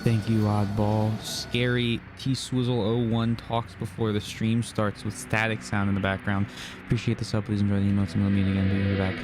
Thank you, Oddball. Scary T-Swizzle01 talks before the stream starts with static sound in the background. Appreciate the sub. Please enjoy the emotes and we'll meet again. Be right back.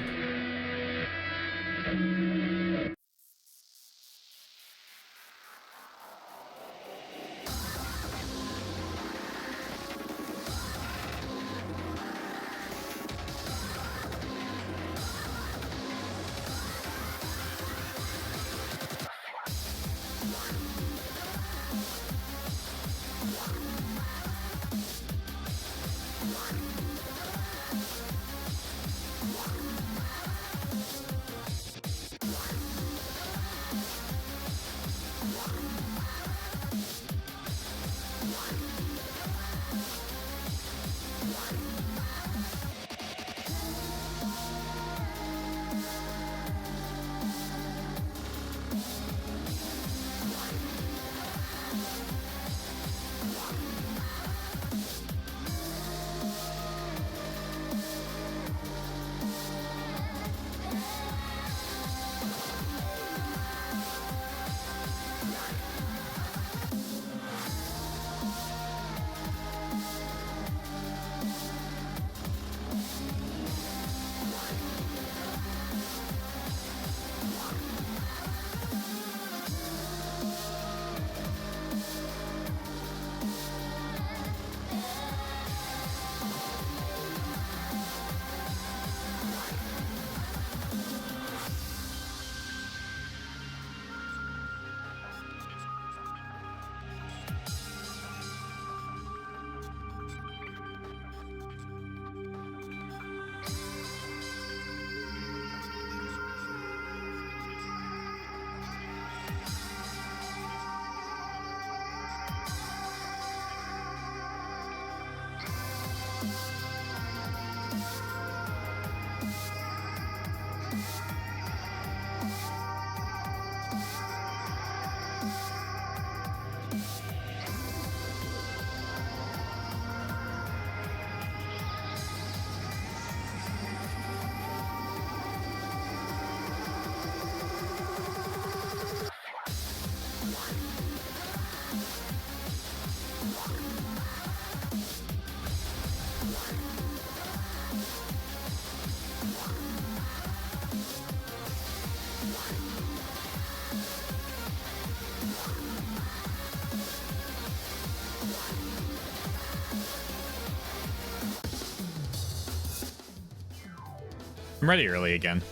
I'm ready early again.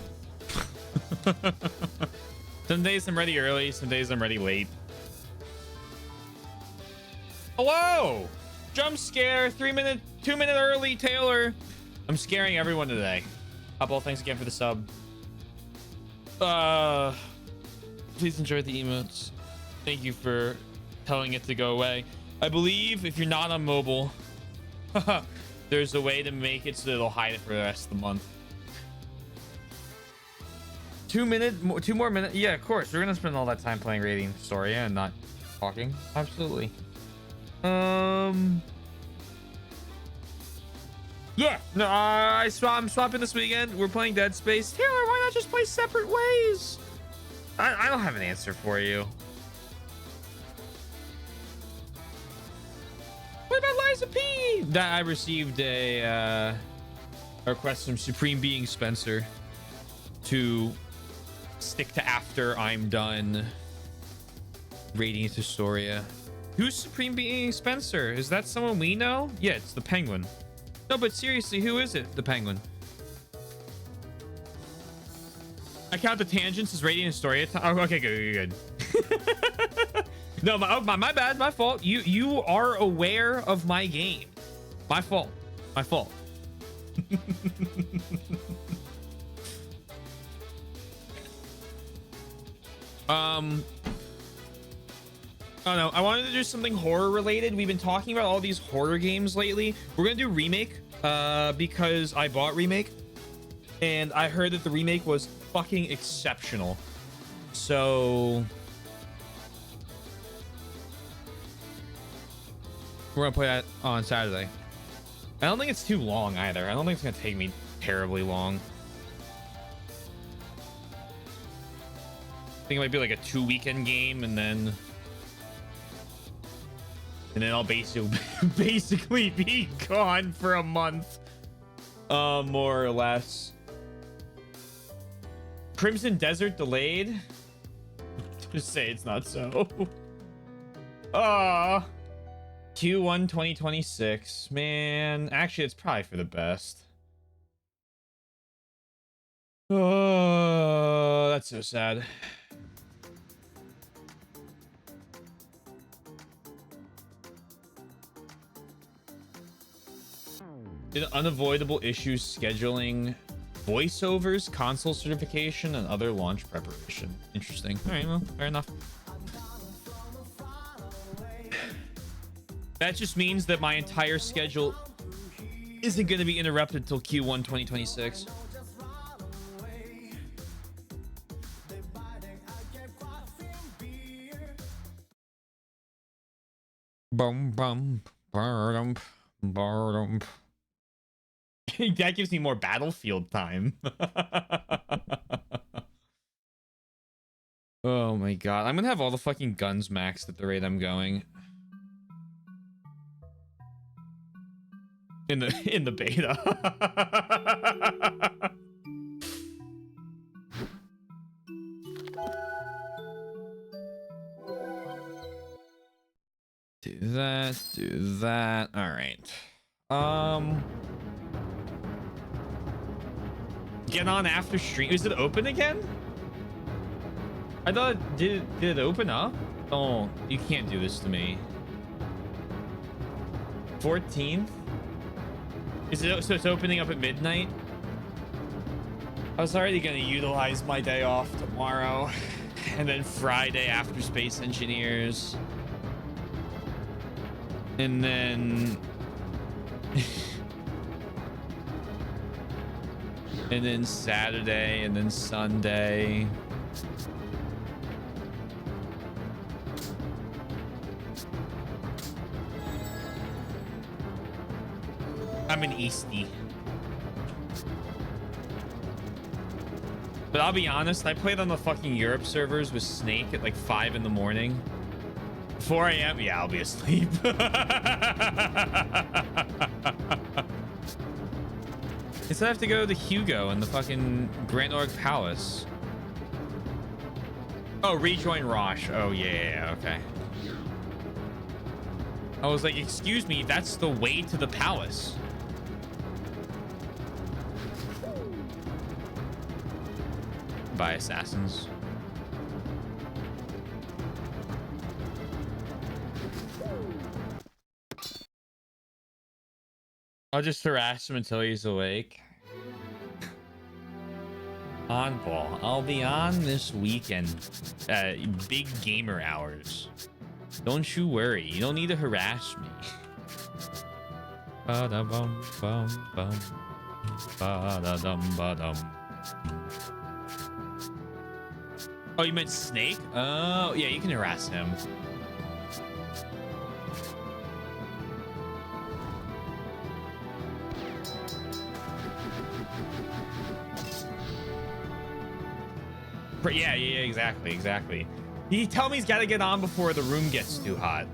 Some days I'm ready early, some days I'm ready late. Hello! Jump scare, 2 minute early, Taylor. I'm scaring everyone today. Hubble, thanks again for the sub. Please enjoy the emotes. Thank you for telling it to go away. I believe if you're not on mobile, there's a way to make it so that it'll hide it for the rest of the month. 2 more minutes. Yeah, of course. We're gonna spend all that time playing Radiant Historia and not talking. Absolutely. Yeah. No, I'm swapping this weekend. We're playing Dead Space. Taylor, why not just play separate ways? I don't have an answer for you. What about Liza P? That I received a request from Supreme Being Spencer to stick to after I'm done Radiant Historia. Who's Supreme Being Spencer? Is that someone we know? Yeah, it's the Penguin. No, but seriously, who is it? The Penguin. I count the tangents as Radiant Historia. Oh, okay, good. No, my bad, my fault. You are aware of my game. My fault. Oh no, I wanted to do something horror related. We've been talking about all these horror games lately. We're gonna do Remake because I bought Remake and I heard that the remake was fucking exceptional. So we're gonna play that on Saturday. I don't think it's too long either. I don't think it's gonna take me terribly long. I think it might be like a 2-weekend game and then And then I'll basically be gone for a month. More or less. Crimson Desert delayed? Just say it's not so. Q1 2026. Man, actually, it's probably for the best. Oh, that's so sad. Did unavoidable issues scheduling voiceovers, console certification, and other launch preparation. Interesting. All right, well, fair enough. That just means that my entire schedule isn't going to be interrupted till Q1 2026. Bum bum bum bum. That gives me more battlefield time. Oh my god, I'm gonna have all the fucking guns maxed at the rate I'm going. In the beta. Do that. All right. Get on after stream. Is it open again? I thought did it open up? Oh, you can't do this to me. 14th? Is it so it's opening up at midnight? I was already gonna utilize my day off tomorrow. And then Friday after Space Engineers. And then and then Saturday and then Sunday. I'm an Eastie. But I'll be honest, I played on the fucking Europe servers with Snake at like 5 in the morning. 4 a.m. Yeah, I'll be asleep. Instead, I have to go to Hugo in the fucking Grand Org Palace. Oh, rejoin Rosh. Oh, yeah, okay. I was like, excuse me, that's the way to the palace. By assassins. I'll just harass him until he's awake. On ball. I'll be on this weekend. Big gamer hours. Don't you worry. You don't need to harass me. Ba-da-bum, bum, bum. Ba-da-dum, ba-dum. Oh, you meant Snake? Oh, yeah, you can harass him. Yeah, exactly. You tell me he's got to get on before the room gets too hot.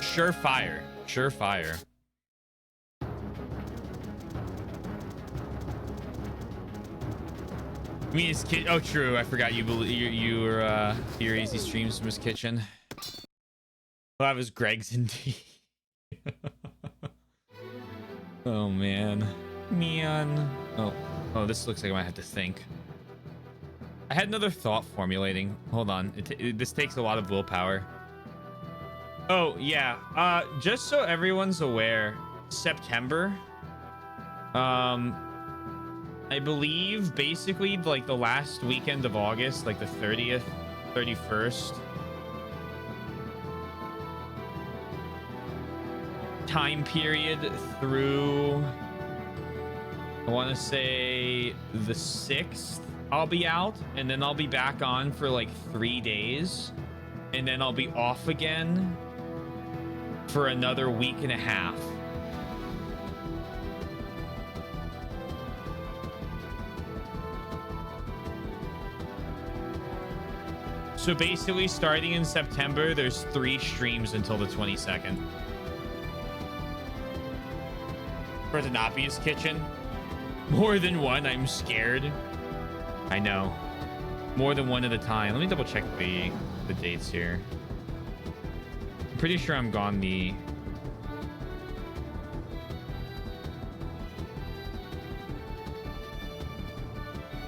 Surefire. I mean, his kid. Oh, true. I forgot you were your easy streams from his kitchen. Well, that was Greg's indeed. Oh man. Oh, this looks like I might have to think. I had another thought formulating. Hold on. This takes a lot of willpower. Oh yeah. Just so everyone's aware, September. I believe basically like the last weekend of August, like the 30th, 31st. Time period through I want to say the 6th I'll be out, and then I'll be back on for like 3 days, and then I'll be off again for another week and a half. So basically, starting in September, there's 3 streams until the 22nd. For the Napi's kitchen. More than one, I'm scared. I know. More than one at a time. Let me double check the dates here. I'm pretty sure I'm gone the...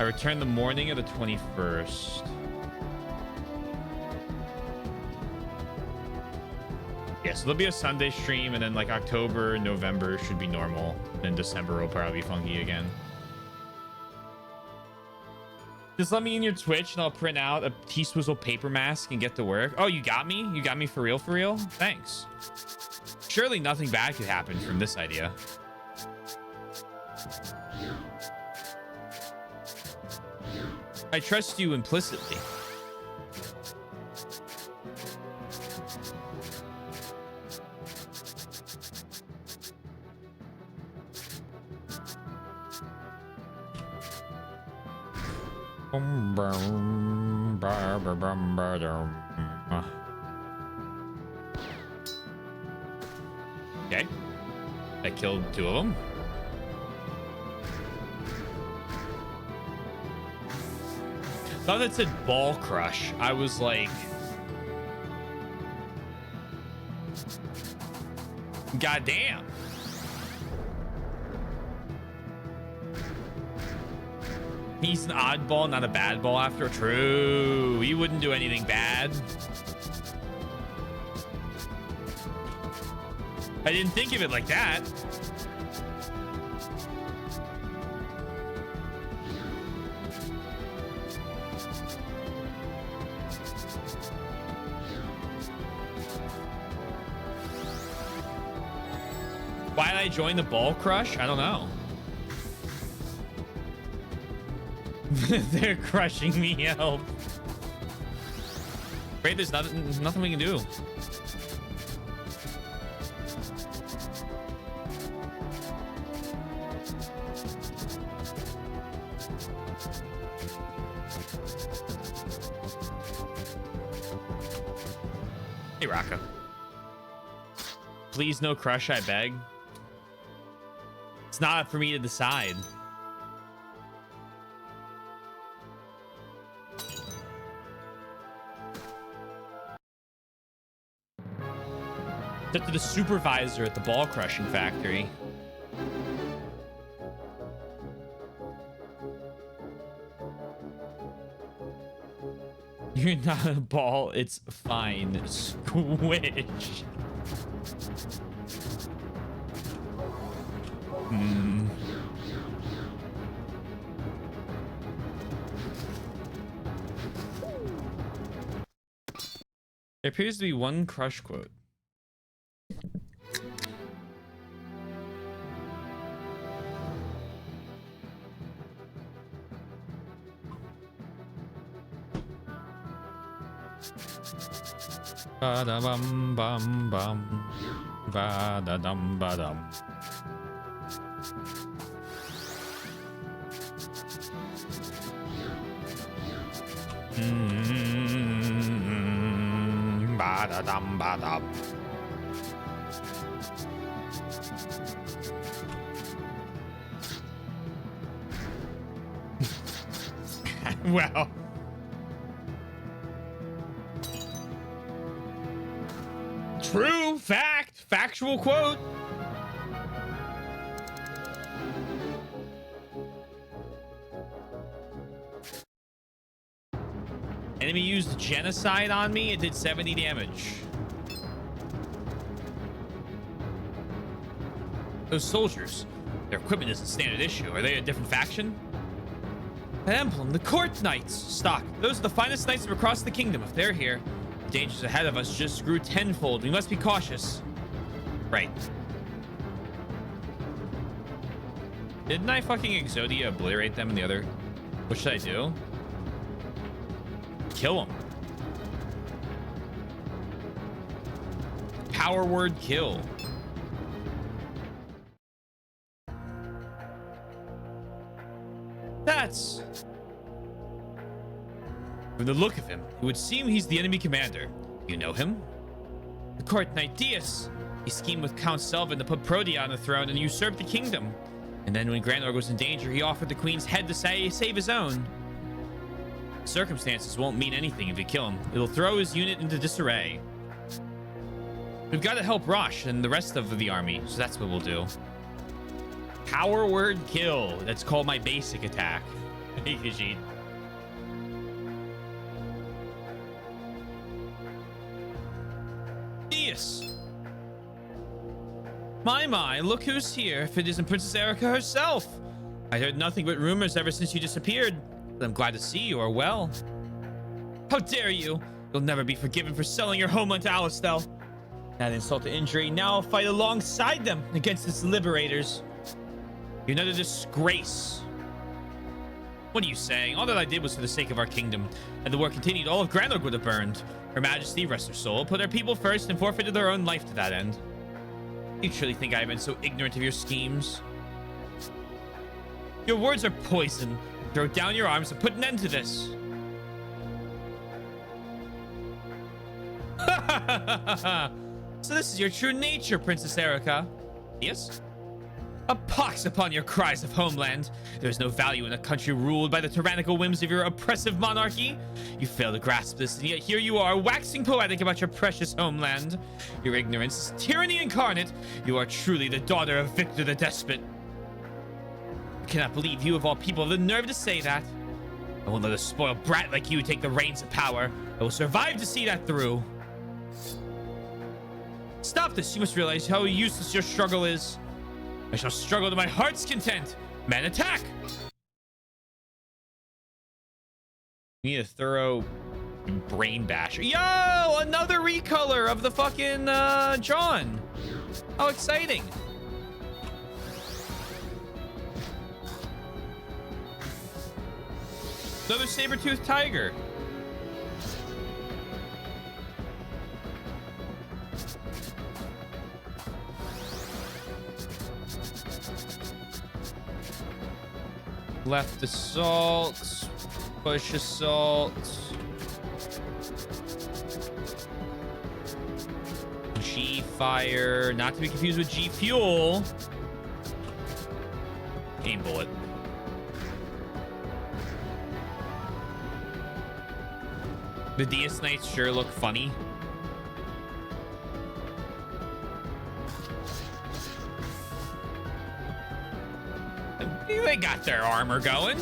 I return the morning of the 21st. Yeah, so there'll be a Sunday stream, and then like October, November should be normal. Then December will probably be funky again. Just let me in your Twitch, and I'll print out a T-Swizzle paper mask and get to work. Oh, you got me? You got me for real, for real? Thanks. Surely nothing bad could happen from this idea. I trust you implicitly. Okay. I killed 2 of them. Thought it said ball crush. I was like, God damn. He's an oddball, not a bad ball after. True. He wouldn't do anything bad. I didn't think of it like that. Why did I join the ball crush? I don't know. They're crushing me. Help. Great, there's nothing we can do. Hey, Raka. Please no crush, I beg. It's not up for me to decide. It's up to the supervisor at the ball crushing factory. You're not a ball, it's fine. Squish. There appears to be one crush quote. Ba-da-bum bum bum. Ba-da-dum ba-dum. Ba-da-dum ba-dum. Well. True fact, factual quote. Enemy used genocide on me. It did 70 damage. Those soldiers, their equipment is a standard issue. Are they a different faction? An emblem, the court knights. Stock. Those are the finest knights from across the kingdom. If they're here, the dangers ahead of us just grew tenfold. We must be cautious. Right. Didn't I fucking Exodia obliterate them in the other? What should I do? Kill him. Power word kill. From the look of him, it would seem he's the enemy commander. You know him? The court knight Dias. He schemed with Count Selvin to put Protea on the throne and usurp the kingdom. And then when Granorg was in danger, he offered the queen's head to save his own. Circumstances won't mean anything if you kill him. It'll throw his unit into disarray. We've got to help Rosh and the rest of the army, so that's what we'll do. Power word kill. That's called my basic attack. Hey, Khajiit. Dias. My, look who's here. If it isn't Princess Erica herself. I heard nothing but rumors ever since you disappeared. But I'm glad to see you are well. How dare you? You'll never be forgiven for selling your homeland to Alistel. That insult to injury, now I'll fight alongside them against its liberators. You're not a disgrace. What are you saying? All that I did was for the sake of our kingdom. Had the war continued, all of Granorg would have burned. Her Majesty, rest her soul, put her people first and forfeited their own life to that end. You truly think I have been so ignorant of your schemes? Your words are poison. Throw down your arms and put an end to this. So this is your true nature, Princess Erica. Yes? A pox upon your cries of homeland. There's no value in a country ruled by the tyrannical whims of your oppressive monarchy. You fail to grasp this, and yet here you are, waxing poetic about your precious homeland. Your ignorance is tyranny incarnate. You are truly the daughter of Victor the Despot. I cannot believe you, of all people, have the nerve to say that. I won't let a spoiled brat like you take the reins of power. I will survive to see that through. Stop this. You must realize how useless your struggle is. I shall struggle to my heart's content. Man, attack! We need a thorough brain basher. Yo, another recolor of the fucking John. How exciting. Another saber-toothed tiger. Left assault, push assault, G fire, not to be confused with G fuel. Aim bullet. The DS Knights sure look funny. They got their armor going.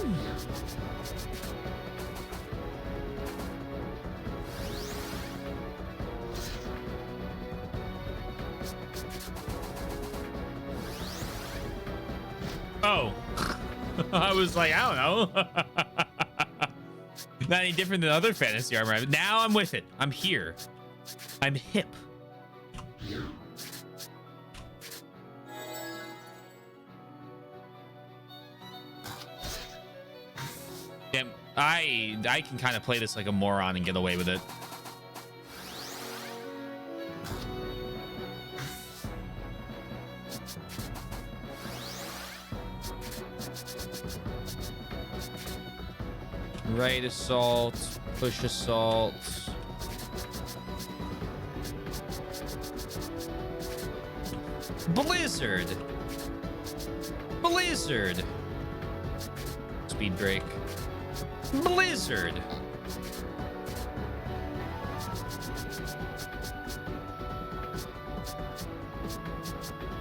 Oh. I was like, I don't know. Not any different than other fantasy armor. Now I'm with it. I'm here. I'm hip. Damn, I can kind of play this like a moron and get away with it. Right assault, push assault. Blizzard. Blizzard. Speed break. Blizzard.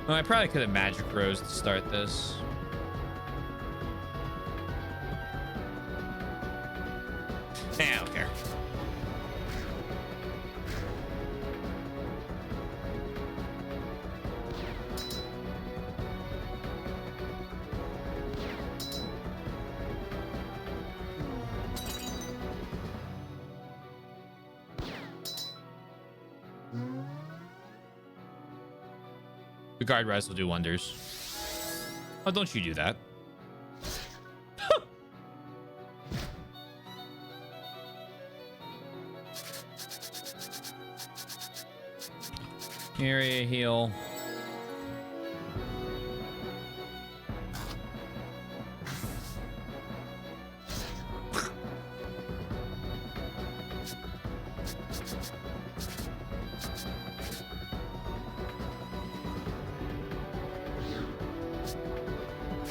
Well, I probably could have Magic Rose to start this. I don't care. The guard rise will do wonders. Oh, don't you do that. Area heal.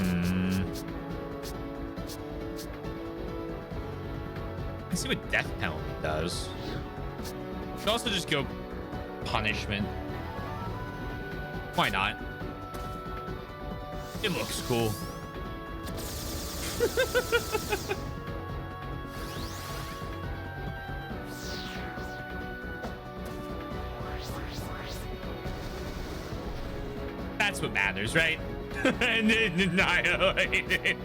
Hmm. Let's see what death penalty does. You can also just go punishment. Why not? It looks cool. That's what matters, right? And then annihilate them.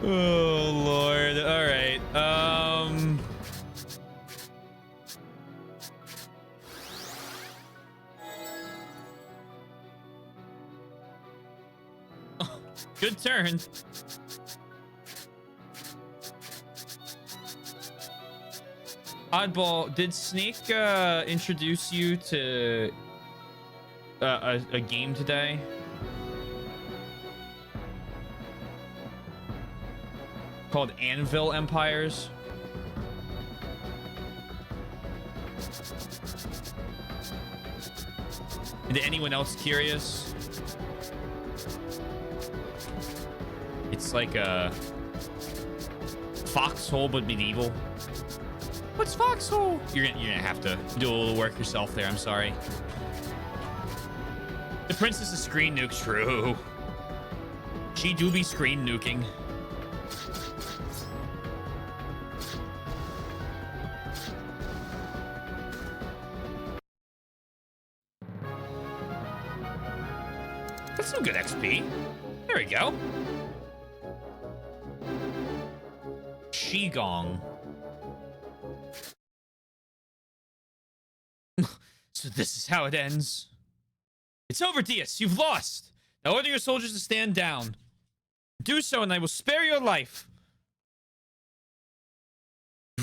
Oh Lord. All right. Good turn. Oddball, did Snake introduce you to a game today? Called Anvil Empires? Is anyone else curious? It's like a foxhole but medieval. What's foxhole? You're gonna have to do a little work yourself there. I'm sorry. The princess is screen nuke. True. She do be screen nuking. That's some good XP. There we go. Qigong. So this is how it ends. It's over, Diaz. You've lost. Now order your soldiers to stand down. Do so, and I will spare your life.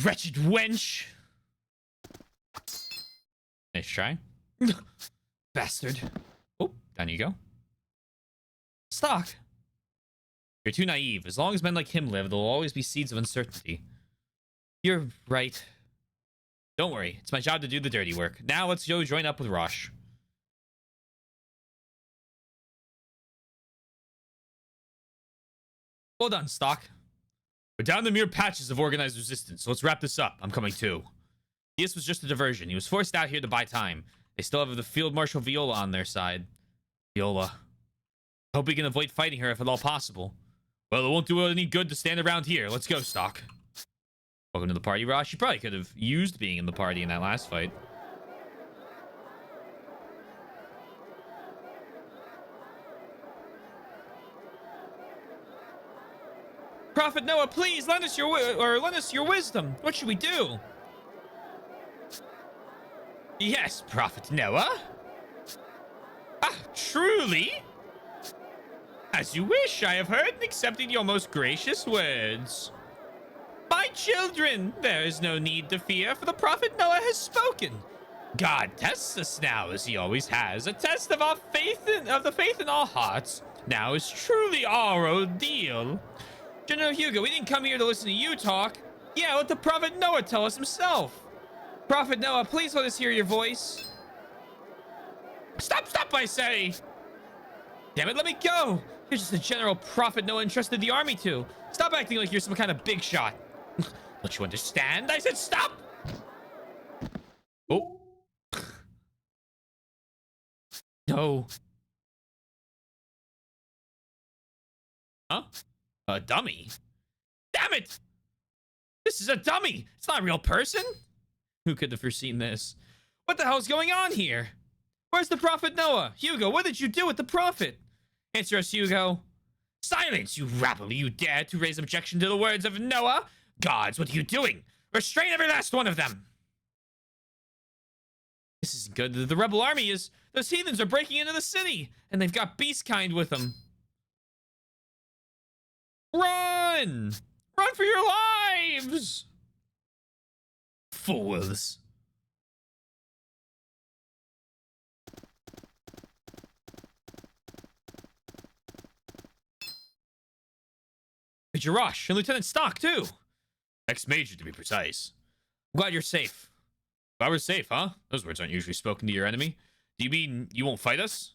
Wretched wench. Nice try. Bastard. Oh, down you go. Stock. You're too naive. As long as men like him live, there'll always be seeds of uncertainty. You're right. Don't worry. It's my job to do the dirty work. Now let's go join up with Rosh. Well done, Stock. We're down to mere patches of organized resistance, so let's wrap this up. I'm coming too. This was just a diversion. He was forced out here to buy time. They still have the Field Marshal Viola on their side. Viola. I hope we can avoid fighting her if at all possible. Well, it won't do any good to stand around here. Let's go, Stock. Welcome to the party, Rosh. You probably could have used being in the party in that last fight. Prophet Noah, please lend us your wisdom. What should we do? Yes, Prophet Noah. Ah, truly? As you wish, I have heard and accepted your most gracious words. My children, there is no need to fear, for the Prophet Noah has spoken. God tests us now, as he always has. A test of our faith of the faith in our hearts. Now is truly our ordeal. General Hugo, we didn't come here to listen to you talk. Yeah, let the Prophet Noah tell us himself. Prophet Noah, please let us hear your voice. Stop, I say. Damn it, let me go. You're just the general Prophet Noah entrusted the army to. Stop acting like you're some kind of big shot. Don't you understand? I said stop. Oh. No. Huh? A dummy? Damn it! This is a dummy! It's not a real person! Who could have foreseen this? What the hell's going on here? Where's the Prophet Noah? Hugo, what did you do with the Prophet? Answer us, Hugo. Silence, you rabble! You dare to raise objection to the words of Noah? Gods, what are you doing? Restrain every last one of them! This isn't good. The rebel army is... Those heathens are breaking into the city! And they've got Beastkind with them. Run! Run for your lives! Fools. Major Rosh and Lieutenant Stock, too. Ex-Major, to be precise. I'm glad you're safe. Glad we're safe, huh? Those words aren't usually spoken to your enemy. Do you mean you won't fight us?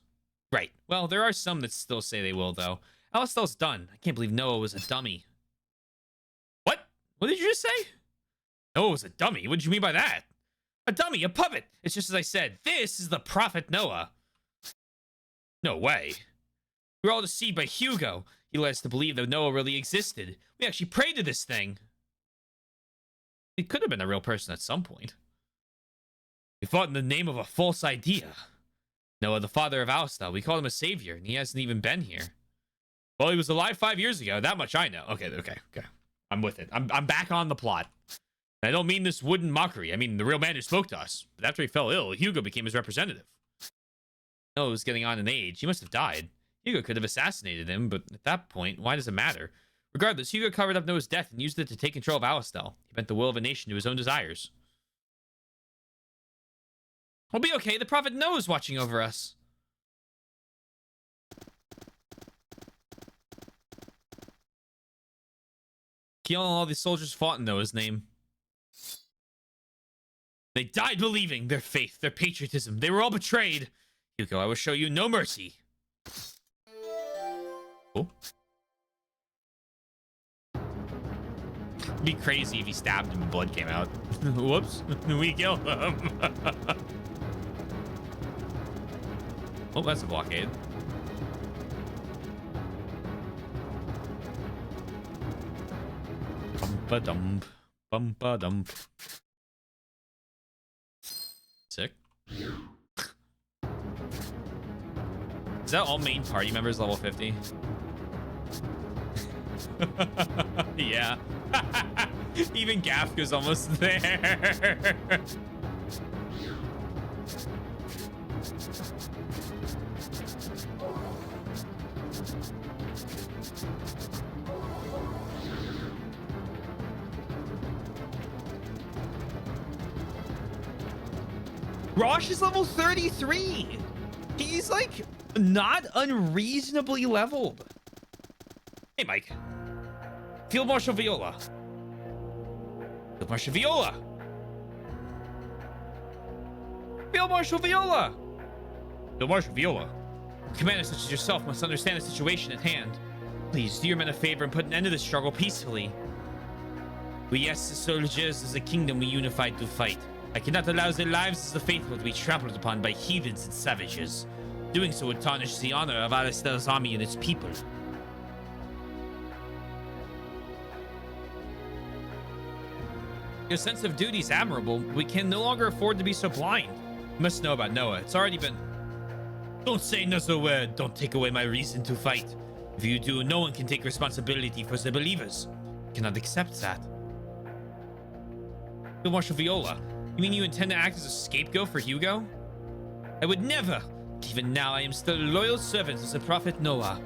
Right. Well, there are some that still say they will, though. Alistel's done. I can't believe Noah was a dummy. What? What did you just say? Noah was a dummy? What did you mean by that? A dummy, a puppet. It's just as I said. This is the prophet Noah. No way. We were all deceived by Hugo. He led us to believe that Noah really existed. We actually prayed to this thing. He could have been a real person at some point. We fought in the name of a false idea. Noah, the father of Alistel. We called him a savior, and he hasn't even been here. Well, he was alive 5 years ago. That much I know. Okay. I'm with it. I'm back on the plot. And I don't mean this wooden mockery. I mean the real man who spoke to us. But after he fell ill, Hugo became his representative. Noah was getting on in age. He must have died. Hugo could have assassinated him, but at that point, why does it matter? Regardless, Hugo covered up Noah's death and used it to take control of Alistel. He bent the will of a nation to his own desires. We'll be okay. The prophet Noah's watching over us. Keon and all the soldiers fought in Noah's name. They died believing their faith, their patriotism. They were all betrayed. Hugo, I will show you no mercy. Oh. It'd be crazy if he stabbed him and blood came out. Whoops. We killed him. Oh, that's a blockade. Bumpa-dump. Bumpa-dump. Sick. Is that all main party members level 50? Yeah. Even Gafka's almost there. Rosh is level 33. He's like not unreasonably leveled. Hey, Mike. Field Marshal Viola. Field Marshal Viola. Field Marshal Viola. Field Marshal Viola. Commanders such as yourself must understand the situation at hand. Please do your men a favor and put an end to this struggle peacefully. We ask the soldiers as a kingdom we unified to fight. I cannot allow their lives as the faithful to be trampled upon by heathens and savages. Doing so would tarnish the honor of Alistel's army and its people. Your sense of duty is admirable. We can no longer afford to be so blind. You must know about Noah. It's already been... Don't say another word. Don't take away my reason to fight. If you do, no one can take responsibility for the believers. I cannot accept that. Field Marshal Viola, you mean you intend to act as a scapegoat for Hugo? I would never. Even now, I am still a loyal servant of the prophet Noah.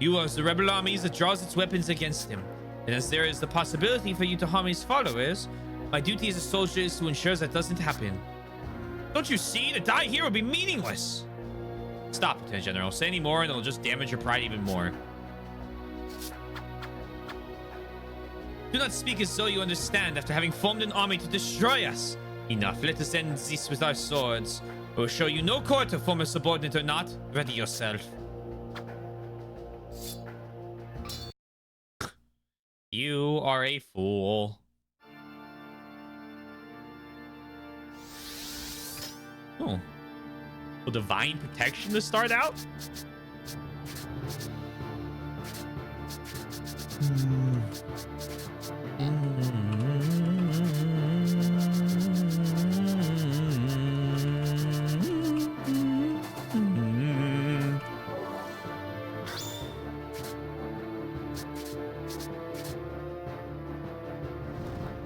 You are the rebel armies that draws its weapons against him. And as there is the possibility for you to harm his followers, my duty as a soldier is to ensure that doesn't happen. Don't you see? To die here would be meaningless. Stop, Lieutenant General. Say any more and it'll just damage your pride even more. Do not speak as though you understand after having formed an army to destroy us. Enough. Let us end this with our swords. I will show you no court of former subordinate or not. Ready yourself. You are a fool. Oh. Well, divine protection to start out?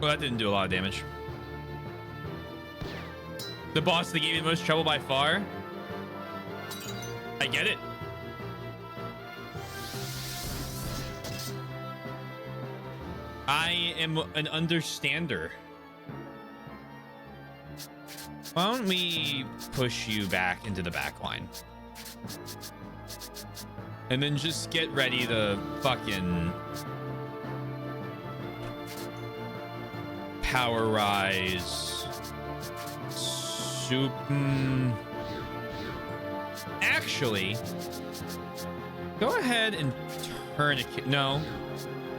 Well, that didn't do a lot of damage. The boss that gave you the most trouble by far. I get it. I am an understander. Why don't we push you back into the back line? And then just get ready to fucking power rise. Actually, go ahead and tourniquet. No.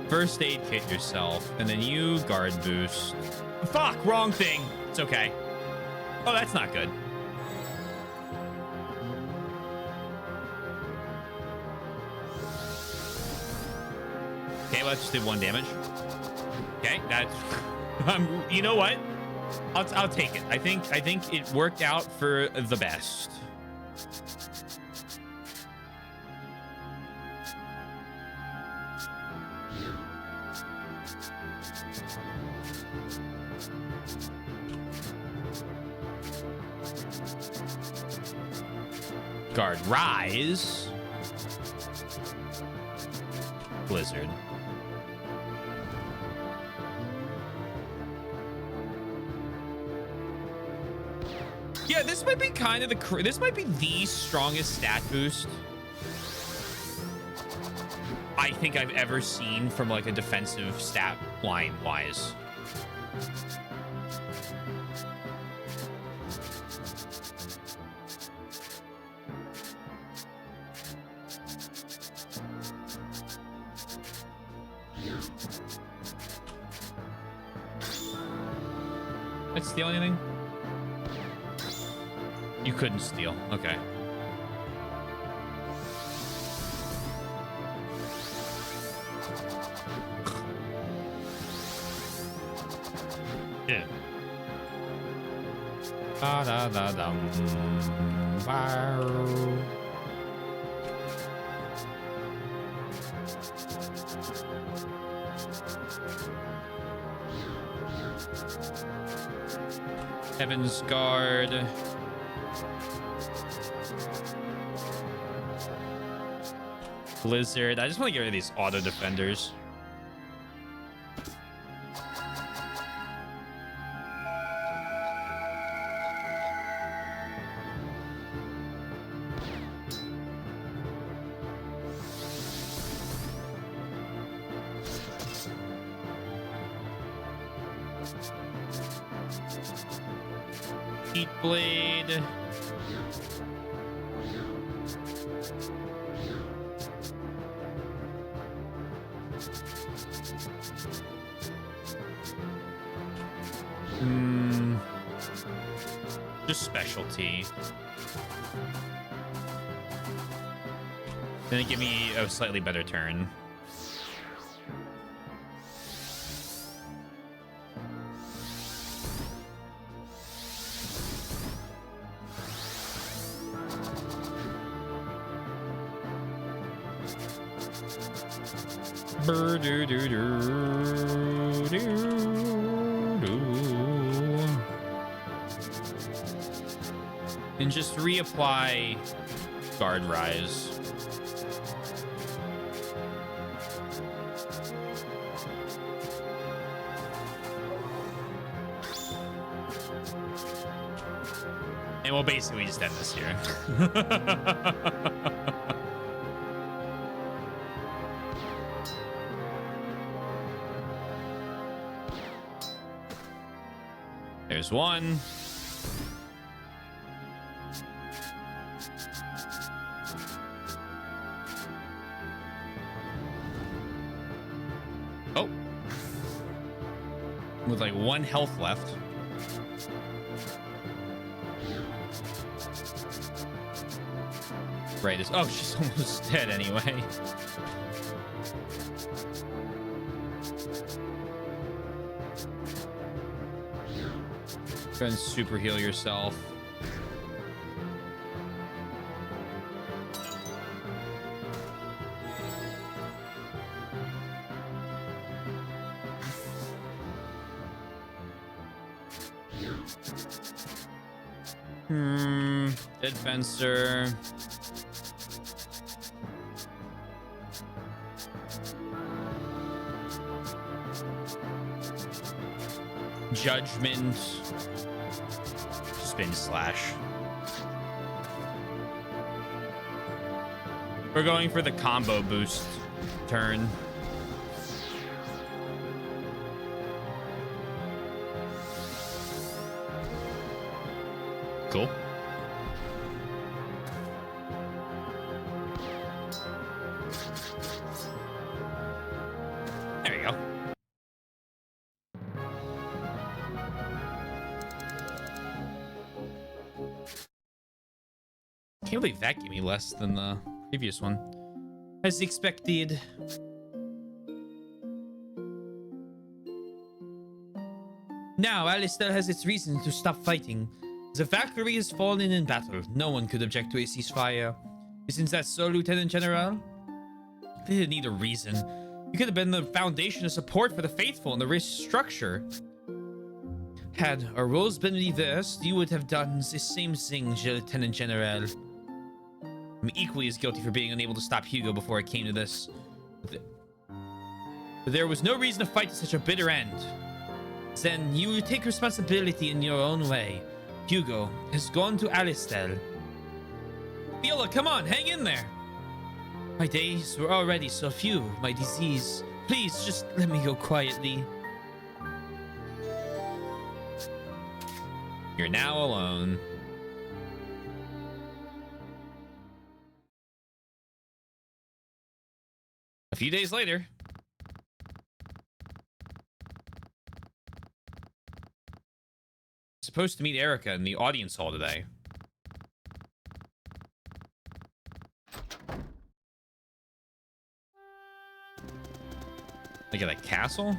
First aid kit yourself, and then you guard boost. Fuck, wrong thing. It's okay. Oh, that's not good. Okay, let's just do 1 damage. Okay, that's you know what? I'll take it. I think it worked out for the best. Guard rise. Blizzard. Yeah, this might be kind of this might be the strongest stat boost I think I've ever seen from like a defensive stat line wise. Did I steal anything? You couldn't steal. Okay. Yeah. Da da da dum. Wow. Heaven's Guard. Blizzard. I just want to get rid of these auto defenders. Heat Blade. Just specialty. Then it give me a slightly better turn. And just reapply Guard Rise. And we'll basically just end this here. There's one. Oh. With like 1 health left. Right is, oh, she's almost dead anyway. Go ahead and super heal yourself. Dead fencer. Judgment. Spin slash. We're going for the combo boost turn. Cool. There you go. Can't believe that gave me less than the previous one. As expected. Now, Alistair has its reason to stop fighting. The Valkyrie has fallen in battle. No one could object to a ceasefire. Isn't that so, Lieutenant General? They didn't need a reason. You could have been the foundation of support for the faithful in the race structure. Had our roles been reversed, you would have done the same thing, Lieutenant General. I'm equally as guilty for being unable to stop Hugo before it came to this. But there was no reason to fight to such a bitter end. Then you take responsibility in your own way. Hugo has gone to Alistair. Viola, come on, hang in there. My days were already so few, my disease. Please, just let me go quietly. You're now alone. A few days later. Supposed to meet Erica in the audience hall today. Like at a castle?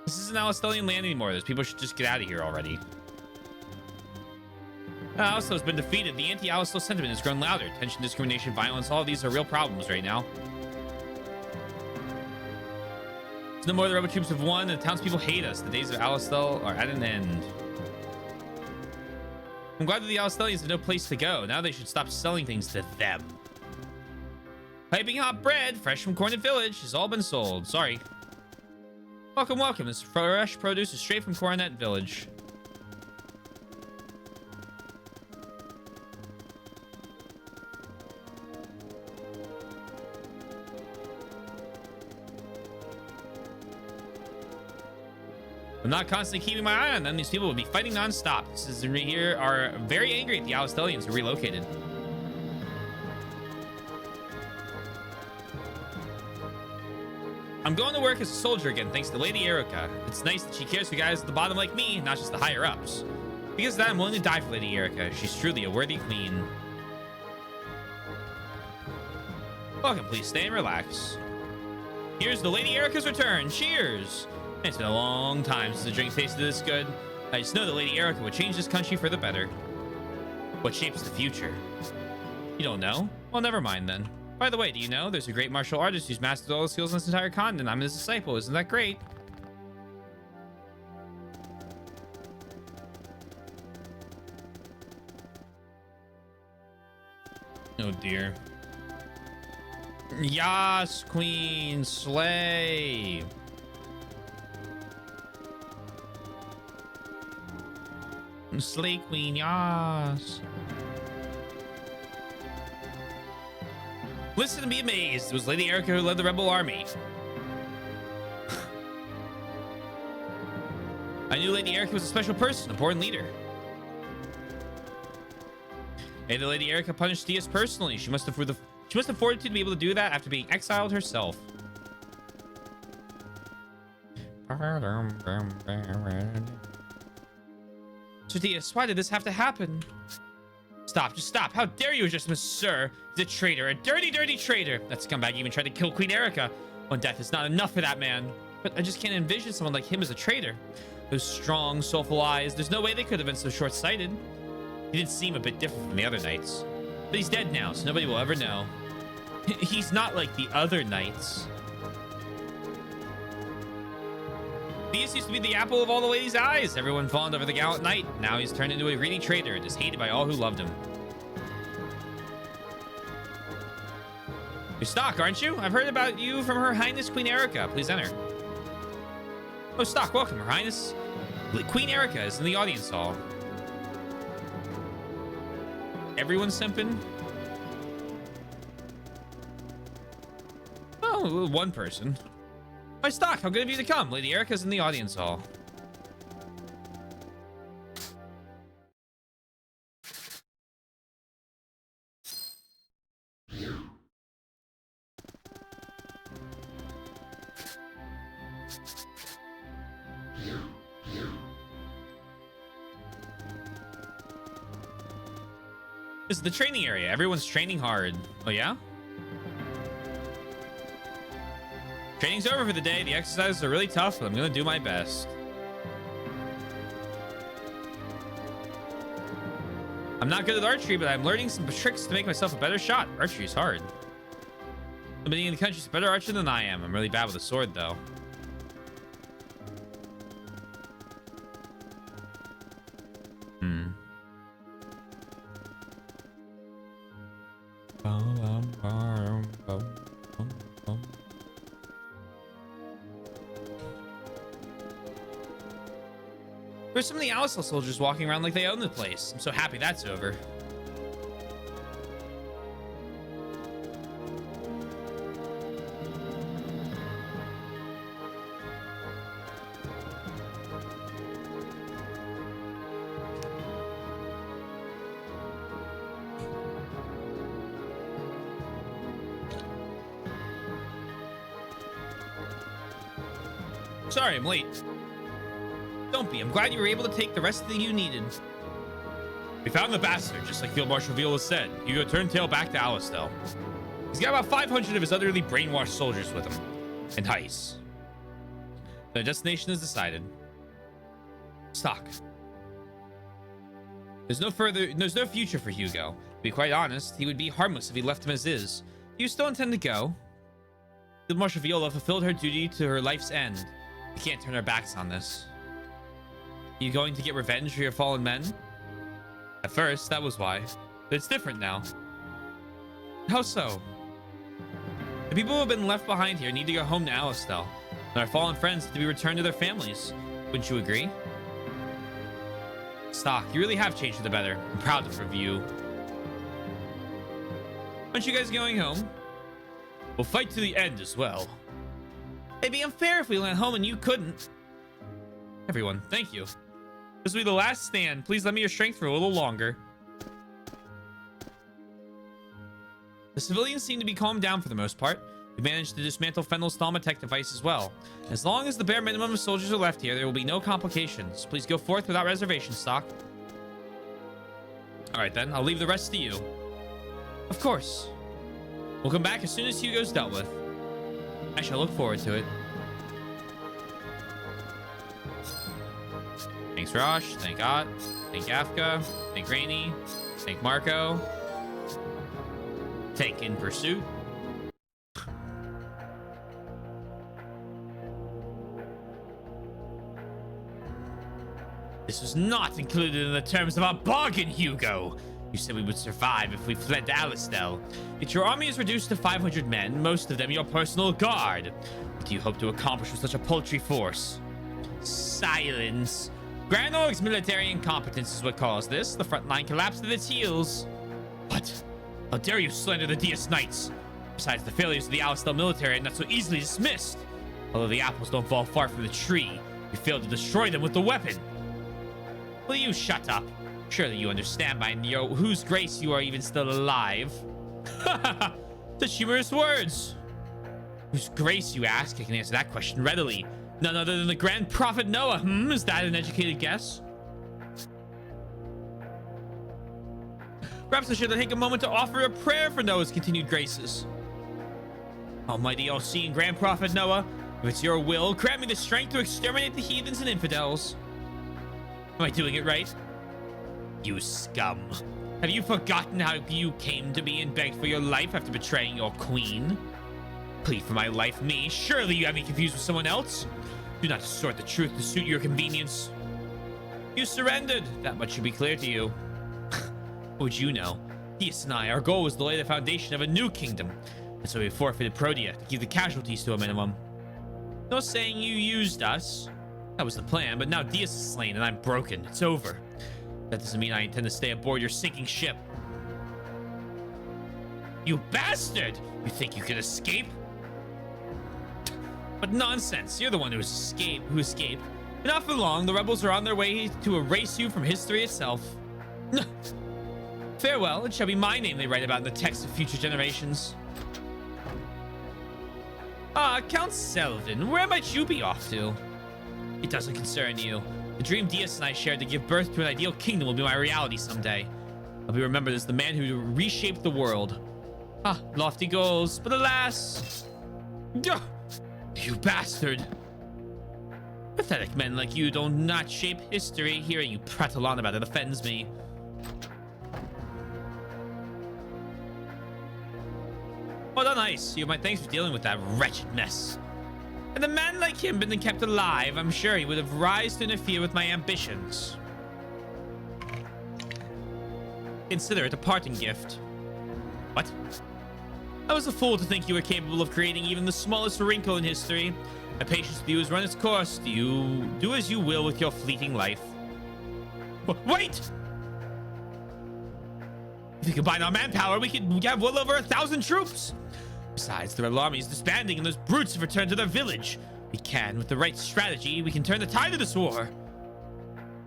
This isn't Alistelian land anymore. Those people should just get out of here already. Alistel has been defeated. The anti-Alistel sentiment has grown louder. Tension, discrimination, violence, all of these are real problems right now. There's no more the rebel troops have won, and the townspeople hate us. The days of Alistel are at an end. I'm glad that the Alistelians have no place to go. Now they should stop selling things to them. Piping hot bread, fresh from Cornet Village, has all been sold. Sorry. Welcome, welcome. This fresh produce is straight from Coronet Village. I'm not constantly keeping my eye on them. These people will be fighting non-stop. Citizens here are very angry at the Alistelians who relocated. I'm going to work as a soldier again, thanks to Lady Erica. It's nice that she cares for guys at the bottom like me, not just the higher-ups. Because of that, I'm willing to die for Lady Erica. She's truly a worthy queen. Welcome, please stay and relax. Here's the Lady Erica's return. Cheers! It's been a long time since the drink tasted this good. I just know that Lady Erica would change this country for the better. What shapes the future? You don't know? Well, never mind then. By the way, do you know there's a great martial artist who's mastered all the skills on this entire continent? I'm his disciple. Isn't that great? Oh dear. Yas, queen, slay. Slay queen, yas. Listen and be amazed. It was Lady Erica who led the rebel army. I knew Lady Erica was a special person, a born leader. And the Lady Erica punished Theus personally. She must have fortitude to be able to do that after being exiled herself. Sir Theus, why did this have to happen? Stop, just stop. How dare you address him as sir? He's a traitor, a dirty, dirty traitor. That scumbag even tried to kill Queen Erica. One death is not enough for that man. But I just can't envision someone like him as a traitor. Those strong, soulful eyes. There's no way they could have been so short-sighted. He did seem a bit different from the other knights. But he's dead now, so nobody will ever know. He's not like the other knights. Theus used to be the apple of all the ladies' eyes. Everyone fawned over the gallant knight. Now he's turned into a greedy traitor and is hated by all who loved him. You're Stock, aren't you? I've heard about you from Her Highness Queen Erica. Please enter. Oh, Stock, welcome, Her Highness. Queen Erica is in the audience hall. Everyone's simping? Oh, one person. My Stock, how good of you to come. Lady Erica's in the audience hall. This is the training area. Everyone's training hard. Oh, yeah? Training's over for the day. The exercises are really tough, but I'm going to do my best. I'm not good at archery, but I'm learning some tricks to make myself a better shot. Archery is hard. Somebody in the country's a better archer than I am. I'm really bad with a sword, though. There's so many Alisal soldiers walking around like they own the place. I'm so happy that's over. Sorry, I'm late. Don't be. I'm glad you were able to take the rest that you needed. We found the bastard, just like Field Marshal Veal has said. Hugo turned tail back to Alistel. He's got about 500 of his utterly brainwashed soldiers with him. And Heiss. The destination is decided. Stock. There's no future for Hugo. To be quite honest, he would be harmless if he left him as is. Do you still intend to go? Field Marshal Viola fulfilled her duty to her life's end. We can't turn our backs on this. Are you going to get revenge for your fallen men? At first, that was why. But it's different now. How so? The people who have been left behind here need to go home to Alistel. And our fallen friends have to be returned to their families. Wouldn't you agree? Stock, you really have changed for the better. I'm proud of you. Aren't you guys going home? We'll fight to the end as well. It'd be unfair if we went home and you couldn't. Everyone, thank you. This will be the last stand. Please lend me your strength for a little longer. The civilians seem to be calmed down for the most part. We managed to dismantle Fendel's Thaumatek device as well. As long as the bare minimum of soldiers are left here, there will be no complications. Please go forth without reservation, Stock. Alright then, I'll leave the rest to you. Of course. We'll come back as soon as Hugo's dealt with. I shall look forward to it. Thanks, Rosh. Thank God. Thank Afka. Thank Rainy. Thank Marco. Take in pursuit. This was not included in the terms of our bargain, Hugo. You said we would survive if we fled to Alistel. Yet your army is reduced to 500 men, most of them your personal guard. What do you hope to accomplish with such a paltry force? Silence. Grand Org's military incompetence is what caused this. The front line collapsed at its heels. What? How dare you slander the DS Knights? Besides, the failures of the Alistel military are not so easily dismissed. Although the apples don't fall far from the tree, you failed to destroy them with the weapon. Will you shut up? Surely you understand by whose grace you are even still alive. Such humorous words. Whose grace, you ask? I can answer that question readily. None other than the Grand Prophet Noah. Is that an educated guess? Perhaps I should take a moment to offer a prayer for Noah's continued graces. Almighty, all-seeing Grand Prophet Noah, if it's your will, grant me the strength to exterminate the heathens and infidels. Am I doing it right? You scum. Have you forgotten how you came to me and begged for your life after betraying your queen? Plead for my life, me? Surely you have me confused with someone else? Do not distort the truth to suit your convenience. You surrendered. That much should be clear to you. What would you know? Theus and I, our goal was to lay the foundation of a new kingdom. And so we forfeited Protea to keep the casualties to a minimum. No saying you used us. That was the plan, but now Theus is slain and I'm broken. It's over. That doesn't mean I intend to stay aboard your sinking ship. You bastard! You think you can escape? But nonsense. You're the one who escaped. But not for long. The rebels are on their way to erase you from history itself. Farewell. It shall be my name they write about in the text of future generations. Count Selvin, where might you be off to? It doesn't concern you. The dream Theus and I shared to give birth to an ideal kingdom will be my reality someday. I'll be remembered as the man who reshaped the world. Ah, lofty goals, but alas... Gah! You bastard! Pathetic men like you do not shape history. Hearing you prattle on about it offends me. Well done, Ice. You have my thanks for dealing with that wretched mess. Had a man like him been kept alive, I'm sure he would have rise to interfere with my ambitions. Consider it a parting gift. What? I was a fool to think you were capable of creating even the smallest wrinkle in history. My patience with you has run its course. Do as you will with your fleeting life. Wait! If we combine our manpower, we could have well over 1,000 troops. Besides, the rebel army is disbanding and those brutes have returned to their village. We can, with the right strategy, we can turn the tide of this war.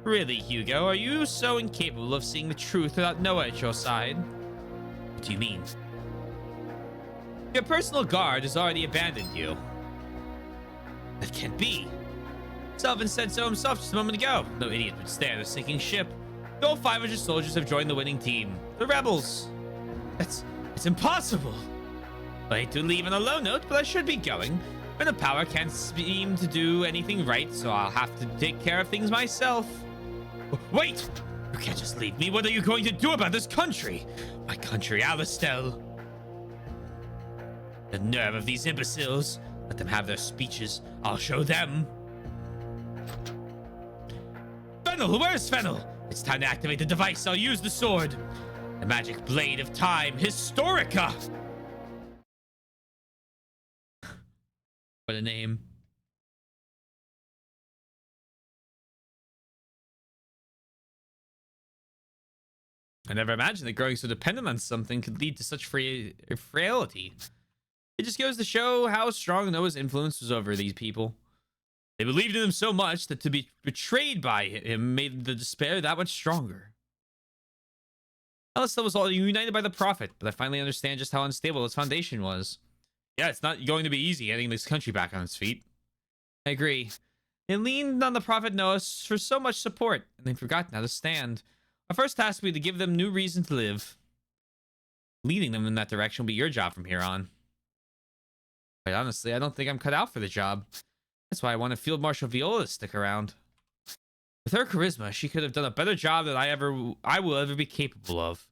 Really, Hugo, are you so incapable of seeing the truth without Noah at your side? What do you mean? Your personal guard has already abandoned you. That can't be. Sullivan said so himself just a moment ago. No idiot would stare at a sinking ship. All 500 soldiers have joined the winning team. The rebels. It's impossible. I hate to leave on a low note, but I should be going. When the power can't seem to do anything right, so I'll have to take care of things myself. Wait! You can't just leave me. What are you going to do about this country? My country, Alistel. The nerve of these imbeciles. Let them have their speeches. I'll show them. Fennel, where's Fennel? It's time to activate the device. I'll use the sword. The magic blade of time, Historica. What a name. I never imagined that growing so dependent on something could lead to such frailty. It just goes to show how strong Noah's influence was over these people. They believed in him so much that to be betrayed by him made the despair that much stronger. Alistel was all united by the prophet, but I finally understand just how unstable its foundation was. Yeah, it's not going to be easy getting this country back on its feet. I agree. They leaned on the prophet Noah for so much support, and they've forgotten how to stand. Our first task will be to give them new reason to live. Leading them in that direction will be your job from here on. Quite honestly, I don't think I'm cut out for the job. That's why I wanted Field Marshal Viola to stick around. With her charisma, she could have done a better job than I will ever be capable of.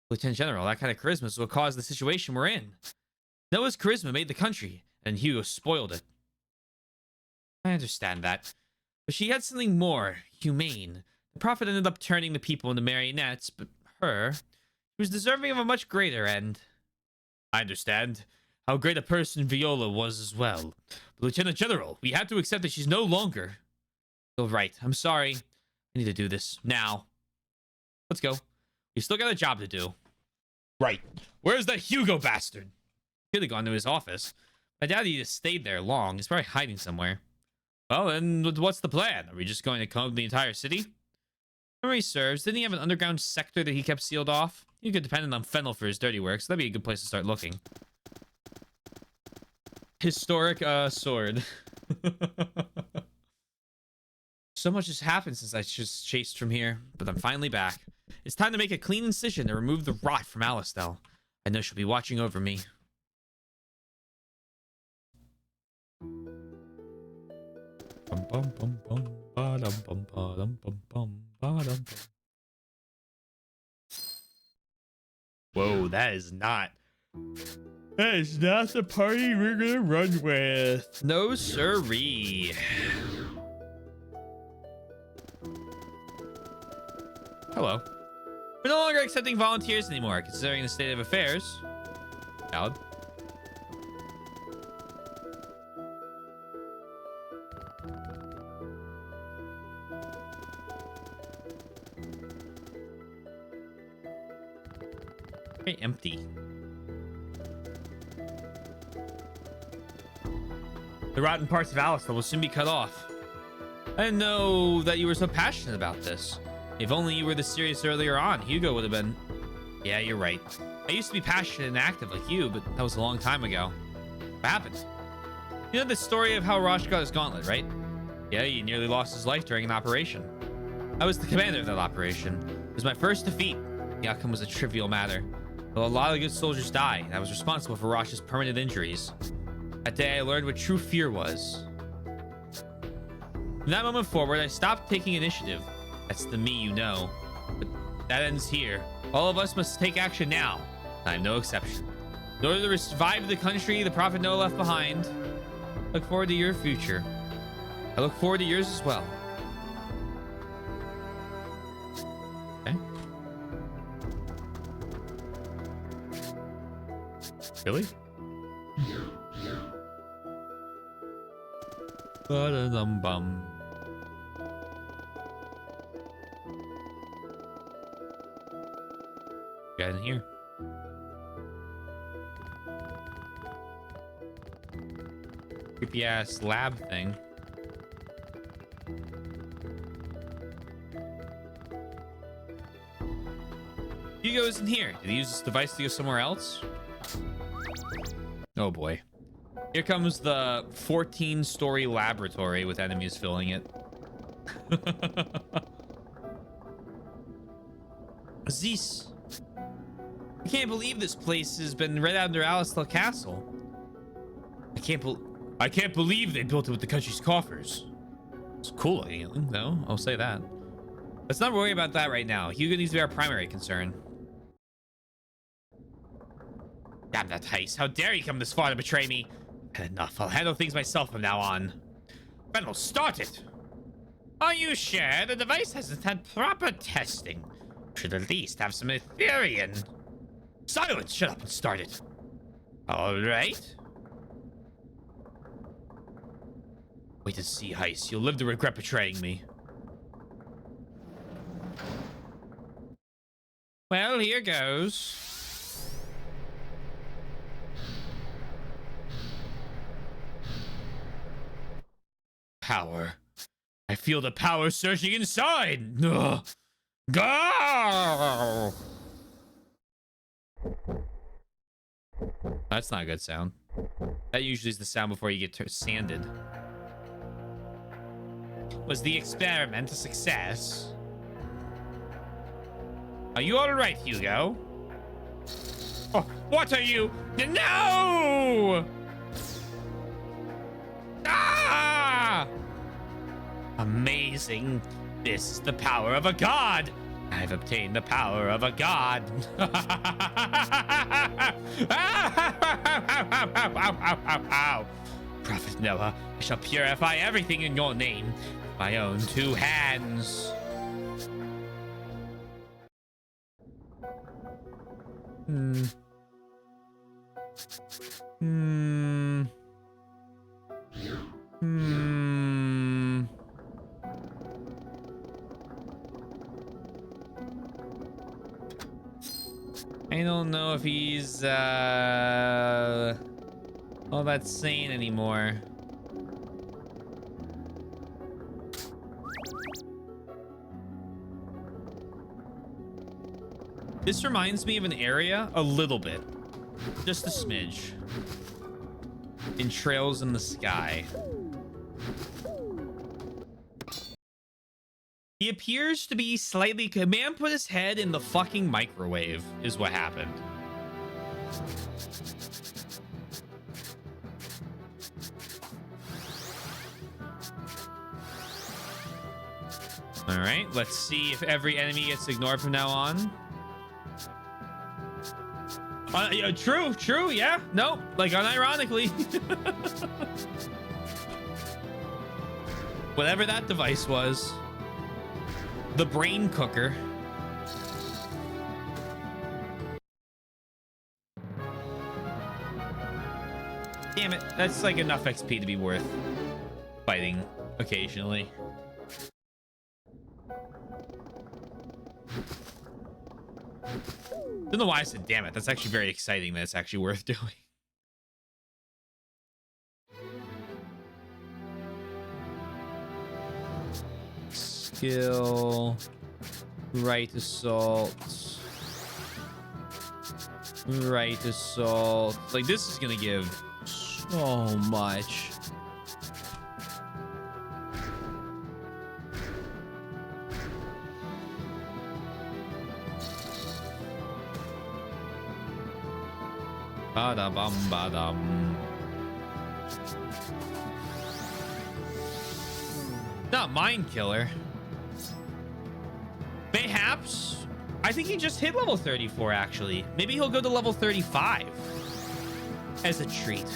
Lieutenant General, that kind of charisma is what caused the situation we're in. Noah's charisma made the country, and Hugo spoiled it. I understand that. But she had something more humane. The prophet ended up turning the people into marionettes, but her, she was deserving of a much greater end. I understand how great a person Viola was as well. But Lieutenant General, we have to accept that she's no longer. You're right. I'm sorry. I need to do this now. Let's go. We still got a job to do. Right. Where's that Hugo bastard? Could have gone to his office. I doubt he just stayed there long. He's probably hiding somewhere. Well, then what's the plan? Are we just going to comb the entire city? Memory serves, didn't he have an underground sector that he kept sealed off? You could depend on Fennel for his dirty work, so that'd be a good place to start looking. Historic sword. So much has happened since I just chased from here, but I'm finally back. It's time to make a clean incision to remove the rot from Alistel. I know she'll be watching over me. Whoa, that is not the party we're gonna run with. No siree. Hello. We're no longer accepting volunteers anymore, considering the state of affairs. Valid. Very empty. The rotten parts of Alistel will soon be cut off. I didn't know that you were so passionate about this. If only you were this serious earlier on, Hugo would have been... Yeah, you're right. I used to be passionate and active like you, but that was a long time ago. What happened? You know the story of how Rosh got his gauntlet, right? Yeah, he nearly lost his life during an operation. I was the commander of that operation. It was my first defeat. The outcome was a trivial matter. Though a lot of good soldiers died, I was responsible for Rosh's permanent injuries. That day, I learned what true fear was. From that moment forward, I stopped taking initiative. That's the me you know. But that ends here. All of us must take action now. I'm no exception. In order to revive the country the Prophet Noah left behind, look forward to your future. I look forward to yours as well. Okay. Really? Ba-da-dum-bum. Got in here. Creepy ass lab thing. Hugo isn't here. Did he use this device to go somewhere else? Oh boy. Here comes the 14-story laboratory with enemies filling it. This. I can't believe this place has been right under Alistel Castle. I can't believe they built it with the country's coffers. It's cool looking, though. I'll say that. Let's not worry about that right now. Hugo needs to be our primary concern. Damn that heist. How dare you come this far to betray me? Had enough. I'll handle things myself from now on. Fennel, start it! Are you sure? The device hasn't had proper testing. Should at least have some Ethereum. Silence! Shut up and start it. Alright. Wait to see, Heist. You'll live to regret betraying me. Well, here goes. Power. I feel the power surging inside. Ugh. Go! That's not a good sound. That usually is the sound before you get sanded. Was the experiment a success? Are you all right, Hugo? Oh, what are you? No! Ah! Amazing. This is the power of a god. I've obtained the power of a god. Prophet Noah, I shall purify everything in your name with my own two hands. I don't know if he's all that sane anymore. This reminds me of an area a little bit, just a smidge, in Trails in the Sky. He appears to be slightly... A man put his head in the fucking microwave is what happened. All right, let's see if every enemy gets ignored from now on. Yeah, true, yeah. No, like unironically. Whatever that device was. The brain cooker. Damn it, that's like enough XP to be worth fighting occasionally. Don't know why I said damn it. That's actually very exciting that it's actually worth doing. Skill, right assault, right assault. Like, this is gonna give so much. Ba-da-bum, ba-dum. Not Mind Killer. Mayhaps. I think he just hit level 34, actually. Maybe he'll go to level 35 as a treat.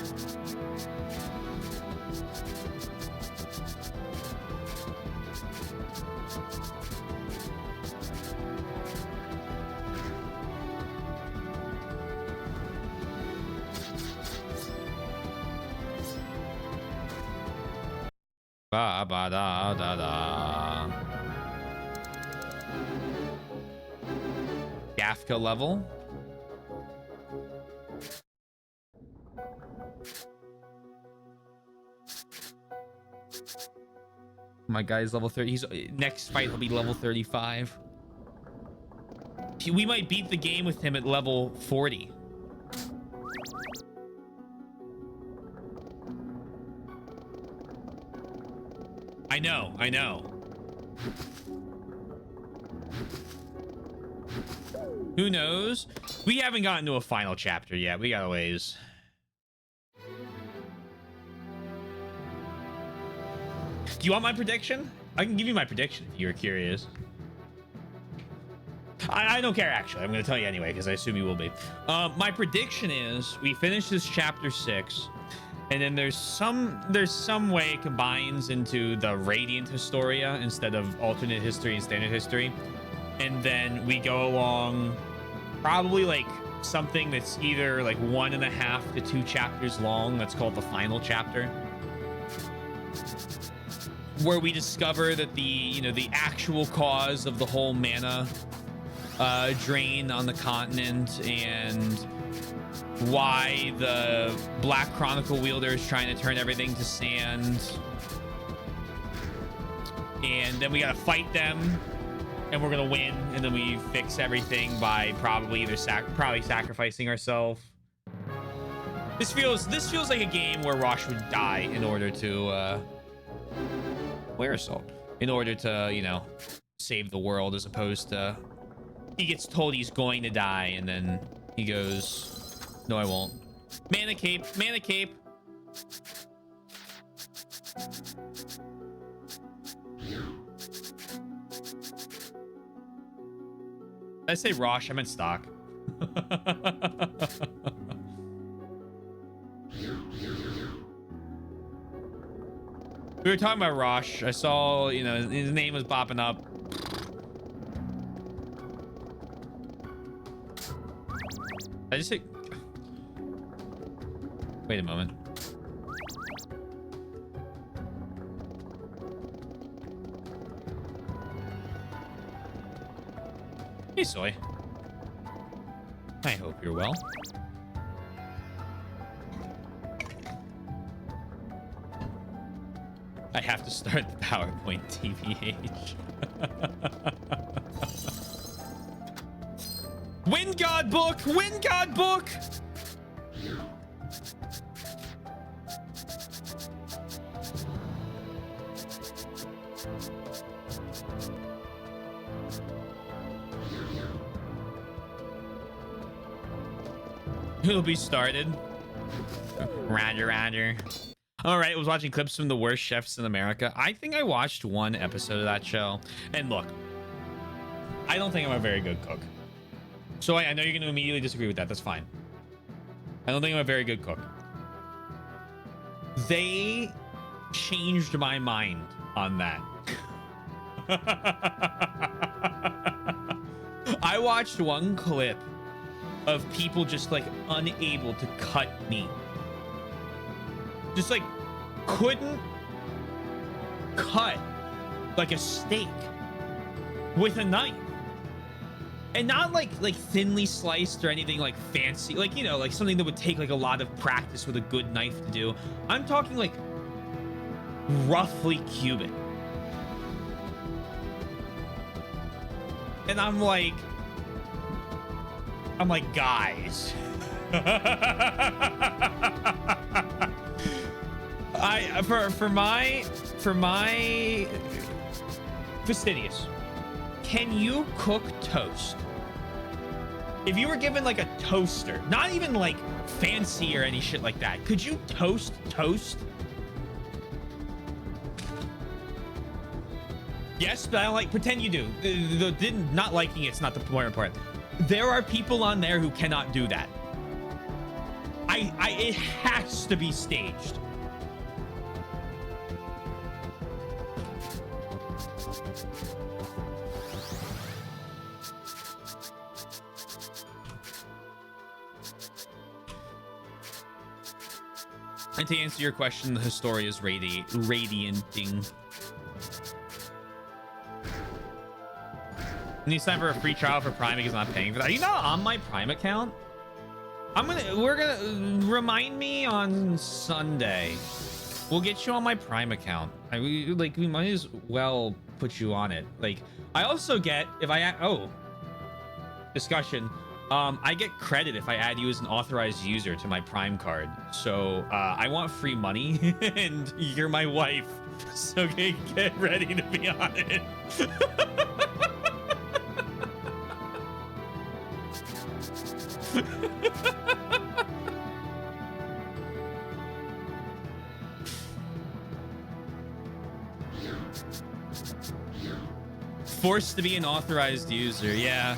Ba ba da da da. Gafka level. My guy's level 30. He's next fight he'll be level 35. We might beat the game with him at level 40. I know. Who knows? We haven't gotten to a final chapter yet. We got a ways. Do you want my prediction? I can give you my prediction if you're curious. I don't care, actually. I'm going to tell you anyway, because I assume you will be. My prediction is we finish this chapter 6. And then there's some way it combines into the Radiant Historia instead of alternate history and standard history. And then we go along probably like something that's either like 1.5 to 2 chapters long. That's called the final chapter. Where we discover that the actual cause of the whole mana drain on the continent and why the Black Chronicle wielder is trying to turn everything to sand, and then we gotta fight them, and we're gonna win, and then we fix everything by probably either sacrificing ourselves. This feels like a game where Rosh would die in order to in order to save the world, as opposed to he gets told he's going to die and then he goes, no, I won't. Mana cape. Did I say Rosh? I meant stock. We were talking about Rosh. I saw, his name was popping up. I just say... Wait a moment. Hey, Soy. I hope you're well. I have to start the PowerPoint, TBH. Wind God book! Wind God book! It'll be started. Roger. All right, I was watching clips from the worst chefs in America. I think I watched one episode of that show. And look, I don't think I'm a very good cook. So I know you're going to immediately disagree with that. That's fine. I don't think I'm a very good cook. They changed my mind on that. I watched one clip of people just like unable to cut meat. Just like couldn't cut like a steak with a knife. And not like thinly sliced or anything like fancy, like, like something that would take like a lot of practice with a good knife to do. I'm talking like roughly cubic. And I'm like, guys. For my fastidious, can you cook toast If you were given like a toaster, not even like fancy or any shit like that, could you toast toast? Yes, but I don't like, pretend you do. Not liking it's not the point part. There are people on there who cannot do that. It has to be staged. And to answer your question, the Historia is radianting. Need time for a free trial for Prime because I'm not paying for that. Are you not on my Prime account? We're gonna remind me on Sunday. We'll get you on my Prime account. We might as well put you on it. Like, I also get, if I discussion. I get credit if I add you as an authorized user to my Prime card. So I want free money, and you're my wife, so get ready to be on it. Forced to be an authorized user, yeah.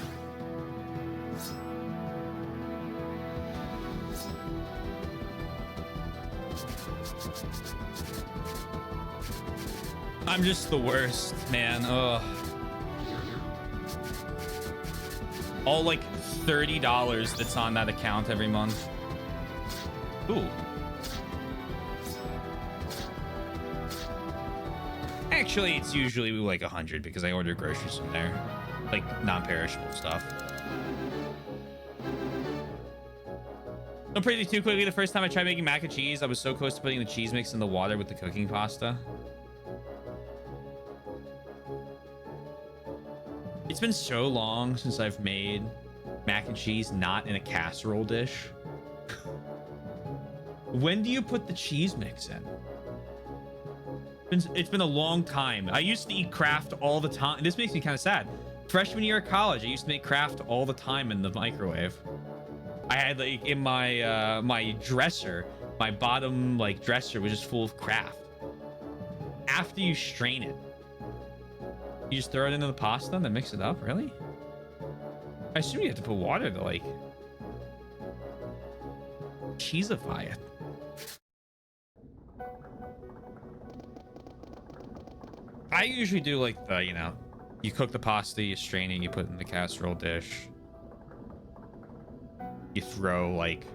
I'm just the worst, man. Ugh. All like $30 that's on that account every month. Ooh. Actually, it's usually like 100 because I order groceries from there, like non-perishable stuff. Don't praise me too quickly. The first time I tried making mac and cheese, I was so close to putting the cheese mix in the water with the cooking pasta. It's been so long since I've made mac and cheese not in a casserole dish. When do you put the cheese mix in? It's been a long time. I used to eat Kraft all the time. This makes me kind of sad. Freshman year of college, I used to make Kraft all the time in the microwave. I had like in my my dresser, my bottom like dresser was just full of Kraft. After you strain it, you just throw it into the pasta and then mix it up. Really? I assume you have to put water to like cheesify it. I usually do like the, you know, you cook the pasta, you strain it, you put it in the casserole dish. You throw like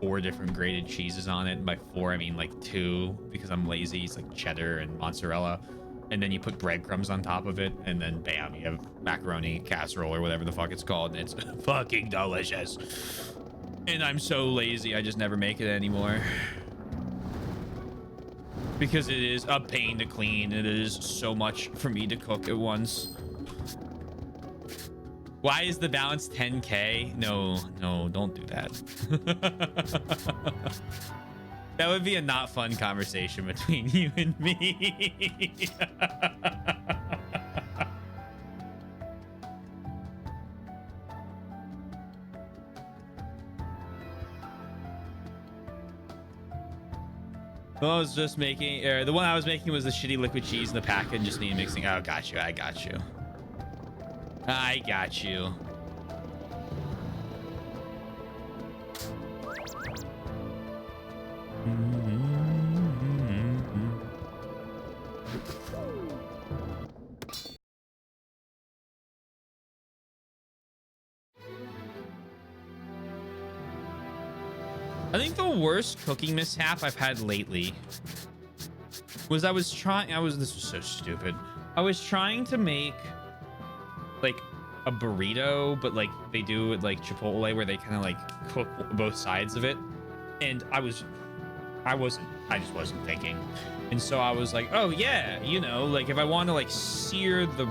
4 different grated cheeses on it. And by 4, I mean like 2 because I'm lazy. It's like cheddar and mozzarella. And then you put breadcrumbs on top of it. And then bam, you have macaroni casserole or whatever the fuck it's called. And it's fucking delicious. And I'm so lazy, I just never make it anymore. Because it is a pain to clean. It is so much for me to cook at once. Why is the balance 10K? No, don't do that. That would be a not fun conversation between you and me. The one I was just making, or the one I was making was the shitty liquid cheese in the packet and just need mixing. Oh, got you. I got you. I got you. I think the worst cooking mishap I've had lately was this was so stupid. I was trying to make like a burrito, but like they do it like Chipotle where they kind of like cook both sides of it. And I just wasn't thinking. And so I was like, oh yeah, you know, like if I want to like sear the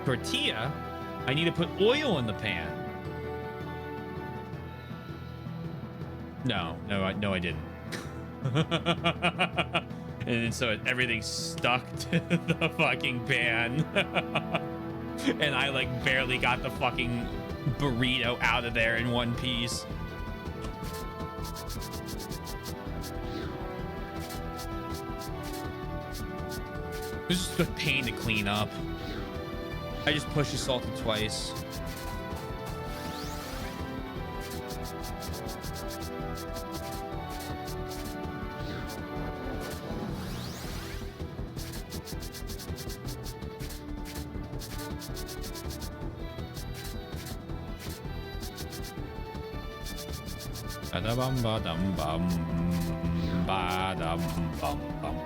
tortilla, I need to put oil in the pan. No, I didn't. And so everything stuck to the fucking pan. And I like barely got the fucking burrito out of there in one piece. It was just a pain to clean up. I just pushed the salted twice. Ba-da-bum, ba-dum-bum, ba-dum-bum-bum.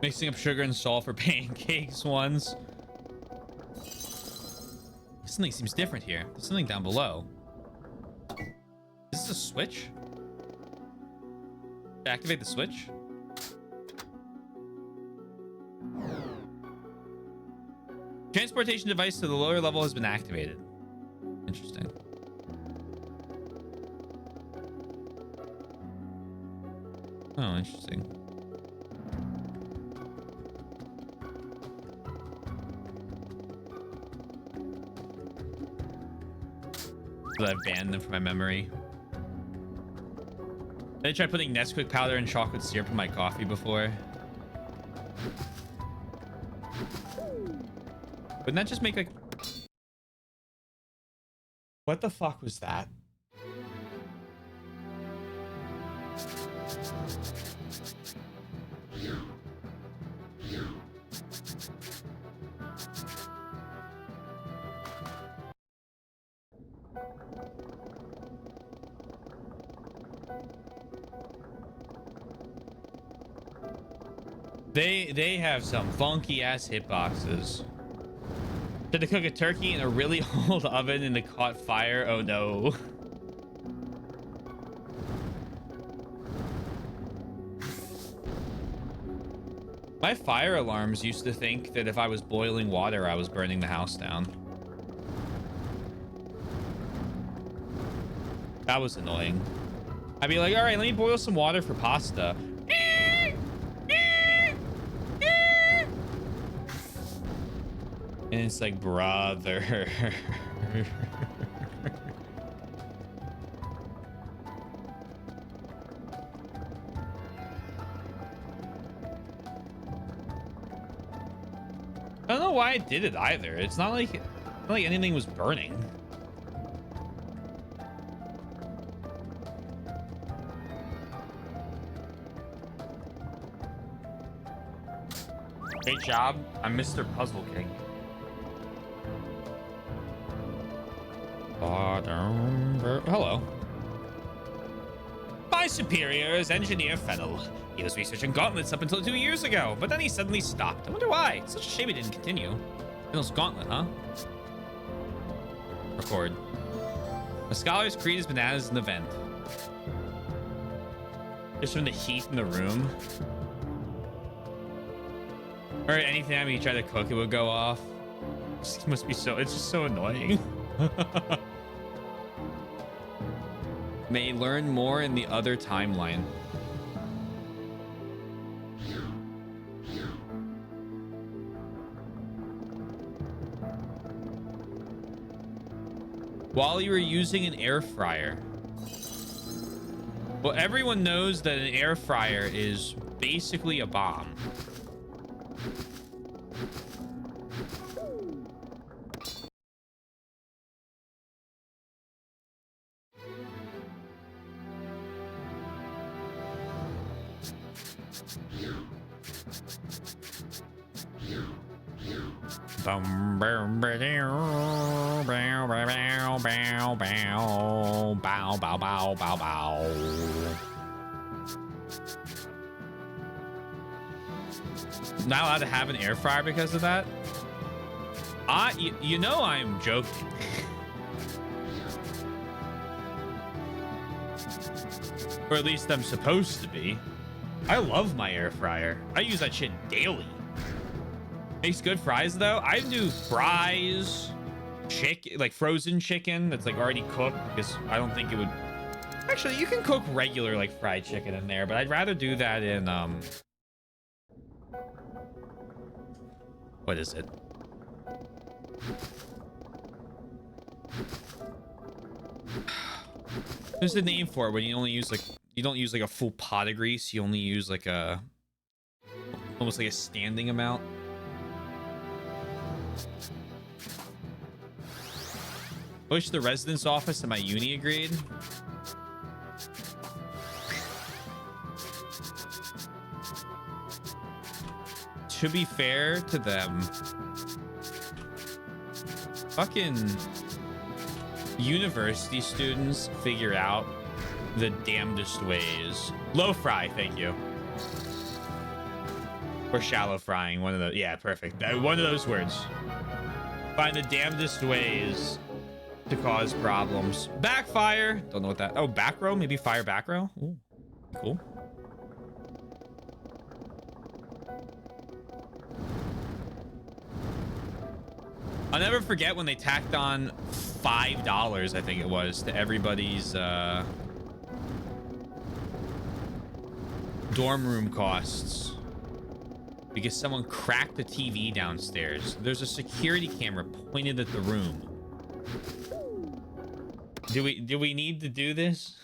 Mixing up sugar and salt for pancakes once. Something seems different here. There's something down below. Is this a switch? Activate the switch? Transportation device to the lower level has been activated. Interesting. Oh, interesting. So I've banned them from my memory. I tried putting Nesquik powder and chocolate syrup in my coffee before. Wouldn't that just make like... What the fuck was that? They have some funky ass hitboxes. Did they cook a turkey in a really old oven and it caught fire? Oh no. My fire alarms used to think that if I was boiling water, I was burning the house down. That was annoying. I'd be like, all right, let me boil some water for pasta. And it's like, brother. I don't know why I did it either. It's not like anything was burning. Great job. I'm Mr. Puzzle King. Hello. My superior is Engineer Fennel. He was researching gauntlets up until 2 years ago, but then he suddenly stopped. I wonder why. It's such a shame he didn't continue. Fennel's gauntlet, huh? Record. A scholar's creed is bananas in the vent. Just from the heat in the room. Or anytime you try to cook, it would go off. This must be so... It's just so annoying. May learn more in the other timeline. While you were using an air fryer. Well, everyone knows that an air fryer is basically a bomb. Not allowed to have an air fryer because of that? You know I'm joking. Or at least I'm supposed to be. I love my air fryer. I use that shit daily. Makes good fries though. I do fries, like frozen chicken that's like already cooked, because I don't think it would. Actually, you can cook regular like fried chicken in there, but I'd rather do that in what is it? There's a name for it when you only use like, you don't use like a full pot of grease. You only use like a, almost like a standing amount. Wish the residence office at my uni agreed. To be fair to them, fucking university students figure out the damnedest ways. Low fry, thank you. Or shallow frying, one of those. Yeah, perfect. One of those words. Find the damnedest ways to cause problems. Backfire. Don't know what that. Oh, back row. Maybe fire back row. Ooh, cool. I'll never forget when they tacked on $5, I think it was, to everybody's dorm room costs because someone cracked the TV downstairs. There's a security camera pointed at the room. Do we need to do this?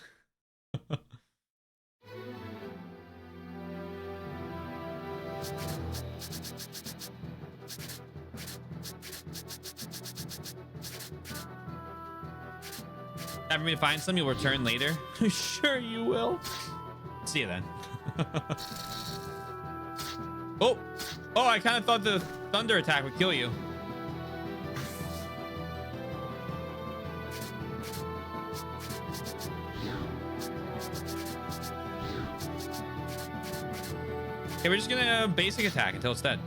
Ever me to find some, you'll return later. Sure you will. See you then. Oh, I kind of thought the thunder attack would kill you. Okay, we're just gonna basic attack until it's dead.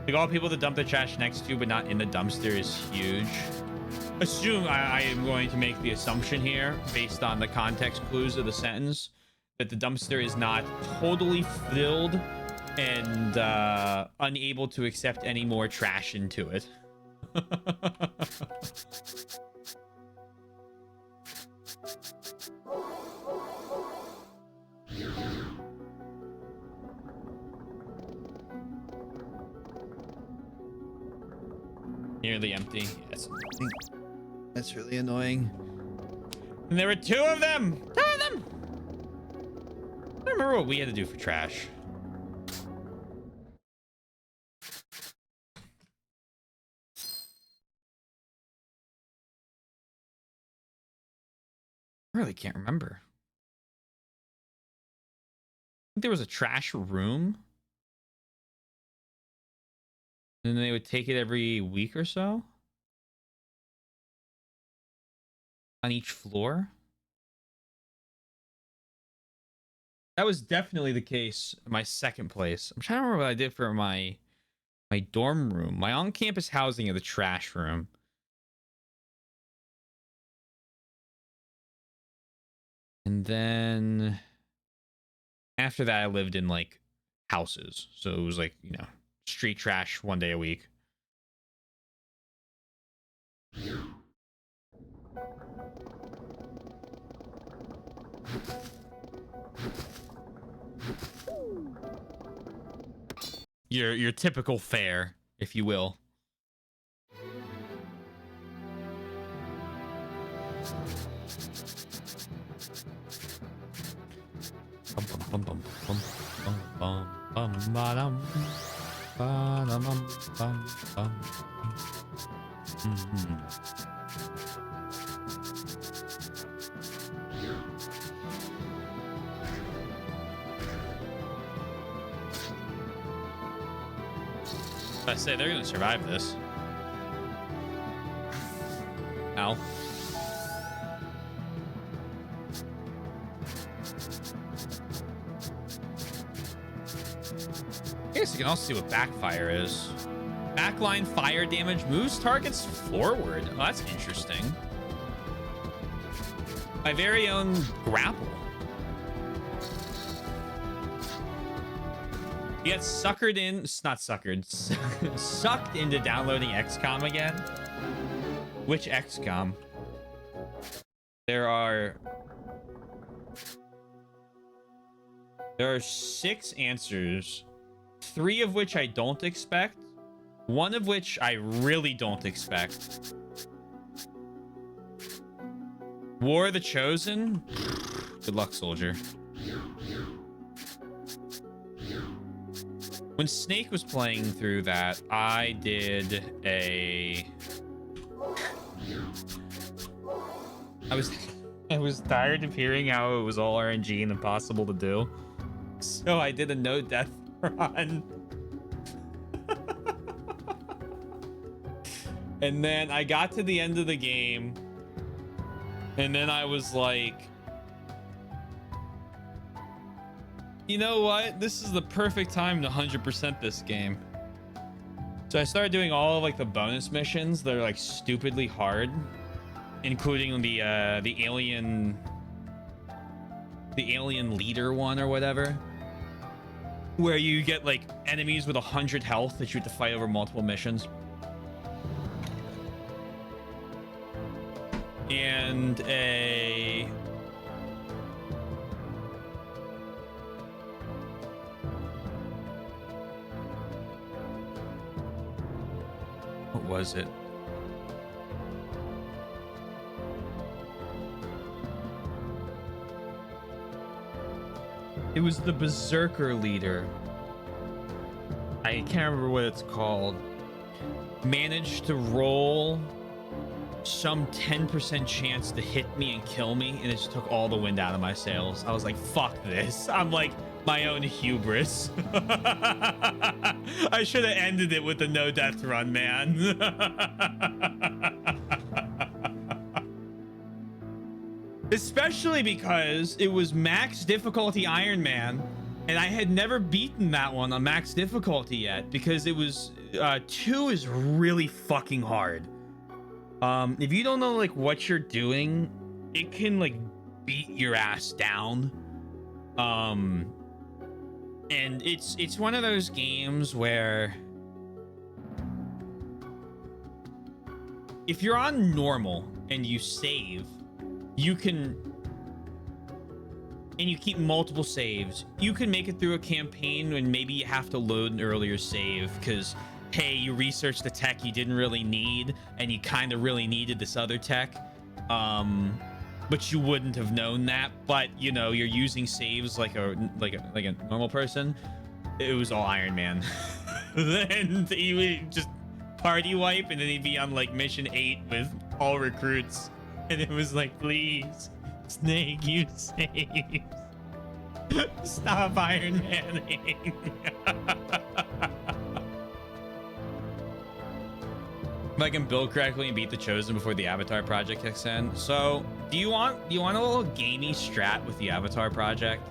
Like, all people to dump the trash next to but not in the dumpster is huge. Assume I am going to make the assumption here, based on the context clues of the sentence, that the dumpster is not totally filled and unable to accept any more trash into it. Nearly empty. Yes. That's really annoying. And there were two of them! Two of them! I don't remember what we had to do for trash. I really can't remember. I think there was a trash room. And they would take it every week or so on each floor. That was definitely the case in my second place. I'm trying to remember what I did for my dorm room, my on-campus housing of the trash room. And then after that, I lived in like houses. So it was like, you know, street trash 1 day a week. Your typical fare, if you will. I say they're gonna survive this. Ow. I guess you can also see what backfire is. Backline fire damage moves targets forward. Oh, that's interesting. My very own grapple. You get suckered in, not suckered, sucked into downloading XCOM again. Which XCOM? There are 6 answers, 3 of which I don't expect, 1 of which I really don't expect. War of the Chosen? Good luck, soldier. When Snake was playing through that, I did a... I was tired of hearing how it was all RNG and impossible to do. So I did a no death run. And then I got to the end of the game. And then I was like, you know what? This is the perfect time to 100% this game. So I started doing all of like the bonus missions that are like stupidly hard, including the alien leader one or whatever, where you get like enemies with 100 health that you have to fight over multiple missions. And a what was it? It was the Berserker leader. I can't remember what it's called. Managed to roll some 10% chance to hit me and kill me, and it just took all the wind out of my sails. I was like, fuck this. I'm like my own hubris. I should have ended it with the no death run, man. Especially because it was max difficulty Iron Man, and I had never beaten that one on max difficulty yet, because it was 2 is really fucking hard. If you don't know like what you're doing, it can like beat your ass down. And it's one of those games where if you're on normal and you save, you can, and you keep multiple saves, you can make it through a campaign when maybe you have to load an earlier save because, hey, you researched the tech you didn't really need and you kind of really needed this other tech, but you wouldn't have known that. But you know, you're using saves like a normal person. It was all Iron Man. Then he would just party wipe, and then he'd be on like mission 8 with all recruits, and it was like, please, Snake, you save. Stop Iron Manning. If I can build correctly and beat the Chosen before the Avatar project kicks in. So, do you want a little gamey strat with the Avatar project?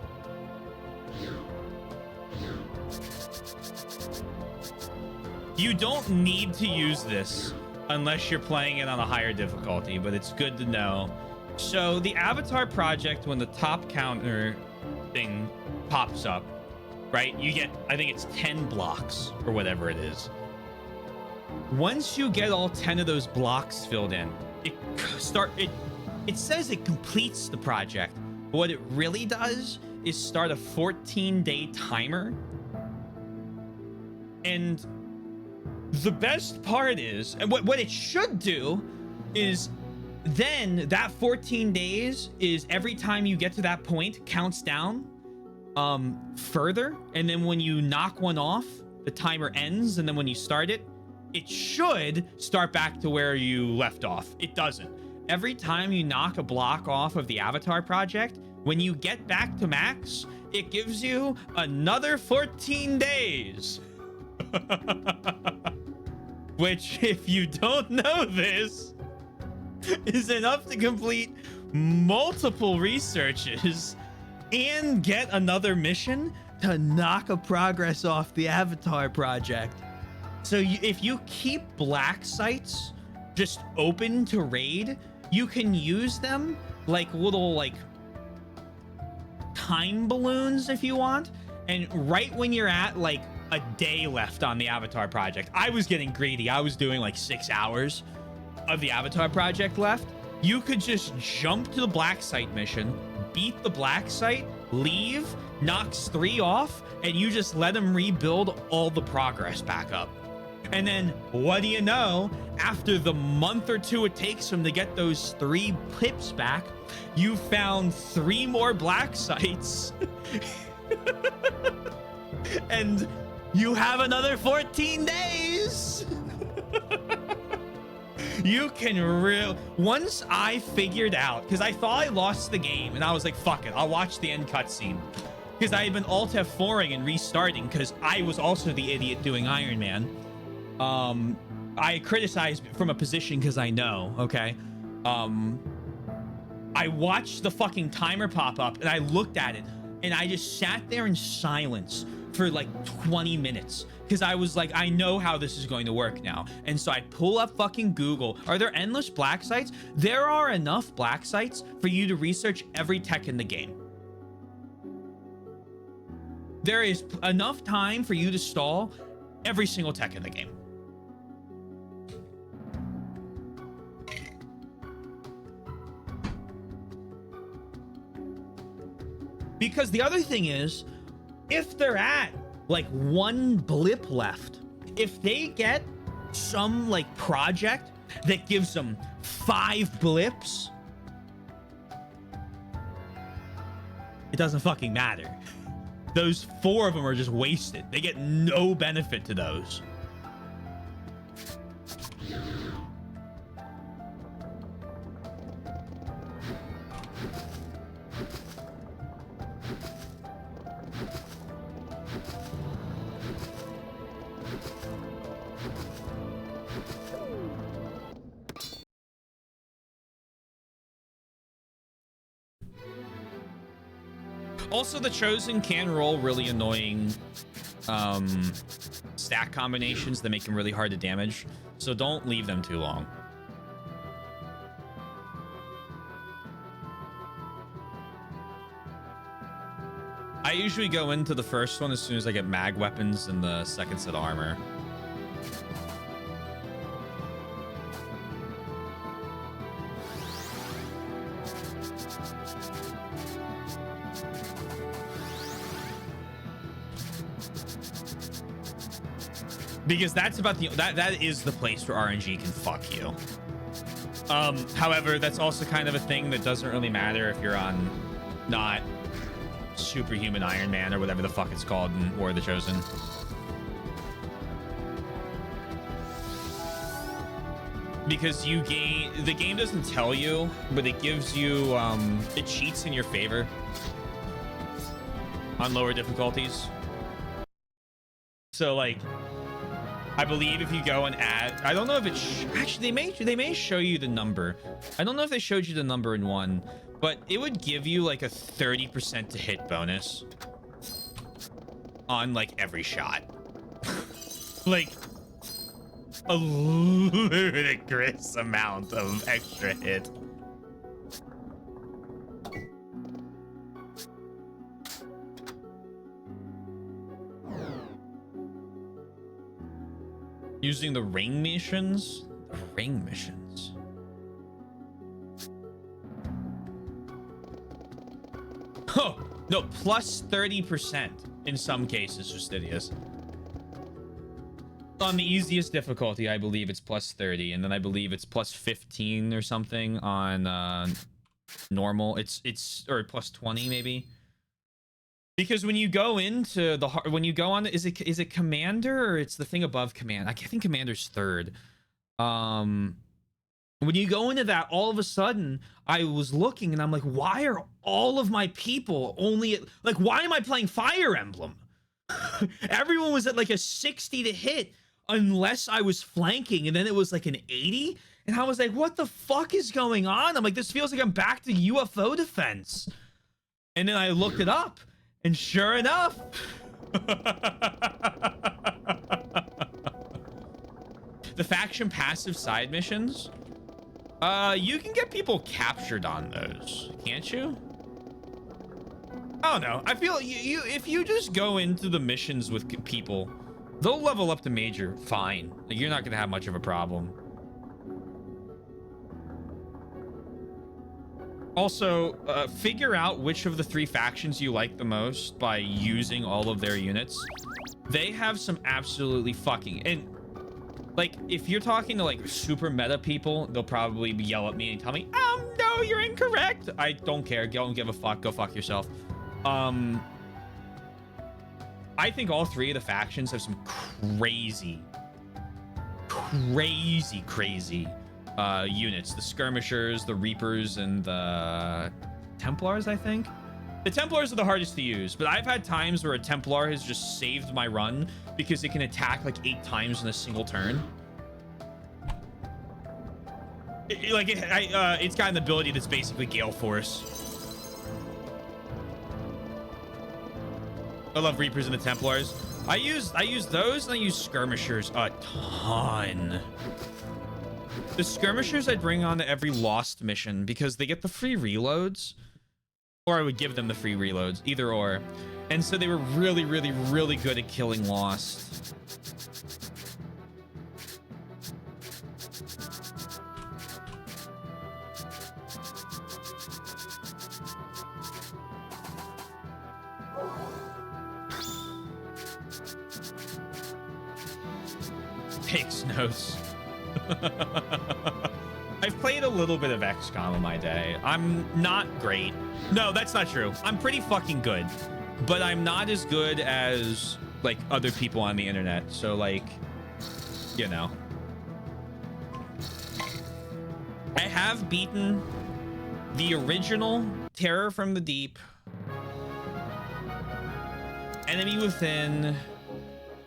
You don't need to use this unless you're playing it on a higher difficulty, but it's good to know. So, the Avatar project, when the top counter thing pops up, right? You get, I think it's 10 blocks or whatever it is. Once you get all 10 of those blocks filled in, it says it completes the project. But what it really does is start a 14-day timer. And the best part is, and what it should do is then that 14 days is every time you get to that point counts down further. And then when you knock one off, the timer ends. And then when you start it, it should start back to where you left off. It doesn't. Every time you knock a block off of the Avatar project, when you get back to max, it gives you another 14 days. Which, if you don't know this, is enough to complete multiple researches and get another mission to knock a progress off the Avatar project. So if you keep black sites just open to raid, you can use them like little like time balloons if you want, And right when you're at like a day left on the Avatar project, I was getting greedy. I was doing like 6 hours of the Avatar project left. You could just jump to the Black Site mission, beat the Black Site, leave, knocks 3 off, and you just let them rebuild all the progress back up. And then what do you know? After the month or 2 it takes them to get those 3 pips back, you found 3 more Black Sites. And you have another 14 days. You can once I figured out, because I thought I lost the game and I was like, fuck it, I'll watch the end cutscene, because I had been Alt F4ing and restarting because I was also the idiot doing Iron Man. I criticized from a position because I know, okay? I watched the fucking timer pop up and I looked at it and I just sat there in silence for like 20 minutes because I was like, I know how this is going to work now. And so I'd pull up fucking Google. Are there endless Black Sites? There are enough Black Sites for you to research every tech in the game. There is enough time for you to stall every single tech in the game. Because the other thing is, if they're at like 1 blip left, if they get some like project that gives them 5 blips, it doesn't fucking matter. Those 4 of them are just wasted. They get no benefit to those. Also, the Chosen can roll really annoying stack combinations that make them really hard to damage, so don't leave them too long. I usually go into the first one as soon as I get mag weapons and the second set of armor. Because that's about that is the place where RNG can fuck you. However, that's also kind of a thing that doesn't really matter if you're on not Superhuman Iron Man or whatever the fuck it's called in War of the Chosen. Because you gain, the game doesn't tell you, but it gives you it cheats in your favor on lower difficulties. So like, I believe if you go and add, I don't know if it's actually they may show you the number. I don't know if they showed you the number in 1, but it would give you like a 30% to hit bonus on like every shot. Like a ludicrous amount of extra hit. Using the ring missions? The ring missions. Oh, no, plus 30% in some cases, Fastidious. On the easiest difficulty, I believe it's plus 30, and then I believe it's plus 15 or something on normal. It's or plus 20 maybe. Because when you go into the, when you go on, is it commander or it's the thing above command? I think commander's 3rd. When you go into that, all of a sudden I was looking and I'm like, why are all of my people only at, like, why am I playing Fire Emblem? Everyone was at like a 60 to hit unless I was flanking, and then it was like an 80, and I was like, what the fuck is going on? I'm like, this feels like I'm back to UFO defense. And then I looked it up, and sure enough, the faction passive side missions, you can get people captured on those, can't you? I don't know. I feel you if you just go into the missions with people, they'll level up to major fine. Like, you're not gonna have much of a problem. Also, figure out which of the 3 factions you like the most by using all of their units. They have some absolutely fucking... And, like, if you're talking to, like, super meta people, they'll probably yell at me and tell me, no, you're incorrect. I don't care. Don't give a fuck. Go fuck yourself. I think all 3 of the factions have some crazy units. The skirmishers, the reapers, and the templars. I think the templars are the hardest to use, but I've had times where a templar has just saved my run because it can attack like 8 times in a single turn. It's got an ability that's basically Gale Force. I love reapers and the templars. I use those, and I use skirmishers a ton. The skirmishers I'd bring on to every Lost mission because they get the free reloads, or I would give them the free reloads, either or. And so they were really, really, really good at killing Lost. Takes notes. I've played a little bit of XCOM in my day. I'm not great. No, that's not true. I'm pretty fucking good, but I'm not as good as like other people on the internet. So like, you know, I have beaten the original Terror from the Deep, Enemy Within,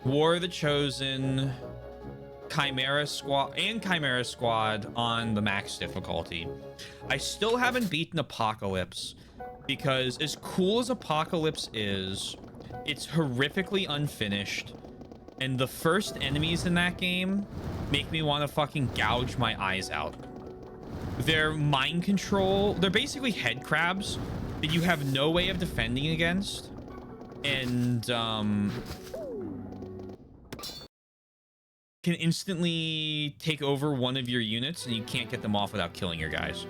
War of the Chosen, Chimera Squad on the max difficulty. I still haven't beaten Apocalypse because as cool as Apocalypse is, it's horrifically unfinished, and the first enemies in that game make me want to fucking gouge my eyes out. They're mind control. They're basically head crabs that you have no way of defending against, and can instantly take over one of your units, and you can't get them off without killing your guys.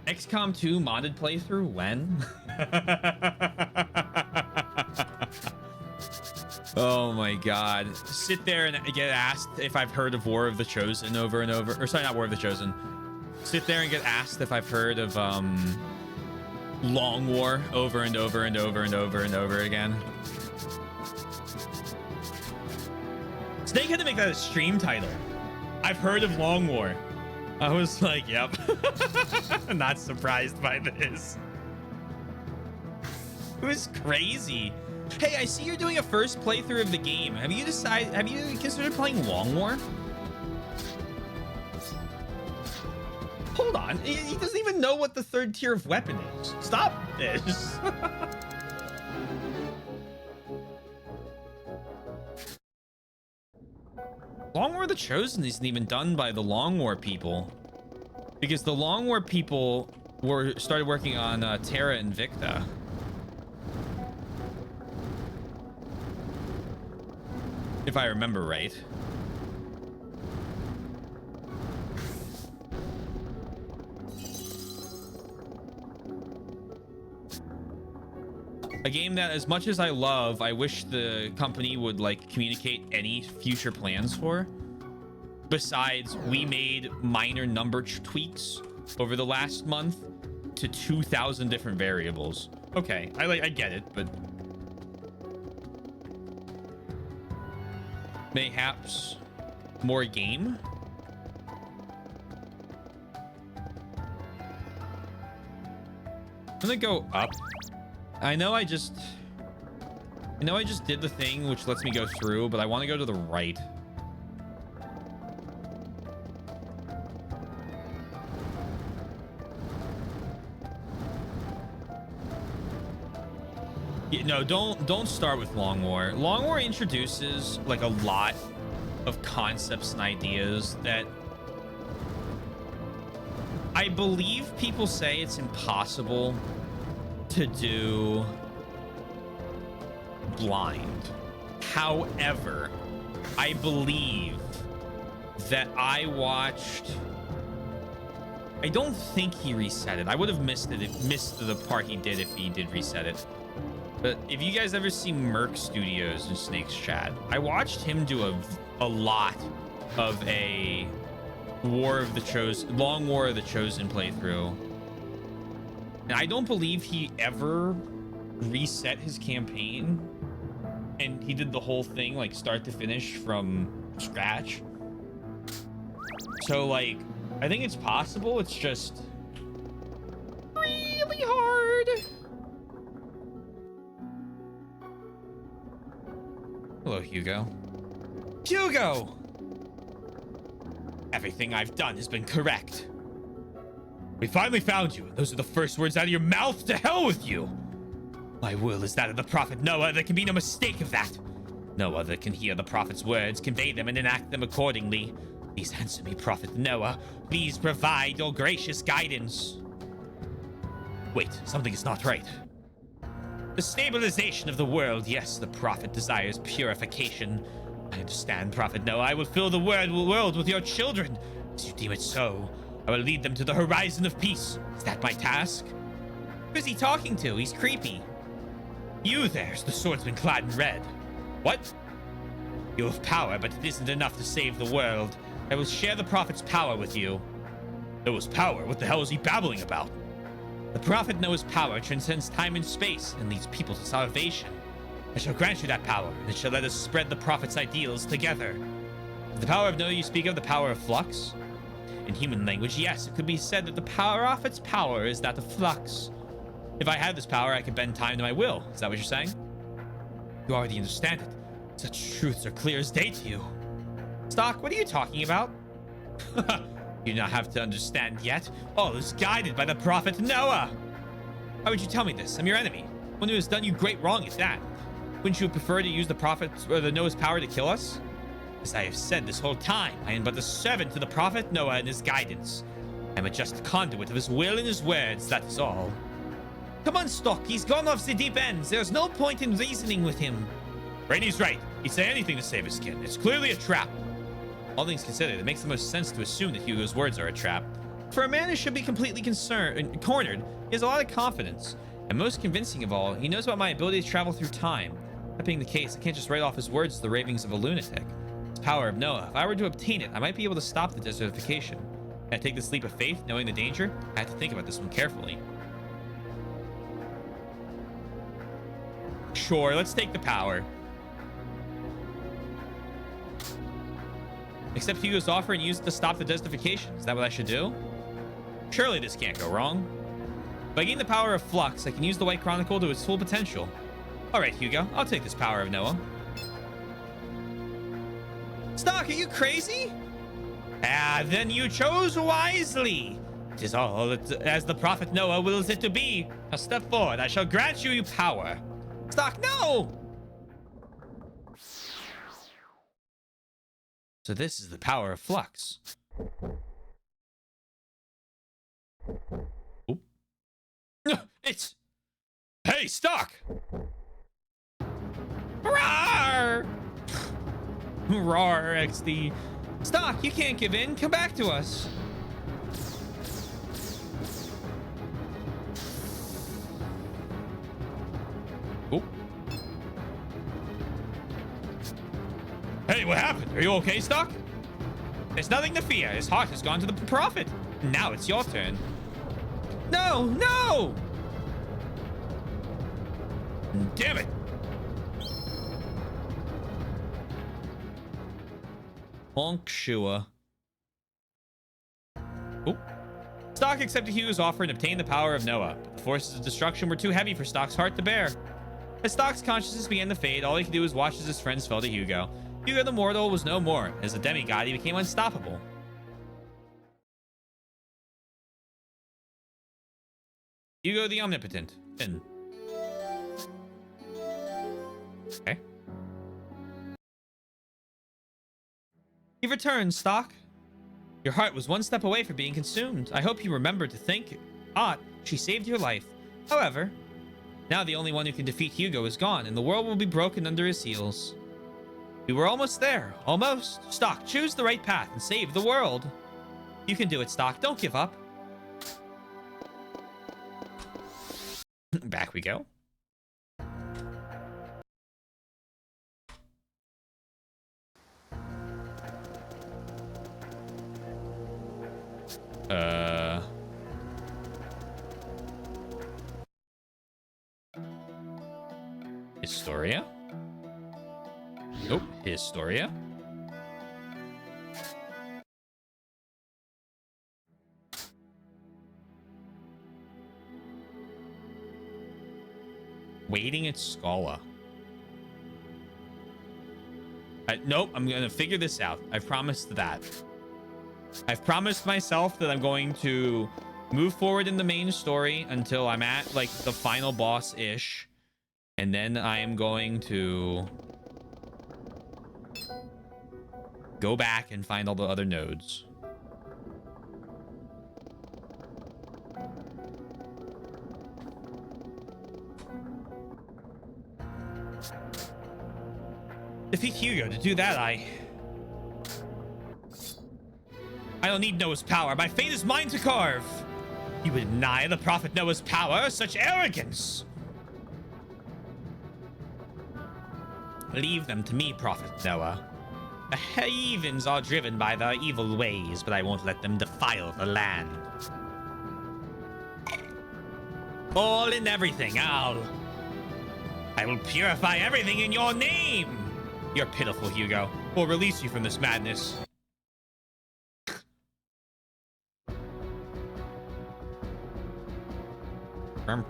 XCOM 2 modded playthrough? When? Oh my god. Sit there and get asked if I've heard of War of the Chosen over and over. Or sorry, not War of the Chosen. Sit there and get asked if I've heard of Long War over and over and over and over and over again. Snake had to make that a stream title. I've heard of Long War. I was like, yep. Not surprised by this. It was crazy. Hey, I see you're doing a first playthrough of the game. Have you considered playing Long War? Hold on. He doesn't even know what the 3rd tier of weapon is. Stop this. Long War the Chosen isn't even done by the Long War people, because the Long War people started working on Terra Invicta. If I remember right. A game that, as much as I love, I wish the company would like communicate any future plans for. Besides, we made minor number tweaks over the last month to 2,000 different variables. Okay, I get it, but mayhaps more game. I'm gonna go up. I know I just did the thing which lets me go through, but I want to go to the right. Yeah, no, don't start with Long War. Long War introduces like a lot of concepts and ideas that I believe people say it's impossible to do blind. However, I believe that I watched... I don't think he reset it. I would have missed the part he did if he did reset it. But if you guys ever see Merc Studios in Snake's chat, I watched him do a lot of a Long War of the Chosen playthrough. And I don't believe he ever reset his campaign. And he did the whole thing, like, start to finish from scratch. So, like, I think it's possible. It's just really hard. Hello, Hugo. Hugo! Everything I've done has been correct. We finally found you, and those are the first words out of your mouth. To hell with you! My will is that of the prophet Noah. There can be no mistake of that. No other can hear the prophet's words, convey them, and enact them accordingly. Please answer me, Prophet Noah. Please provide your gracious guidance. Wait, something is not right. The stabilization of the world. Yes, the prophet desires purification. I understand, Prophet Noah. I will fill the world with your children. As you deem it so, I will lead them to the horizon of peace. Is that my task? Who's he talking to? He's creepy. You there's the swordsman clad in red. What? You have power, but it isn't enough to save the world. I will share the prophet's power with you. Noah's power? What the hell is he babbling about? The prophet Noah's power transcends time and space and leads people to salvation. I shall grant you that power, and it shall let us spread the prophet's ideals together. Is the power of Noah you speak of the power of flux? In human language, yes, it could be said that the prophet's power is that of flux. If I had this power, I could bend time to my will. Is that what you're saying? You already understand it. Such truths are clear as day to you. Stock, what are you talking about? You do not have to understand yet. All is guided by the prophet Noah. Why would you tell me this? I'm your enemy. One who has done you great wrong at that. Wouldn't you prefer to use the prophet's or the Noah's power to kill us? As I have said this whole time, I am but a servant to the prophet Noah and his guidance. I am a just conduit of his will and his words, that is all. Come on, Stock. He's gone off the deep ends. There's no point in reasoning with him. Brady's right. He'd say anything to save his skin. It's clearly a trap. All things considered, it makes the most sense to assume that Hugo's words are a trap. For a man who should be completely cornered, he has a lot of confidence. And most convincing of all, he knows about my ability to travel through time. That being the case, I can't just write off his words as the ravings of a lunatic. It's the power of Noah. If I were to obtain it, I might be able to stop the desertification. Can I take this leap of faith, knowing the danger? I have to think about this one carefully. Sure, let's take the power. Accept Hugo's offer and use it to stop the desertification. Is that what I should do? Surely this can't go wrong. If I gain the power of flux, I can use the White Chronicle to its full potential. All right, Hugo, I'll take this power of Noah. Stock, are you crazy? Ah, then you chose wisely. It is all as the prophet Noah wills it to be. Now step forward. I shall grant you power. Stock, no! So this is the power of flux. Oop. It's... Hey, Stock! Roar! Roar, XD. Stock, you can't give in. Come back to us. Oop. Hey, what happened? Are you okay, Stock? There's nothing to fear. His heart has gone to the prophet. Now it's your turn. No, no! Damn it. Honk Shua. Oop. Stock accepted Hugo's offer and obtained the power of Noah. But the forces of destruction were too heavy for Stock's heart to bear. As Stock's consciousness began to fade, all he could do was watch as his friends fell to Hugo. Hugo the Mortal was no more. As a demigod, he became unstoppable. Hugo the Omnipotent. In. Okay. He returned, Stock. Your heart was one step away from being consumed. I hope you remember to thank Ott. She saved your life. However, now the only one who can defeat Hugo is gone, and the world will be broken under his heels. We were almost there. Almost. Stock, choose the right path and save the world. You can do it, Stock. Don't give up. Back we go. Historia? Nope. Historia? Waiting at Scala. Nope, I'm gonna figure this out. I've promised that. I've promised myself that I'm going to move forward in the main story until I'm at like the final boss-ish. And then I am going to go back and find all the other nodes. Defeat Hugo. To do that, I don't need Noah's power. My fate is mine to carve. You would deny the prophet Noah's power? Such arrogance. Leave them to me, Prophet Noah. The heathens are driven by their evil ways, but I won't let them defile the land. All in everything, I will purify everything in your name. You're pitiful, Hugo. We'll release you from this madness. Turn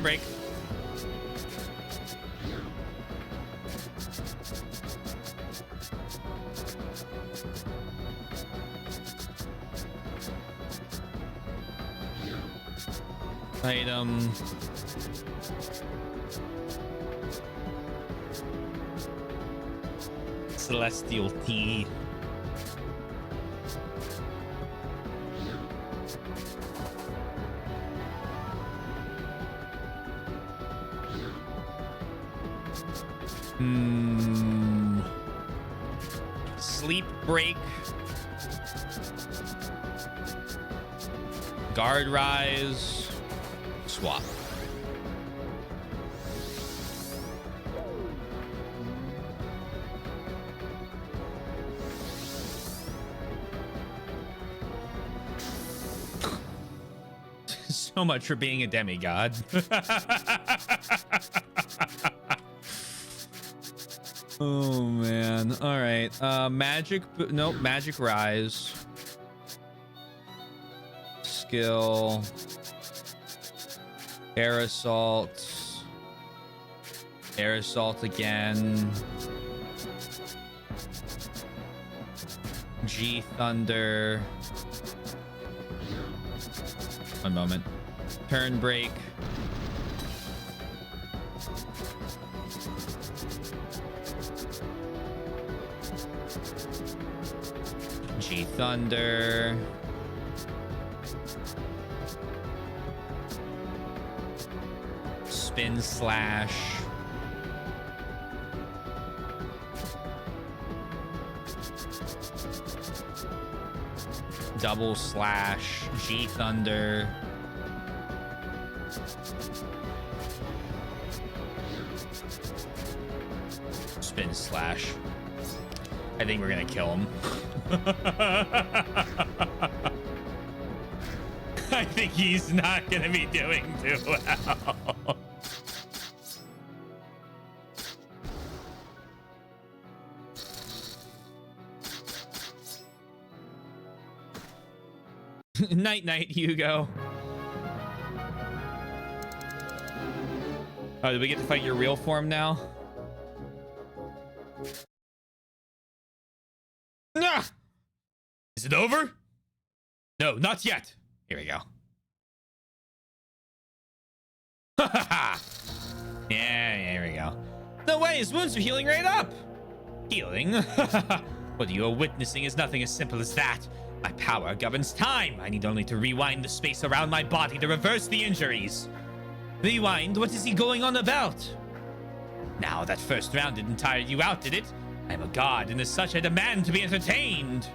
break. Item. Celestial tea. Sleep break. Guard rise. Swap. So much for being a demigod. Oh man. All right. Magic. Nope. Magic rise. Skill. Air assault. Air assault again. G thunder. One moment. Turn break. G thunder. Spin slash. Double slash. G thunder. Spin slash. I think we're gonna kill him. I think he's not gonna be doing too well. Night night, Hugo. Oh, did we get to fight your real form now? Nah! Is it over? No, not yet. Here we go. Ha ha ha! Yeah, here we go. No way, his wounds are healing right up. Healing? What you are witnessing is nothing as simple as that. My power governs time. I need only to rewind the space around my body to reverse the injuries. Rewind? What is he going on about? Now, that first round didn't tire you out, did it? I am a god, and as such, I demand to be entertained.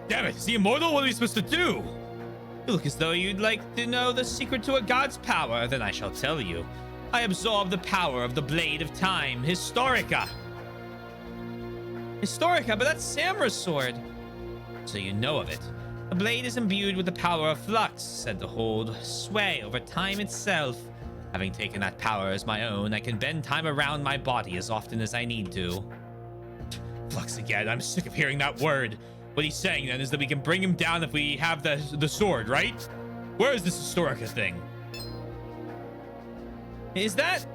Damn it, is he immortal? What are we supposed to do? You look as though you'd like to know the secret to a god's power. Then I shall tell you. I absorb the power of the Blade of Time, Historica. Historica? But that's Samra's sword. So you know of it. The blade is imbued with the power of flux, said to hold sway over time itself. Having taken that power as my own, I can bend time around my body as often as I need to. Flux again. I'm sick of hearing that word. What he's saying then is that we can bring him down if we have the sword, right? Where is this Historica thing? Is that?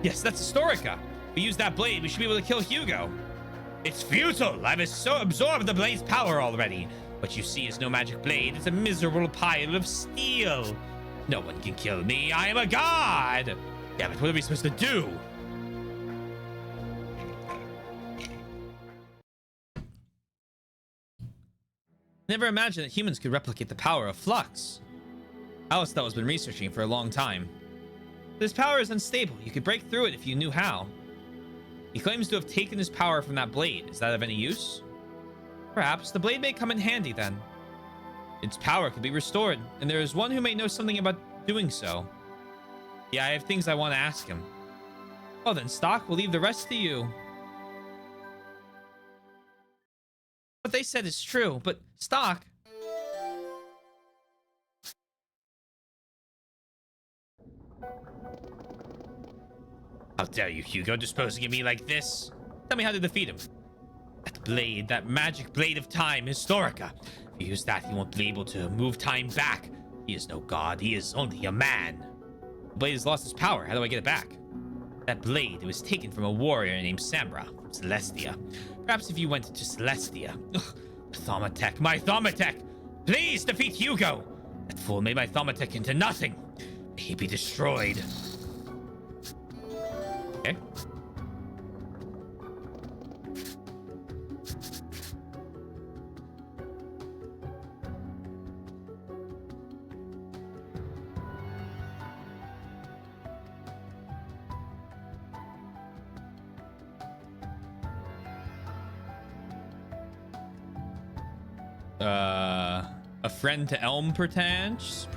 Yes, that's Historica. If we use that blade, we should be able to kill Hugo. It's futile. I've so absorbed the blade's power already. What you see is no magic blade. It's a miserable pile of steel. No one can kill me. I am a god. Damn it, what are we supposed to do? Never imagined that humans could replicate the power of flux. Alistair has been researching for a long time. This power is unstable. You could break through it if you knew how. He claims to have taken his power from that blade. Is that of any use? Perhaps the blade may come in handy then. Its power could be restored, and there is one who may know something about doing so. Yeah, I have things I want to ask him. Well then, Stock, we'll leave the rest to you. What they said is true, but Stock... How dare you, Hugo, disposing of me like this? Tell me how to defeat him. That blade, that magic blade of time, Historica. If you use that, he won't be able to move time back. He is no god, he is only a man. The blade has lost its power. How do I get it back? That blade, it was taken from a warrior named Samra from Celestia. Perhaps if you went to Celestia. Ugh, Thaumatek, my Thaumatek! Please defeat Hugo! That fool made my Thaumatek into nothing. May he be destroyed. Okay. A friend to Elm, perchance?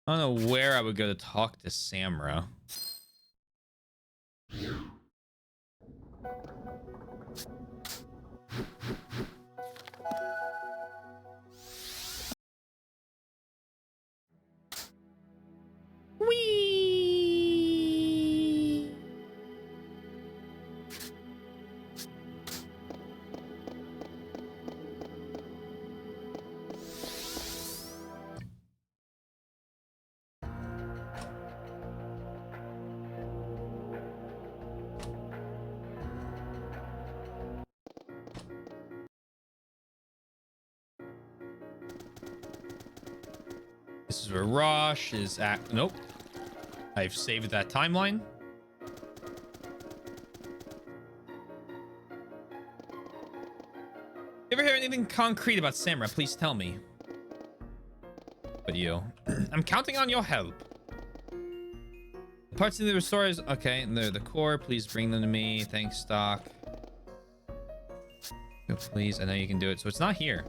I don't know where I would go to talk to Samra. Whee! This is where Rosh is at. Nope. I've saved that timeline. You ever hear anything concrete about Samra? Please tell me. But you. I'm counting on your help. Parts of the restorers. Okay, and they're the core. Please bring them to me. Thanks, Stock. Go, please. I know you can do it. So it's not here.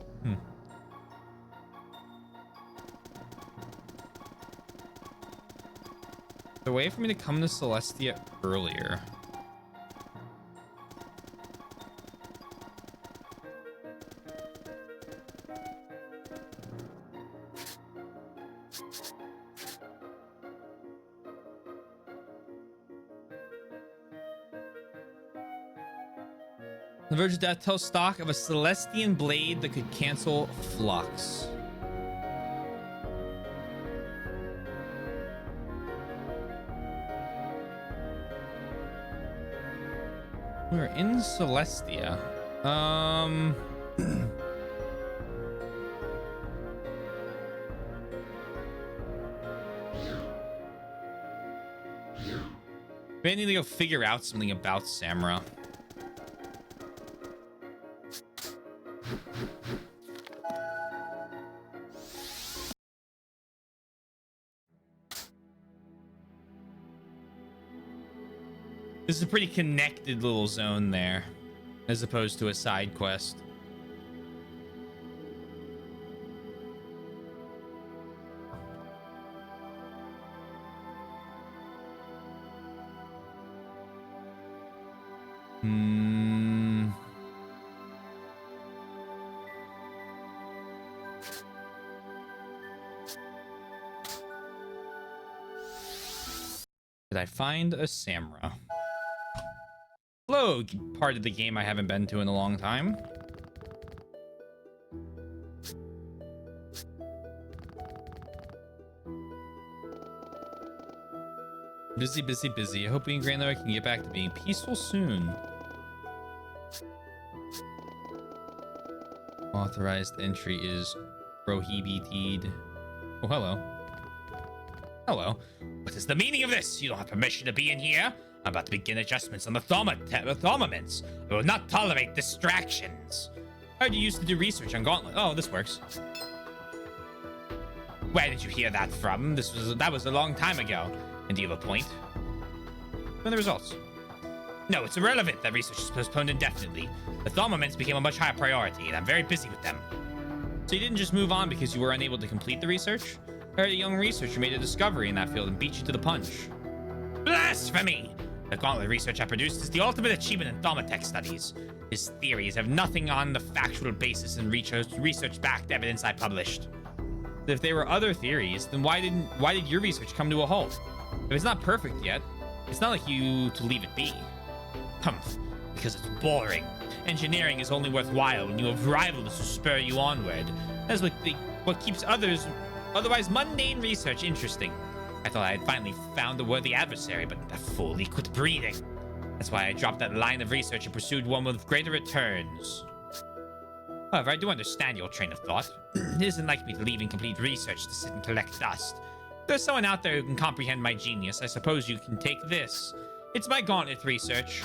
The way for me to come to Celestia earlier. The Verge of Death tells Stock of a Celestian blade that could cancel flux. We're in Celestia. We need to go figure out something about Samra. This is a pretty connected little zone there, as opposed to a side quest. Did I find a Samra? Hello, part of the game I haven't been to in a long time. Busy, busy, busy. I hope we in Grandler can get back to being peaceful soon. Authorized entry is prohibited. Oh, hello. Hello. What is the meaning of this? You don't have permission to be in here. I'm about to begin adjustments on the thermoments. I will not tolerate distractions. I heard you used to do research on Gauntlet. Oh, this works. Where did you hear that from? That was a long time ago. And do you have a point? What are the results? No, it's irrelevant. That research is postponed indefinitely. The thermoments became a much higher priority, and I'm very busy with them. So you didn't just move on because you were unable to complete the research? I heard a young researcher made a discovery in that field and beat you to the punch. Blasphemy! The Gauntlet research I produced is the ultimate achievement in Thaumatech studies. His theories have nothing on the factual basis in research-backed evidence I published. If there were other theories, then why did your research come to a halt? If it's not perfect yet, it's not like you to leave it be. Humph, because it's boring. Engineering is only worthwhile when you have rivals to spur you onward. That's what keeps otherwise mundane research interesting. I thought I had finally found a worthy adversary, but that fool, he quit breathing. That's why I dropped that line of research and pursued one with greater returns. However, I do understand your train of thought. It isn't like me to leave incomplete research to sit and collect dust. If there's someone out there who can comprehend my genius, I suppose you can take this. It's my Gauntlet research.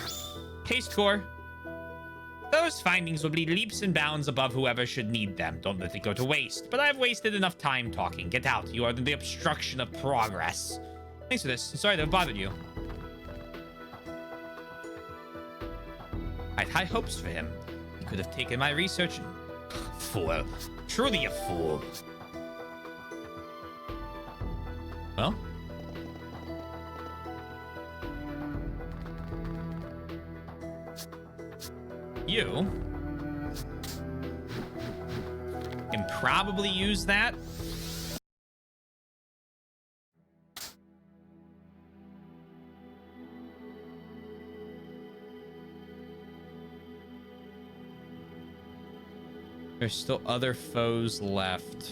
Haste Core. Those findings will be leaps and bounds above whoever should need them. Don't let it go to waste. But I've wasted enough time talking. Get out. You are the obstruction of progress. Thanks for this. Sorry to have bothered you. I had high hopes for him. He could have taken my research and... Fool. Truly a fool. Well? You can probably use that. There's still other foes left.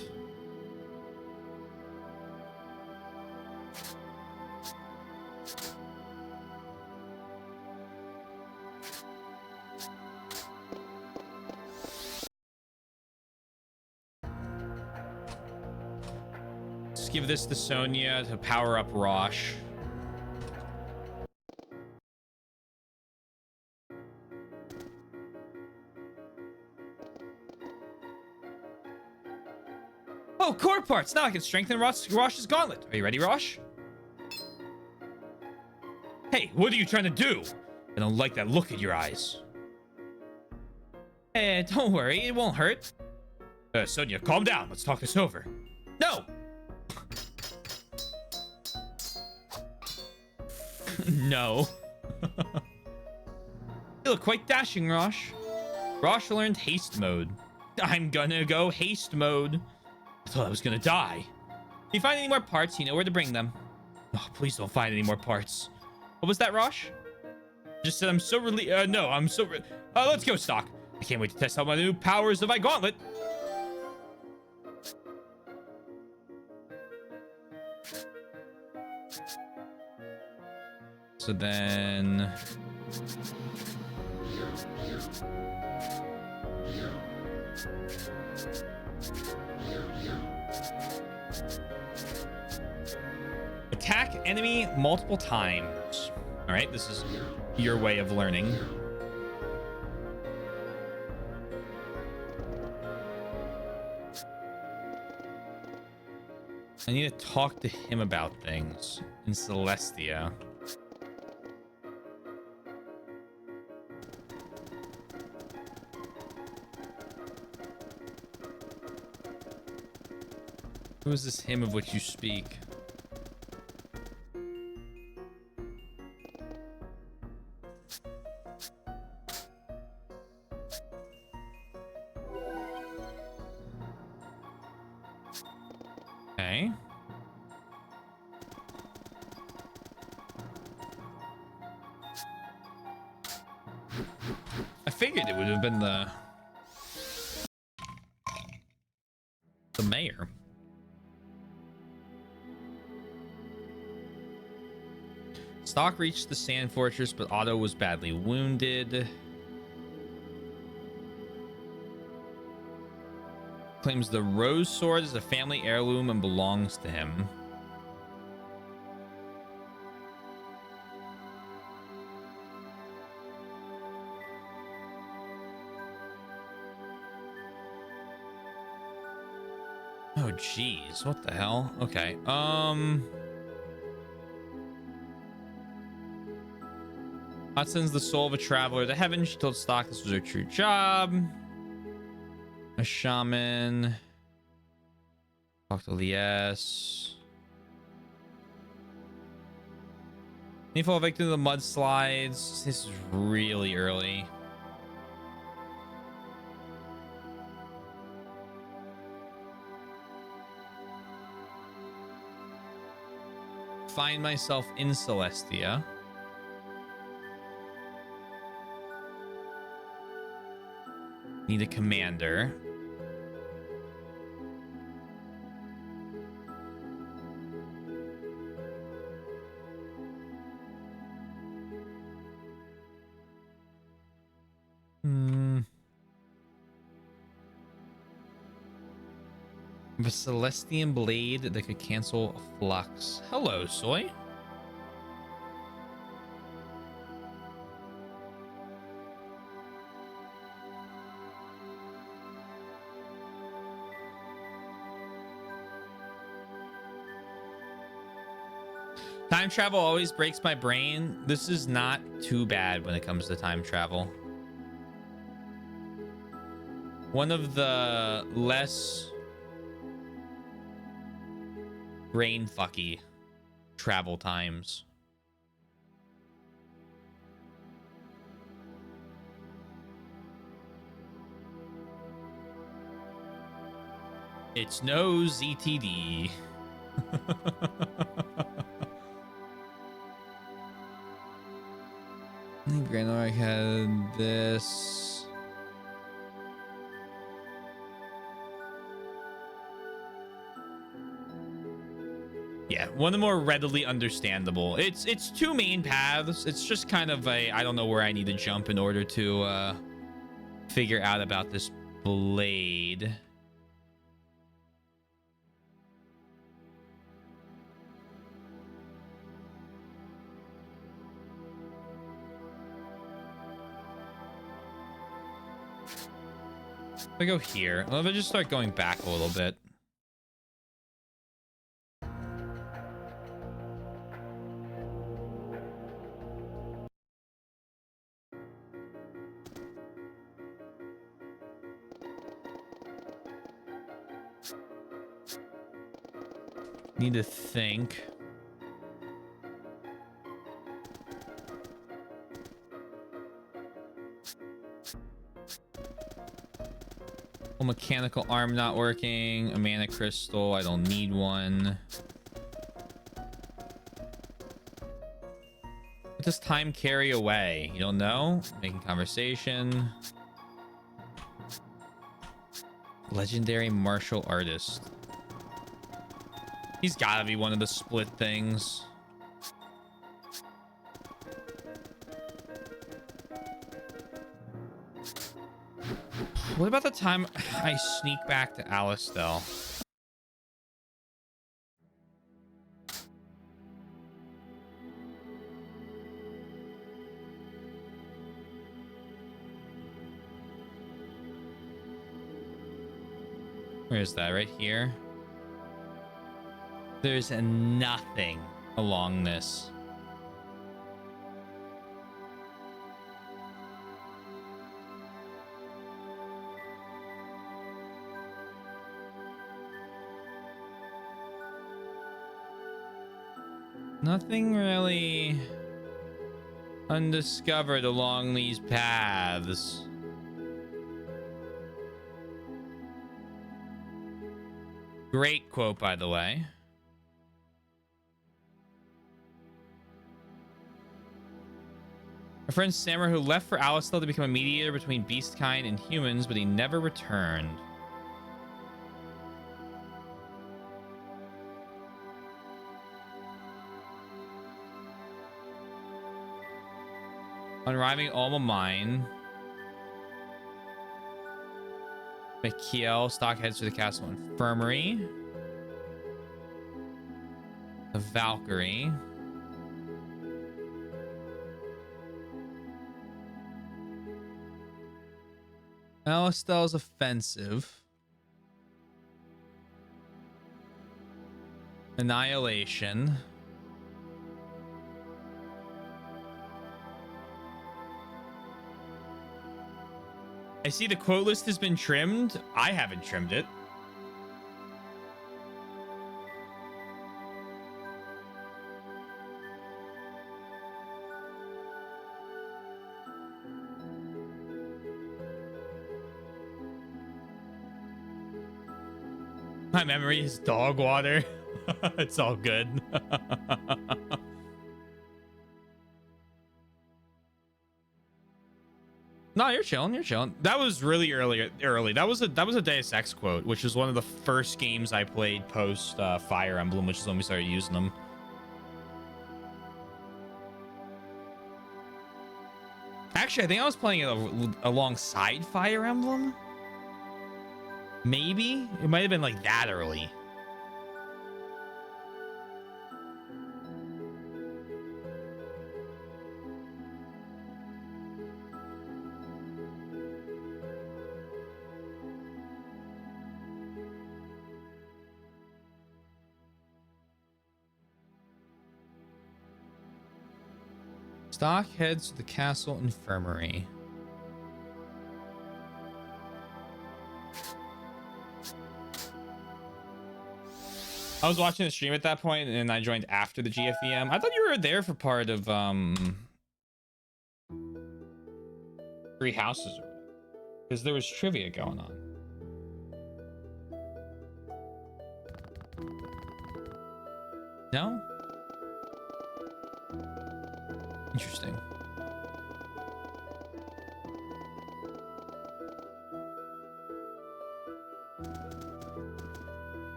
Let's give this to Sonia to power up Rosh. Oh, core parts! Now I can strengthen Rosh's gauntlet. Are you ready, Rosh? Hey, what are you trying to do? I don't like that look in your eyes. Hey, don't worry. It won't hurt. Sonia, calm down. Let's talk this over. No! No. You look quite dashing, Rosh. Rosh learned haste mode. I'm gonna go haste mode. I thought I was gonna die. If you find any more parts, you know where to bring them. Oh, please don't find any more parts. What was that, Rosh? Just said I'm so no, I'm so let's go, Stock. I can't wait to test out my new powers of my gauntlet. So then Attack enemy multiple times. All right, this is your way of learning. I need to talk to him about things in Celestia. Who is this him of which you speak? Okay. I figured it would have been the mayor. Stock reached the Sand Fortress, but Otto was badly wounded. Claims the Rose Sword is a family heirloom and belongs to him. Oh, geez. What the hell? Okay. Hot sends the soul of a traveler to heaven. She told Stock this was her true job. A shaman. Talk to Lies. Need fall victim to the mudslides. This is really early. Find myself in Celestia. Need a commander. A Celestian blade that could cancel a flux. Hello, Soy. Time travel always breaks my brain. This is not too bad when it comes to time travel. One of the less brain fucky travel times. It's no ZTD. I think Granor had this. Yeah, one of the more readily understandable. It's two main paths. It's just kind of a, I don't know where I need to jump in order to figure out about this blade. If I go here, I'll just start going back a little bit. Need to think. Oh, mechanical arm not working. A mana crystal. I don't need one. What does time carry away? You don't know? Making conversation. Legendary martial artist. He's gotta be one of the split things. What about the time I sneak back to Alistel? Where is that? Right here? There's nothing along this. Nothing really undiscovered along these paths. Great quote, by the way. A friend Samur who left for Alistel to become a mediator between beastkind and humans, but he never returned. On arriving at Alma Mine, Mikiel Stock heads to the castle infirmary. The Valkyrie. Alistel's offensive. Annihilation. I see the quote list has been trimmed. I haven't trimmed it. My memory is dog water. It's all good. No, you're chilling. You're chilling. That was really early. That was a Deus Ex quote, which is one of the first games I played post Fire Emblem, which is when we started using them. Actually, I think I was playing it alongside Fire Emblem. Maybe it might have been like that early. Stock heads to the castle infirmary. I was watching the stream at that point, and I joined after the GFEM. I thought you were there for part of Three Houses, because there was trivia going on. No? Interesting.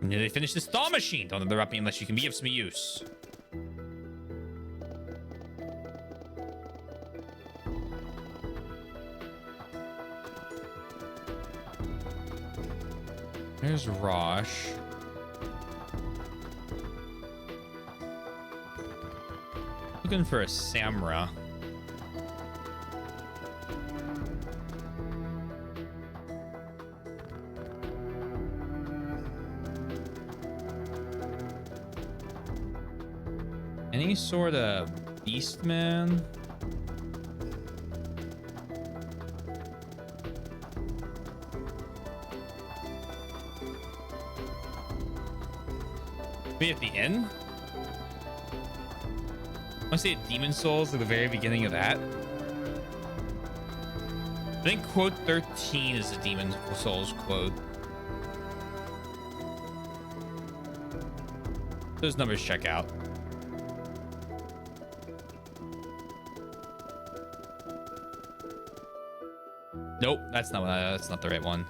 Nearly finished this thaw machine. Don't interrupt me unless you can be of some use. There's Rosh. Looking for a Samra. Any sort of beast man? Maybe at the end? I want to say Demon Souls at the very beginning of that. I think quote 13 is the Demon Souls quote. Those numbers check out. Nope, that's not the right one.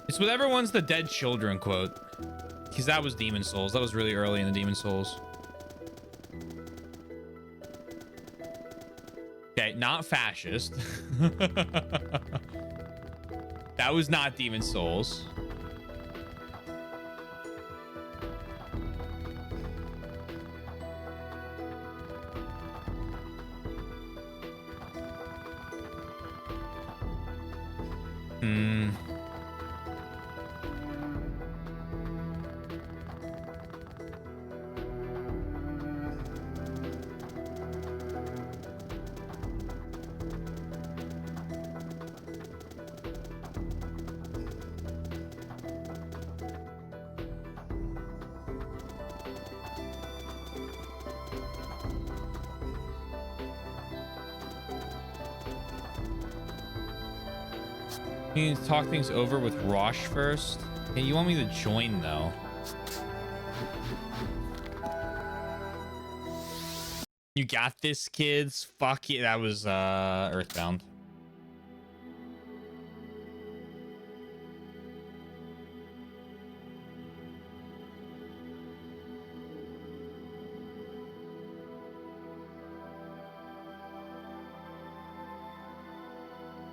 It's whatever one's the dead children quote. Because that was Demon Souls. That was really early in the Demon Souls. Okay, not fascist. That was not Demon Souls. Hmm. You need to talk things over with Rosh first. Hey, you want me to join though? You got this, kids. Fuck it. That was Earthbound.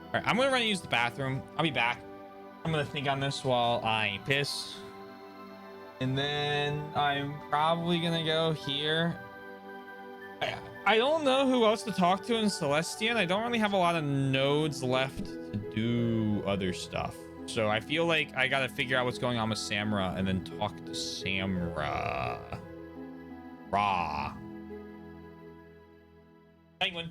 All right, I'm gonna run and use the bathroom. I'll be back. I'm gonna think on this while I piss. And then I'm probably gonna go here. I don't know who else to talk to in Celestian. I don't really have a lot of nodes left to do other stuff. So I feel like I gotta figure out what's going on with Samra and then talk to Samra. Rah. Penguin.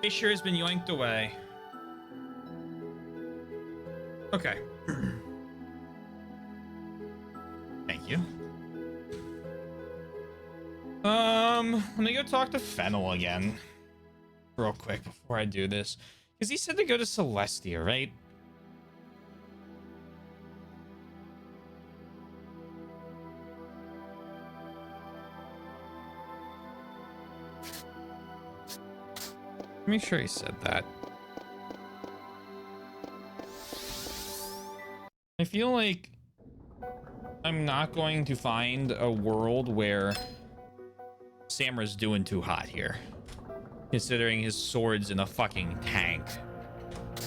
Fisher has been yoinked away. Okay. Thank you. Let me go talk to Fennel again. Real quick before I do this. Because he said to go to Celestia, right? Make sure he said that. I feel like I'm not going to find a world where Samra's doing too hot here, considering his sword's in a fucking tank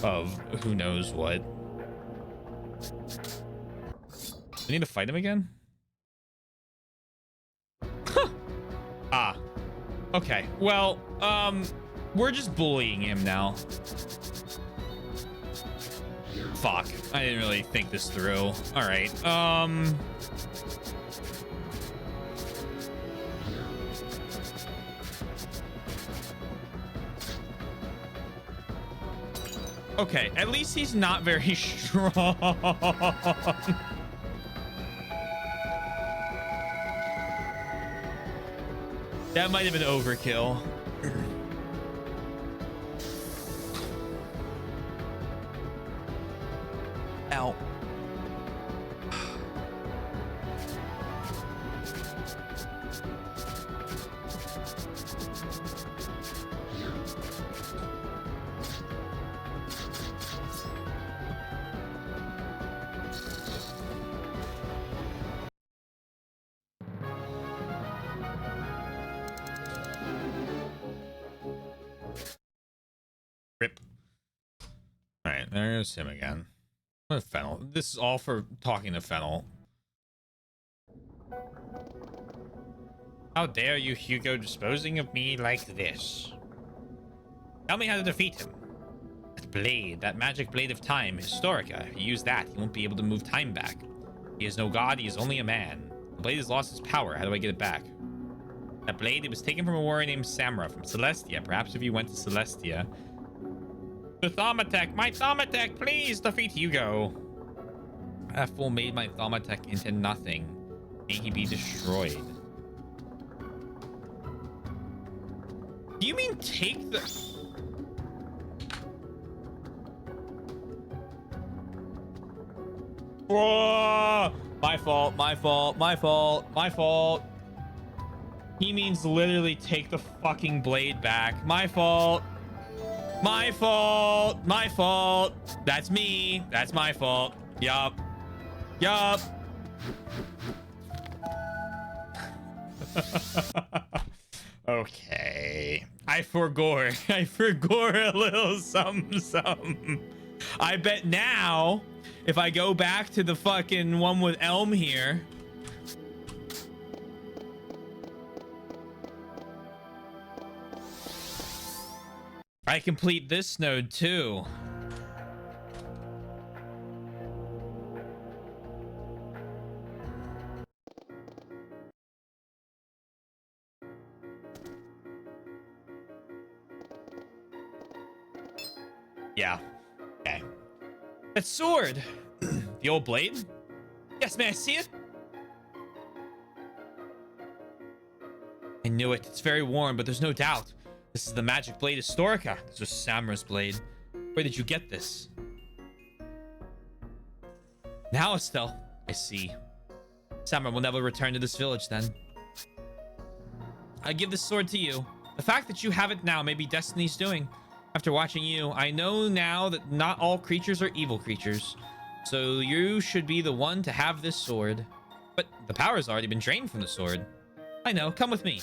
of who knows what. I need to fight him again? Huh. Ah. Okay. Well, we're just bullying him now. Fuck. I didn't really think this through. All right. Okay, at least he's not very strong. That might have been overkill. Ow. Rip. All right, there's him again. What Fennel? This is all for talking to Fennel. How dare you, Hugo, disposing of me like this? Tell me how to defeat him. That blade, that magic blade of time, Historica. If you use that, he won't be able to move time back. He is no god, he is only a man. The blade has lost its power. How do I get it back? That blade, it was taken from a warrior named Samra from Celestia. Perhaps if you went to Celestia. The Thaumatek, my Thaumatek, please defeat Hugo. That fool made my Thaumatek into nothing. May he be destroyed. Do you mean take the... Whoa! My fault, my fault, my fault, my fault. He means literally take the fucking blade back. My fault. My fault. My fault. That's me. That's my fault. Yup. Yup. Okay. I forgore. I forgore a little some. I bet now, if I go back to the fucking one with Elm here... I complete this node too. Yeah. Okay. That sword. The old blade? Yes, may I see it? I knew it. It's very worn, but there's no doubt. This is the magic blade Historica. This was Samra's blade. Where did you get this? Now, Estelle. I see. Samra will never return to this village then. I give this sword to you. The fact that you have it now may be destiny's doing. After watching you, I know now that not all creatures are evil creatures. So you should be the one to have this sword. But the power's already been drained from the sword. I know. Come with me.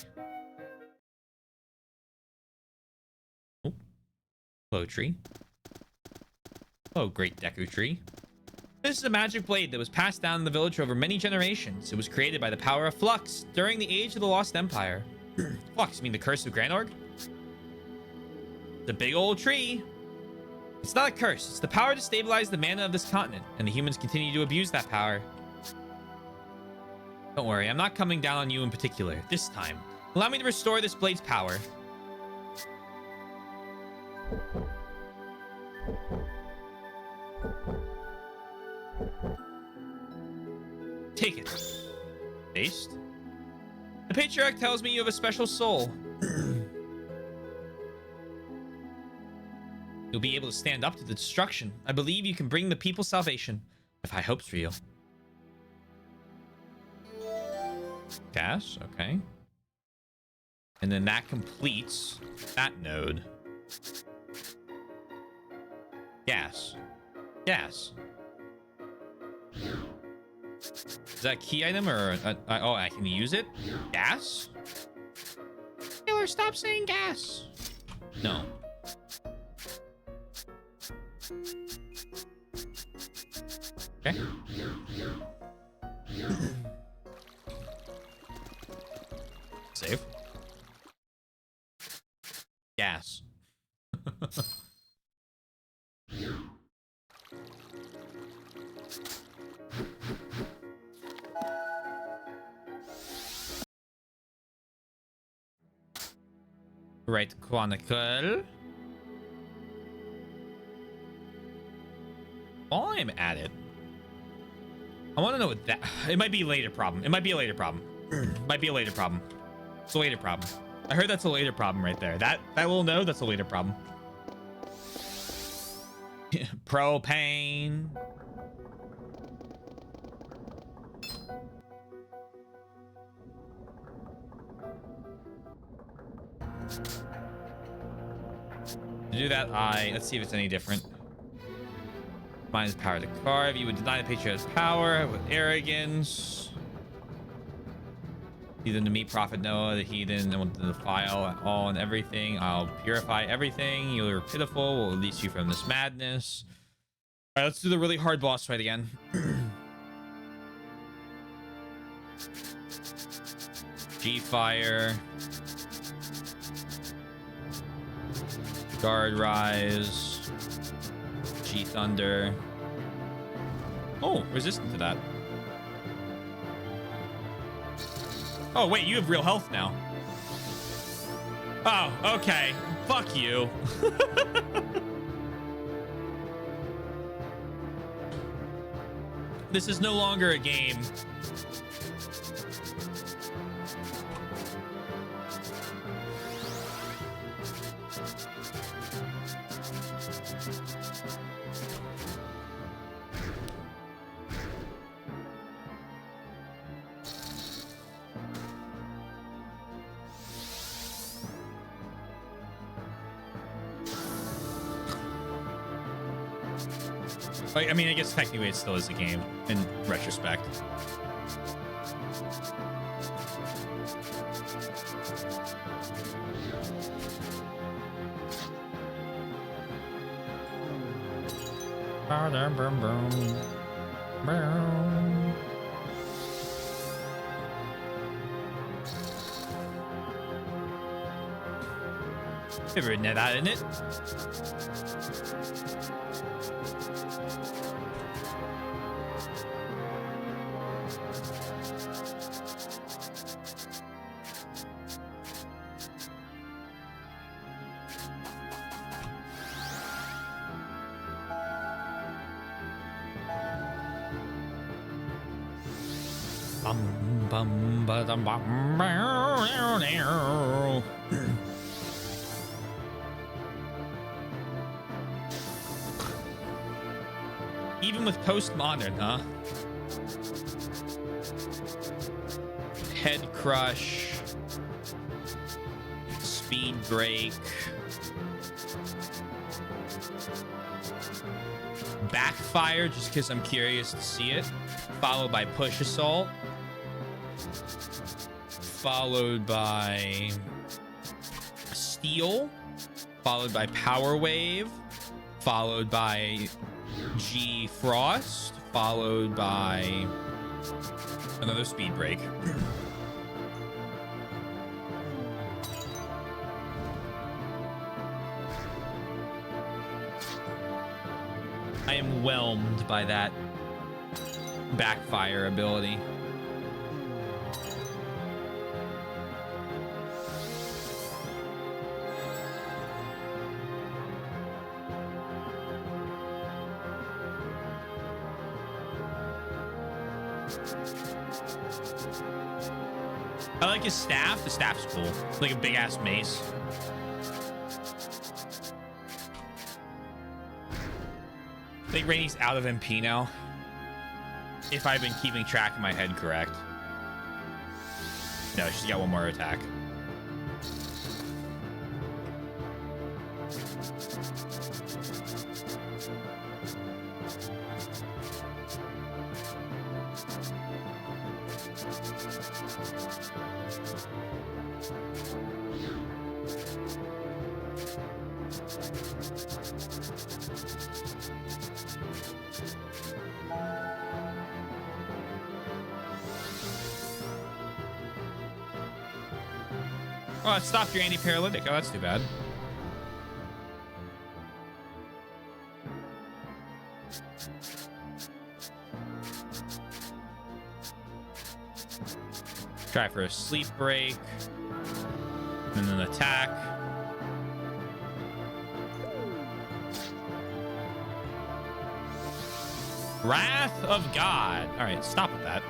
Hello, tree. Hello, great Deku tree. This is a magic blade that was passed down in the village over many generations. It was created by the power of Flux during the age of the Lost Empire. Flux, you mean the curse of Granorg? The big old tree. It's not a curse. It's the power to stabilize the mana of this continent, and the humans continue to abuse that power. Don't worry, I'm not coming down on you in particular. This time, allow me to restore this blade's power. Take it. Paste. The patriarch tells me you have a special soul. You'll be able to stand up to the destruction. I believe you can bring the people salvation. I have high hopes for you. Gas, okay. And then that completes that node. Gas. Gas. Is that a key item or... oh, I can use it? Gas? Taylor, stop saying gas. No. Okay. Save. Gas. Right, Chronicle. While I'm at it, I want to know what that... It might be a later problem. It might be a later problem. Might be a later problem. It's a later problem. I heard that's a later problem right there. That little node, that's a later problem. Propane. To do that, let's see if it's any different. Minus power to carve. You would deny the patriarch's power with arrogance. Heathen to meet prophet Noah, the heathen, and want to defile all and everything. I'll purify everything. You are pitiful. Will release you from this madness. All right, let's do the really hard boss fight again. G-Fire. Guard Rise. G-Thunder. Oh, resistant to that. Oh, wait, you have real health now. Oh, okay. Fuck you. This is no longer a game. I mean, I guess technically it still is a game in retrospect. Never written that out, isn't it? Even with postmodern, huh? Head crush, speed break, backfire, just because I'm curious to see it, followed by push assault, followed by steel, followed by power wave, followed by G Frost, followed by another speed break. I am whelmed by that backfire ability. I like his staff. The staff's cool. It's like a big ass mace. I think Rainy's out of MP now. If I've been keeping track in my head correct. No, she's got one more attack. Oh, it stopped your anti-paralytic. Oh, that's too bad. Try for a sleep break. And an attack. Wrath of God. All right, stop with that.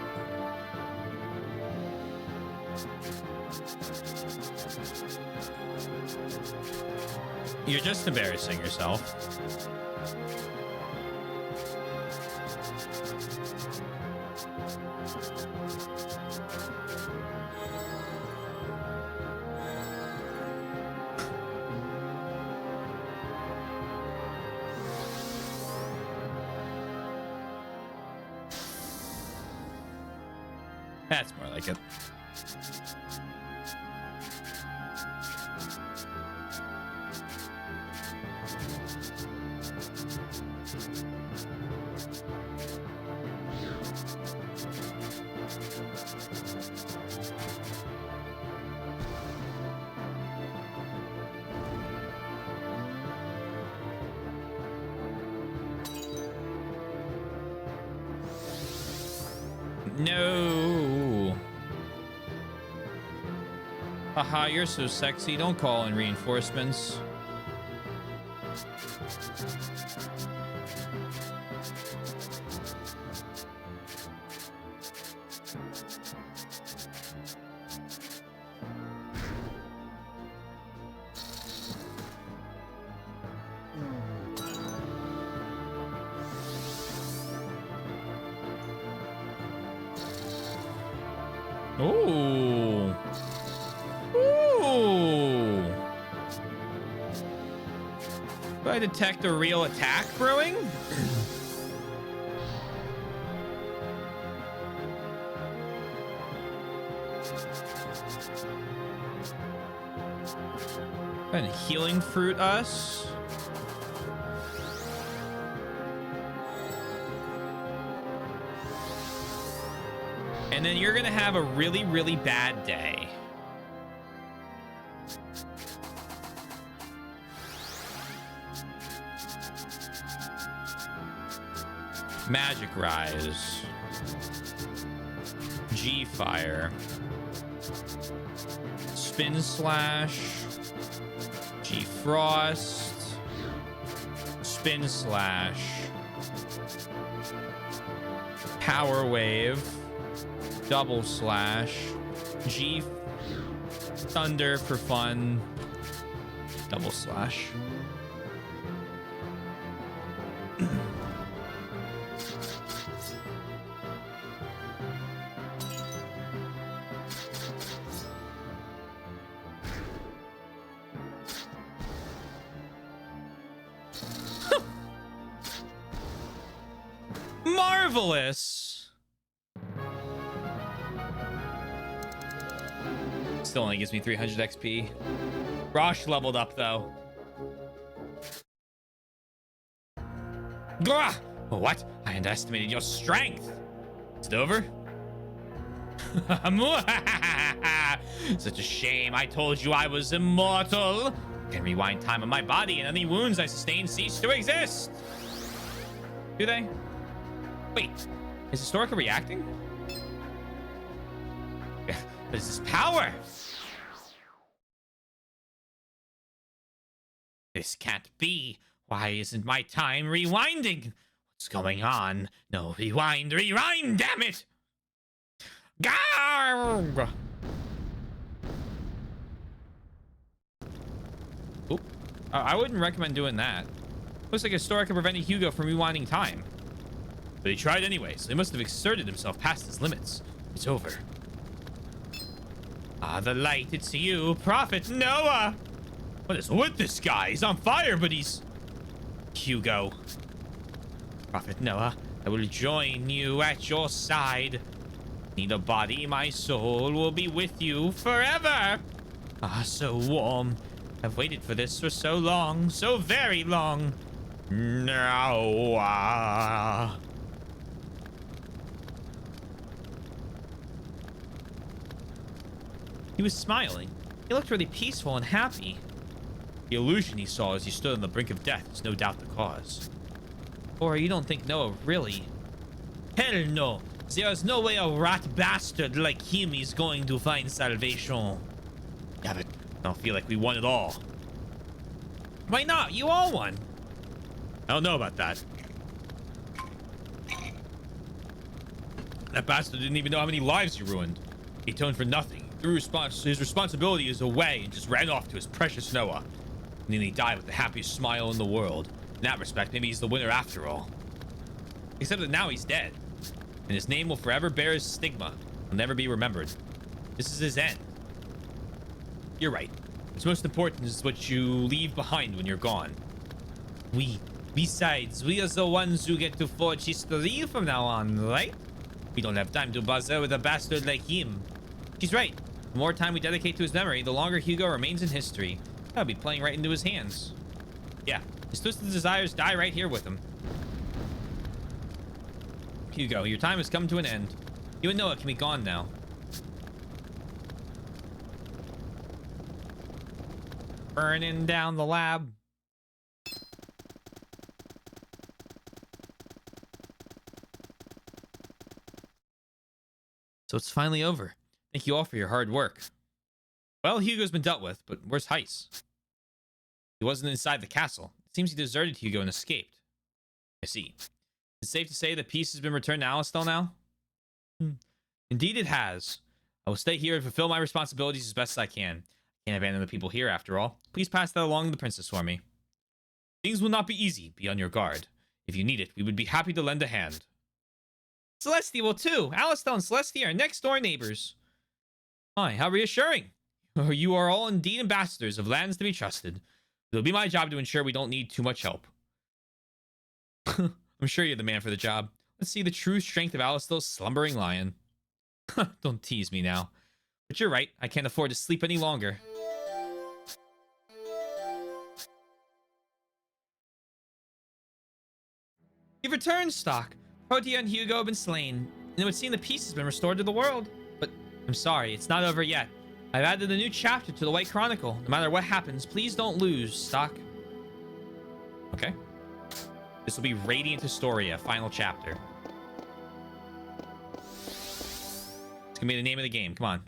You're just embarrassing yourself. That's more like it. No. Haha, you're so sexy. Don't call in reinforcements. Ooh. Ooh. Do I detect a real attack brewing? And healing fruit us. And then you're gonna have a really, really bad day. Magic Rise. G-Fire. Spin Slash. G-Frost. Spin Slash. Power Wave. Double Slash. G Thunder for fun. Double Slash. Marvelous. Still only gives me 300 XP. Rosh leveled up though. Gah! What? I underestimated your strength. Is it over? Such a shame. I told you I was immortal. I can rewind time on my body and any wounds I sustain cease to exist. Do they? Wait, is Historia reacting? Yeah, but is this power? This can't be. Why isn't my time rewinding? What's going on? No, rewind, damn it! Garg! I wouldn't recommend doing that. Looks like Historia prevented Hugo from rewinding time. But he tried anyway, so he must have exerted himself past his limits. It's over. Ah, the light, it's you, Prophet Noah! What is with this guy? He's on fire, but he's... Hugo. Prophet Noah, I will join you at your side. Need a body, my soul will be with you forever. Ah, so warm. I've waited for this for so long, so very long. Now. He was smiling. He looked really peaceful and happy. The illusion he saw as he stood on the brink of death is no doubt the cause. Or you don't think Noah really... Hell no! There's no way a rat bastard like him is going to find salvation. Yeah, but I don't feel like we won it all. Why not? You all won. I don't know about that. That bastard didn't even know how many lives you ruined. He atoned for nothing. His responsibility is away and just ran off to his precious Noah. And then he died with the happiest smile in the world. In that respect, maybe he's the winner after all. Except that now he's dead. And his name will forever bear his stigma. He'll never be remembered. This is his end. You're right. What's most important is what you leave behind when you're gone. Besides, we are the ones who get to forge history from now on, right? We don't have time to bother with a bastard like him. She's right. The more time we dedicate to his memory, the longer Hugo remains in history. That'll be playing right into his hands. Yeah, his twisted desires die right here with him. Hugo, your time has come to an end. You and Noah can be gone now. Burning down the lab. So it's finally over. Thank you all for your hard work. Well, Hugo's been dealt with, but where's Heiss? He wasn't inside the castle. It seems he deserted Hugo and escaped. I see. It's safe to say the peace has been returned to Alistel now? Indeed it has. I will stay here and fulfill my responsibilities as best as I can. I can't abandon the people here after all. Please pass that along to the princess for me. Things will not be easy. Be on your guard. If you need it, we would be happy to lend a hand. Celestia will too. Alistel and Celestia are next door neighbors. My, how reassuring. You are all indeed ambassadors of lands to be trusted. It'll be my job to ensure we don't need too much help. I'm sure you're the man for the job. Let's see the true strength of Alistel's slumbering lion. Don't tease me now. But you're right. I can't afford to sleep any longer. You've returned, Stock. Protea and Hugo have been slain, and it would seem the peace has been restored to the world. But I'm sorry, it's not over yet. I've added a new chapter to the White Chronicle. No matter what happens, please don't lose, Stock. Okay. This will be Radiant Historia, final chapter. It's gonna be the name of the game. Come on.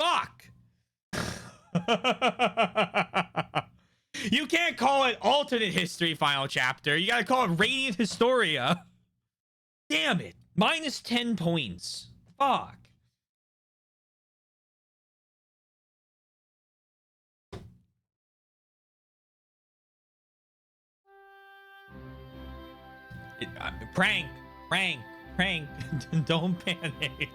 Fuck! You can't call it Alternate History Final Chapter. You gotta call it Radiant Historia. Damn it. Minus 10 points. Fuck. Prank. Don't panic.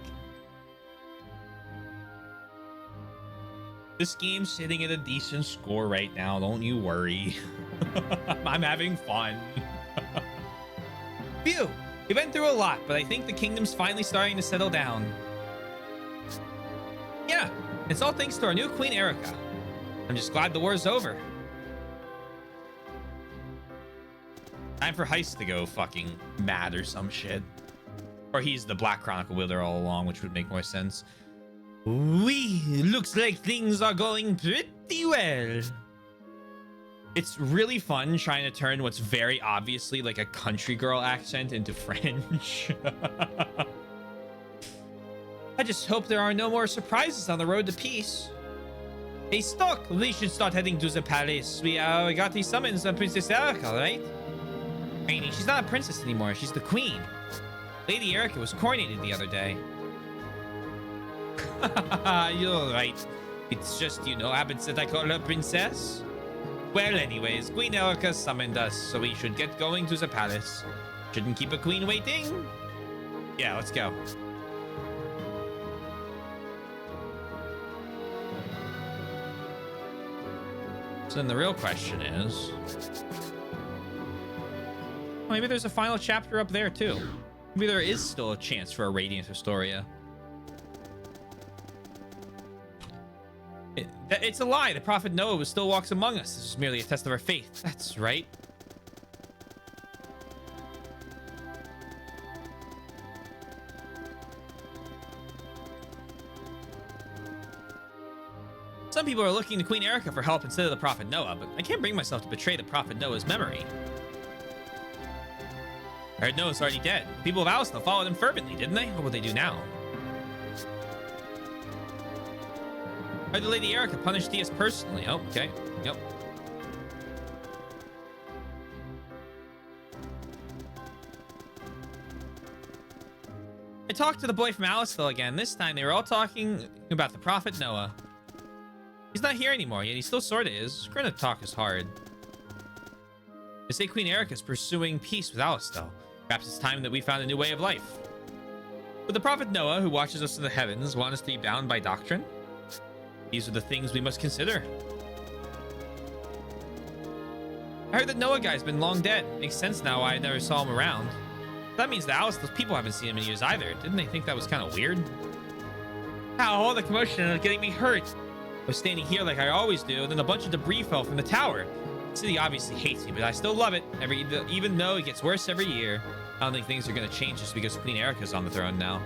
This game's sitting at a decent score right now. Don't you worry. I'm having fun. Phew. We went through a lot, but I think the kingdom's finally starting to settle down. Yeah, it's all thanks to our new queen, Erica. I'm just glad the war's over. Time for Heiss to go fucking mad or some shit. Or he's the Black Chronicle wielder all along, which would make more sense. Looks like things are going pretty well. It's really fun trying to turn what's very obviously like a country girl accent into French. I just hope there are no more surprises on the road to peace. Hey, Stock, we should start heading to the palace. We got the summons on Princess Erica, right? Rainy, she's not a princess anymore. She's the queen. Lady Erica was coronated the other day. You're right. It's just, you know, happens that I call her princess. Well, anyways, Queen Erica summoned us, so we should get going to the palace. Shouldn't keep a queen waiting. Yeah, let's go. So then the real question is... maybe there's a final chapter up there, too. Maybe there is still a chance for a Radiant Historia. It's a lie. The Prophet Noah still walks among us. This is merely a test of our faith. That's right. Some people are looking to Queen Erica for help instead of the Prophet Noah, but I can't bring myself to betray the Prophet Noah's memory. I heard Noah's already dead. The people of Alistel followed him fervently, didn't they? What will they do now? I heard the Lady Erica punished Diaz personally. Oh, okay. Yep. I talked to the boy from Alistel again. This time they were all talking about the Prophet Noah. He's not here anymore, yet he still sorta is. Gonna talk is hard. They say Queen Erica's pursuing peace with Alistel. Perhaps it's time that we found a new way of life. Would the Prophet Noah, who watches us in the heavens, want us to be bound by doctrine? These are the things we must consider. I heard that Noah guy's been long dead. Makes sense now why I never saw him around. That means the Alistel's people haven't seen him in years either. Didn't they think that was kind of weird? Ow, all the commotion is getting me hurt. I was standing here like I always do, then a bunch of debris fell from the tower. The city obviously hates me, but I still love it, even though it gets worse every year. I don't think things are going to change just because Queen Erica's on the throne now.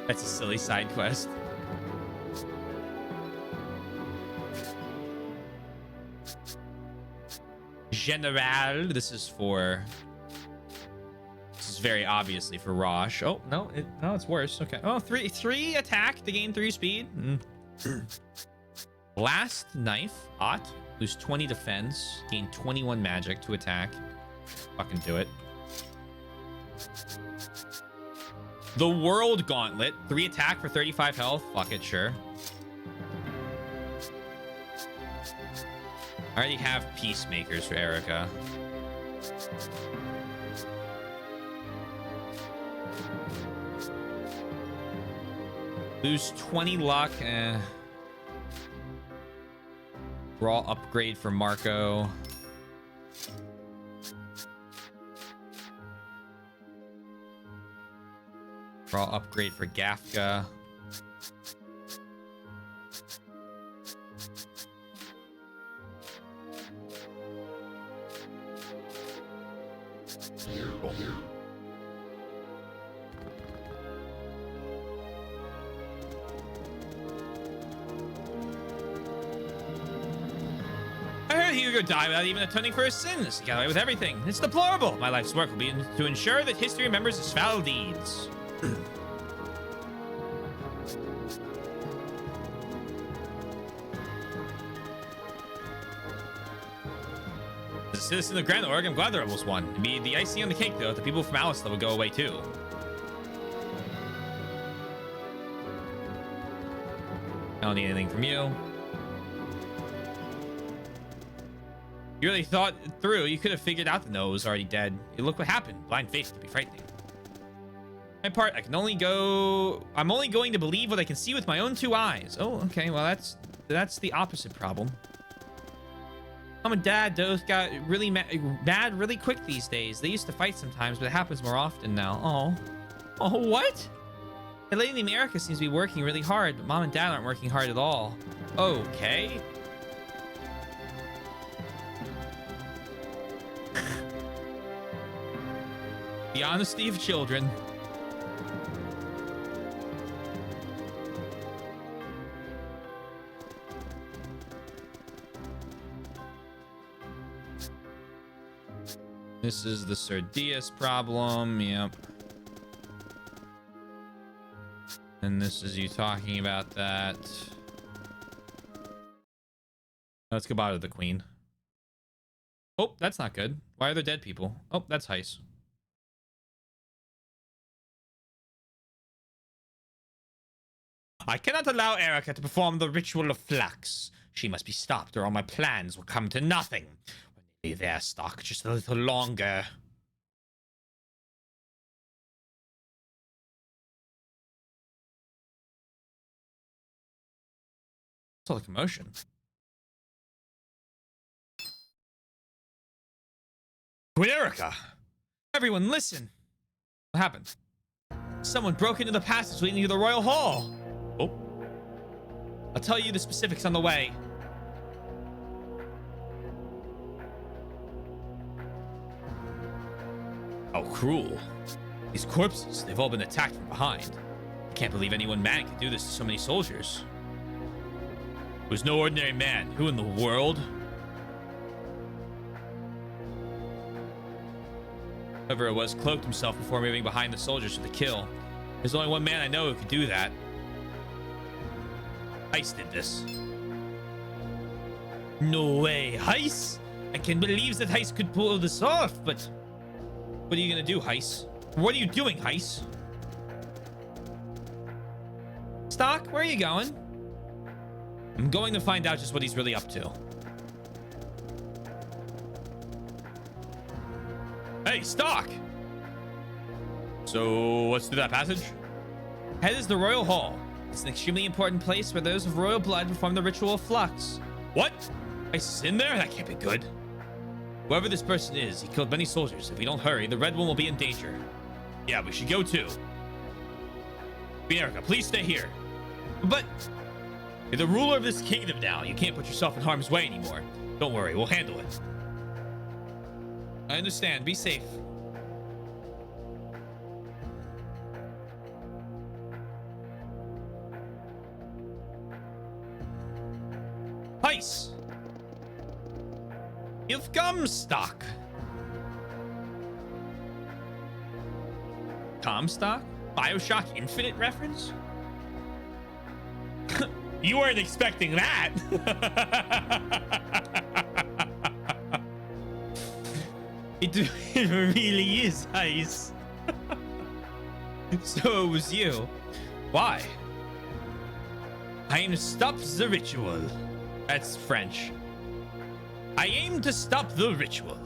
That's a silly side quest. General, this is very obviously for Rosh. Oh, no, it's worse. Okay. Oh, three attack to gain 3 speed. Last knife, Ott. Lose 20 defense, gain 21 magic to attack. Fucking do it. The World Gauntlet, 3 attack for 35 health. Fuck it, sure. I already have Peacemakers for Erica. Lose 20 luck. Raw upgrade for Marco. Raw upgrade for Gafka. Cool. I heard Hugo died without even atoning for his sins. He got away with everything. It's deplorable. My life's work will be to ensure that history remembers his foul deeds. As a citizen of Grand Org, I'm glad the rebels won. It'd be the icing on the cake, though, if the people from Alistel would go away, too. I don't need anything from you. You really thought it through. You could have figured out that Noah was already dead. Look what happened. Blind faith can be frightening. My part, I'm only going to believe what I can see with my own 2 eyes. Oh, okay. Well, that's the opposite problem. Mom and Dad both got really mad really quick these days. They used to fight sometimes, but it happens more often now. Oh, what? The lady named Erica seems to be working really hard, but Mom and Dad aren't working hard at all. Okay. The honesty of children. This is the Sardias problem. Yep. And this is you talking about that. Let's go bother the queen. Oh, that's not good. Why are there dead people? Oh, that's Heist. I cannot allow Erica to perform the ritual of flux. She must be stopped, or all my plans will come to nothing. We're nearly there, Stock. Just a little longer. It's all the commotion. Queen Erica! Everyone, listen! What happened? Someone broke into the passage leading to the Royal Hall. Oh. I'll tell you the specifics on the way. How cruel. These corpses, they've all been attacked from behind. I can't believe any one man could do this to so many soldiers. It was no ordinary man. Who in the world? Whoever it was cloaked himself before moving behind the soldiers for the kill. There's only one man I know who could do that. Heist did this. No way, Heist? I can't believe that Heist could pull this off, but... What are you gonna do, Heist? What are you doing, Heist? Stock, where are you going? I'm going to find out just what he's really up to. Hey, Stock! So, what's through that passage? Head is the Royal Hall. It's an extremely important place where those of royal blood perform the ritual of flux. What? Ice is in there? That can't be good. Whoever this person is, he killed many soldiers. If we don't hurry, the Red One will be in danger. Yeah, we should go too. Queen Erica, please stay here. But you're the ruler of this kingdom now. You can't put yourself in harm's way anymore. Don't worry, we'll handle it. I understand. Be safe. Heist! You've come, Stock. Comstock? Bioshock Infinite reference? You weren't expecting that. It really is Heist. So it was you. Why? I aim to stop the ritual. That's French. I aim to stop the ritual.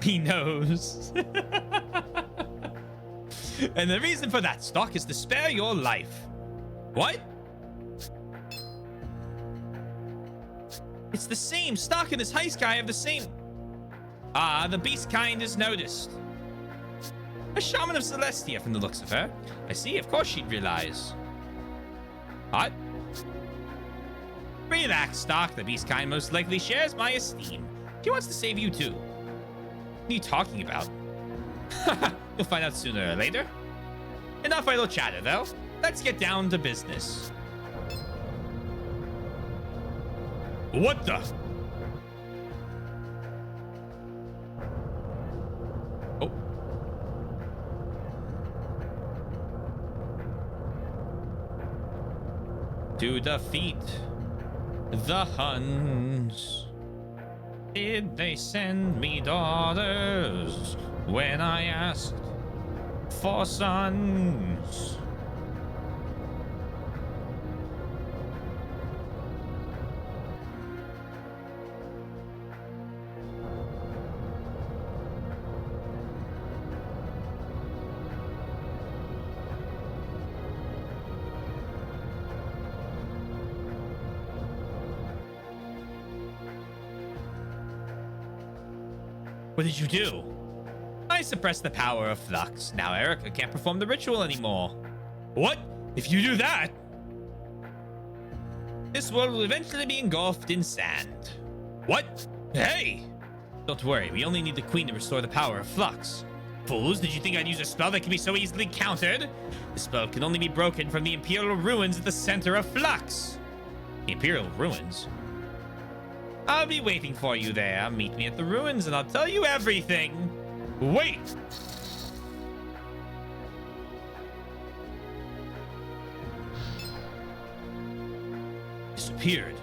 He knows. And the reason for that, Stock, is to spare your life. What? It's the same. Stock and this Heist guy have the same... Ah, the beast kind is noticed. A shaman of Celestia from the looks of her. I see, of course she'd realize. What? Relax, Stock. The beast kind most likely shares my esteem. She wants to save you too. What are you talking about? You'll find out sooner or later. Enough idle chatter, though. Let's get down to business. What the? Oh. To defeat the Huns. Did they send me daughters when I asked for sons? What did you do? I suppressed the power of flux. Now Erica can't perform the ritual anymore. What? If you do that, this world will eventually be engulfed in sand. What? Hey! Don't worry, we only need the queen to restore the power of flux. Fools, did you think I'd use a spell that can be so easily countered? The spell can only be broken from the Imperial ruins at the center of flux. The Imperial ruins? I'll be waiting for you there. Meet me at the ruins and I'll tell you everything. Wait! Disappeared.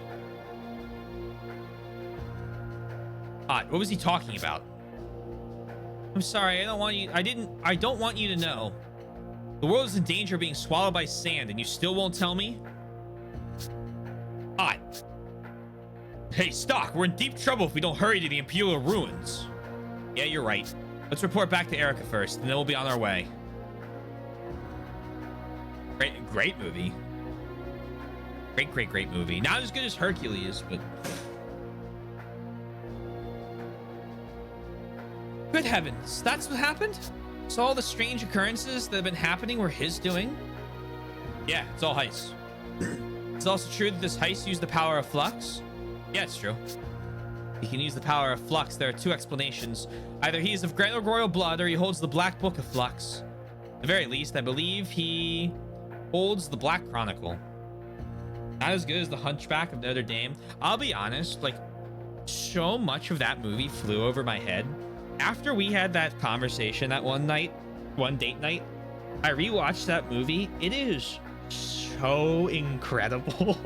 Odd. What was he talking about? I'm sorry, I don't want you to know. The world is in danger of being swallowed by sand and you still won't tell me? God. Hey, Stock, we're in deep trouble if we don't hurry to the Imperial ruins. Yeah, you're right. Let's report back to Erica first, and then we'll be on our way. Great movie. Great movie. Not as good as Hercules, but... Good heavens, that's what happened? So all the strange occurrences that have been happening were his doing? Yeah, it's all heist. It's also true that this heist used the power of flux? Yeah, it's true. He can use the power of flux. There are two explanations. Either he is of great royal blood or he holds the Black Book of Flux. At the very least, I believe he holds the Black Chronicle. Not as good as the Hunchback of Notre Dame. I'll be honest, like, so much of that movie flew over my head. After we had that conversation that one date night, I rewatched that movie. It is so incredible.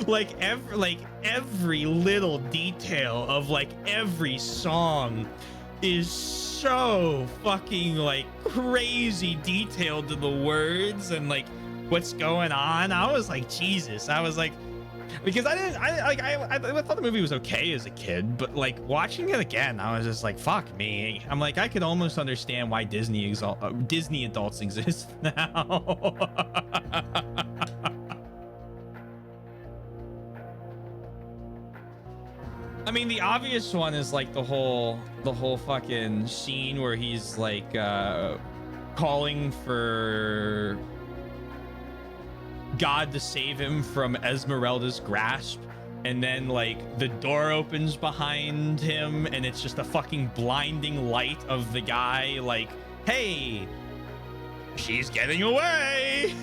like every little detail of like every song is so fucking like crazy detailed to the words and like what's going on. I was like, Jesus. I was like, because I thought the movie was okay as a kid, but like watching it again, I was just like, fuck me. I'm like, I could almost understand why Disney adults exist now. I mean, the obvious one is like the whole fucking scene where he's like calling for God to save him from Esmeralda's grasp, and then like the door opens behind him and it's just a fucking blinding light of the guy like, hey, she's getting away.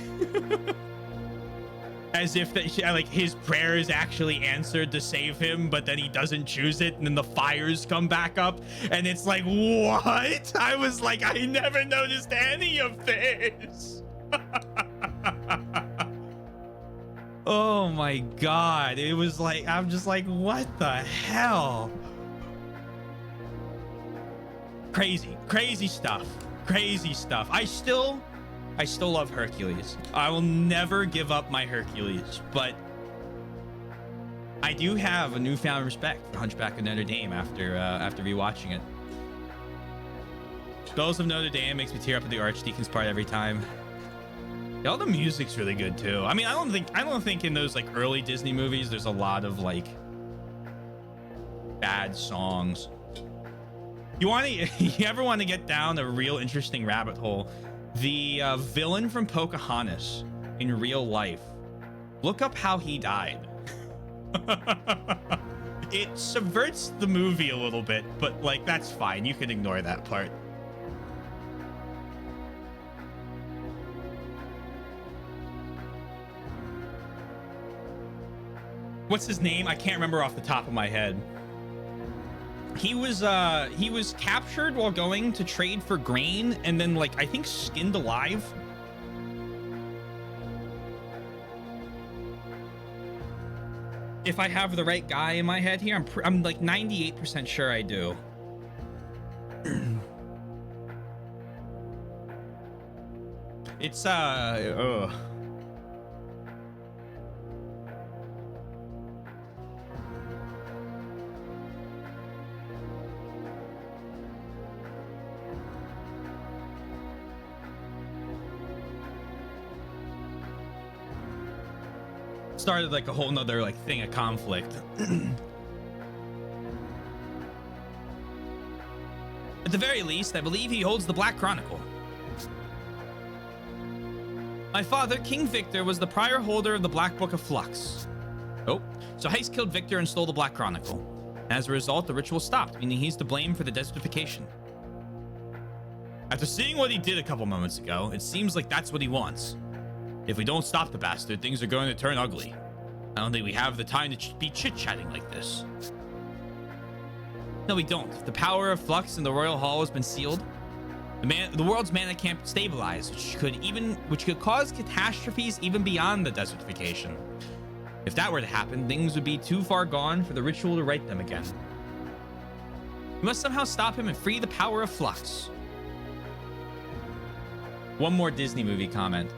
As if that like his prayer is actually answered to save him, but then he doesn't choose it, and then the fires come back up, and it's like, what? I was like, I never noticed any of this. Oh my God. It was like, I'm just like, what the hell? Crazy stuff. I still love Hercules. I will never give up my Hercules, but I do have a newfound respect for Hunchback of Notre Dame after rewatching it. Bells of Notre Dame makes me tear up at the Archdeacon's part every time. Yeah, all the music's really good too. I mean, I don't think in those like early Disney movies there's a lot of like bad songs. You ever want to get down a real interesting rabbit hole? The villain from Pocahontas in real life. Look up how he died. It subverts the movie a little bit, but like that's fine. You can ignore that part. What's his name? I can't remember off the top of my head. He was captured while going to trade for grain, and then like I think skinned alive. If I have the right guy in my head here, I'm like 98% sure I do. It's started like a whole nother like thing of conflict. At the very least, I believe he holds the Black Chronicle. My father, King Victor, was the prior holder of the Black Book of Flux. Oh, so Heist killed Victor and stole the Black Chronicle. As a result, the ritual stopped, meaning he's to blame for the desertification. After seeing what he did a couple moments ago, it seems like that's what he wants. If we don't stop the bastard, things are going to turn ugly. I don't think we have the time to be chit-chatting like this. No, we don't. The power of flux in the royal hall has been sealed. The world's mana can't stabilize, which could cause catastrophes even beyond the desertification. If that were to happen, things would be too far gone for the ritual to right them again. We must somehow stop him and free the power of flux. One more Disney movie comment.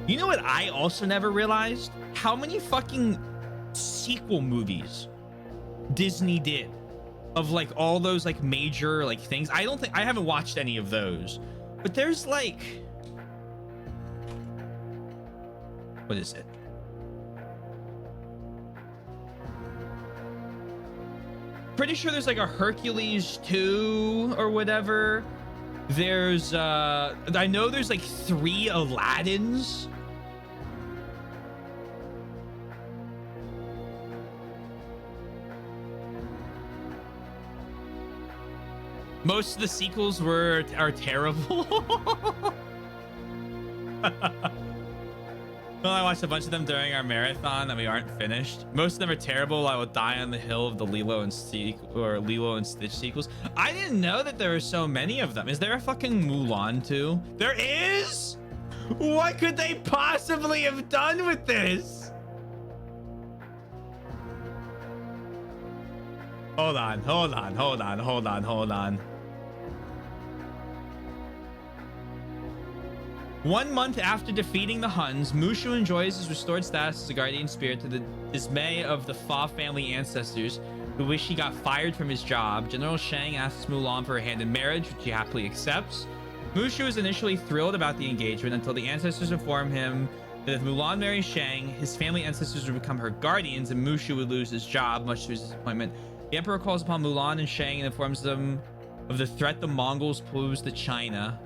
You know what I also never realized? How many fucking sequel movies Disney did of like all those like major like things. I don't think I haven't watched any of those, but there's like, what is it? Pretty sure there's like a Hercules 2 or whatever. There's I know there's like 3 Aladdins. Most of the sequels are terrible. Well, I watched a bunch of them during our marathon that we aren't finished. Most of them are terrible. I will die on the hill of the Lilo and Stitch sequels. I didn't know that there were so many of them. Is there a fucking Mulan too? There is? What could they possibly have done with this? Hold on. 1 month after defeating the Huns, Mushu enjoys his restored status as a guardian spirit to the dismay of the Fa family ancestors, who wish he got fired from his job. General Shang asks Mulan for her hand in marriage, which he happily accepts. Mushu is initially thrilled about the engagement until the ancestors inform him that if Mulan marries Shang, his family ancestors would become her guardians and Mushu would lose his job, much to his disappointment. The emperor calls upon Mulan and Shang and informs them of the threat the Mongols pose to China.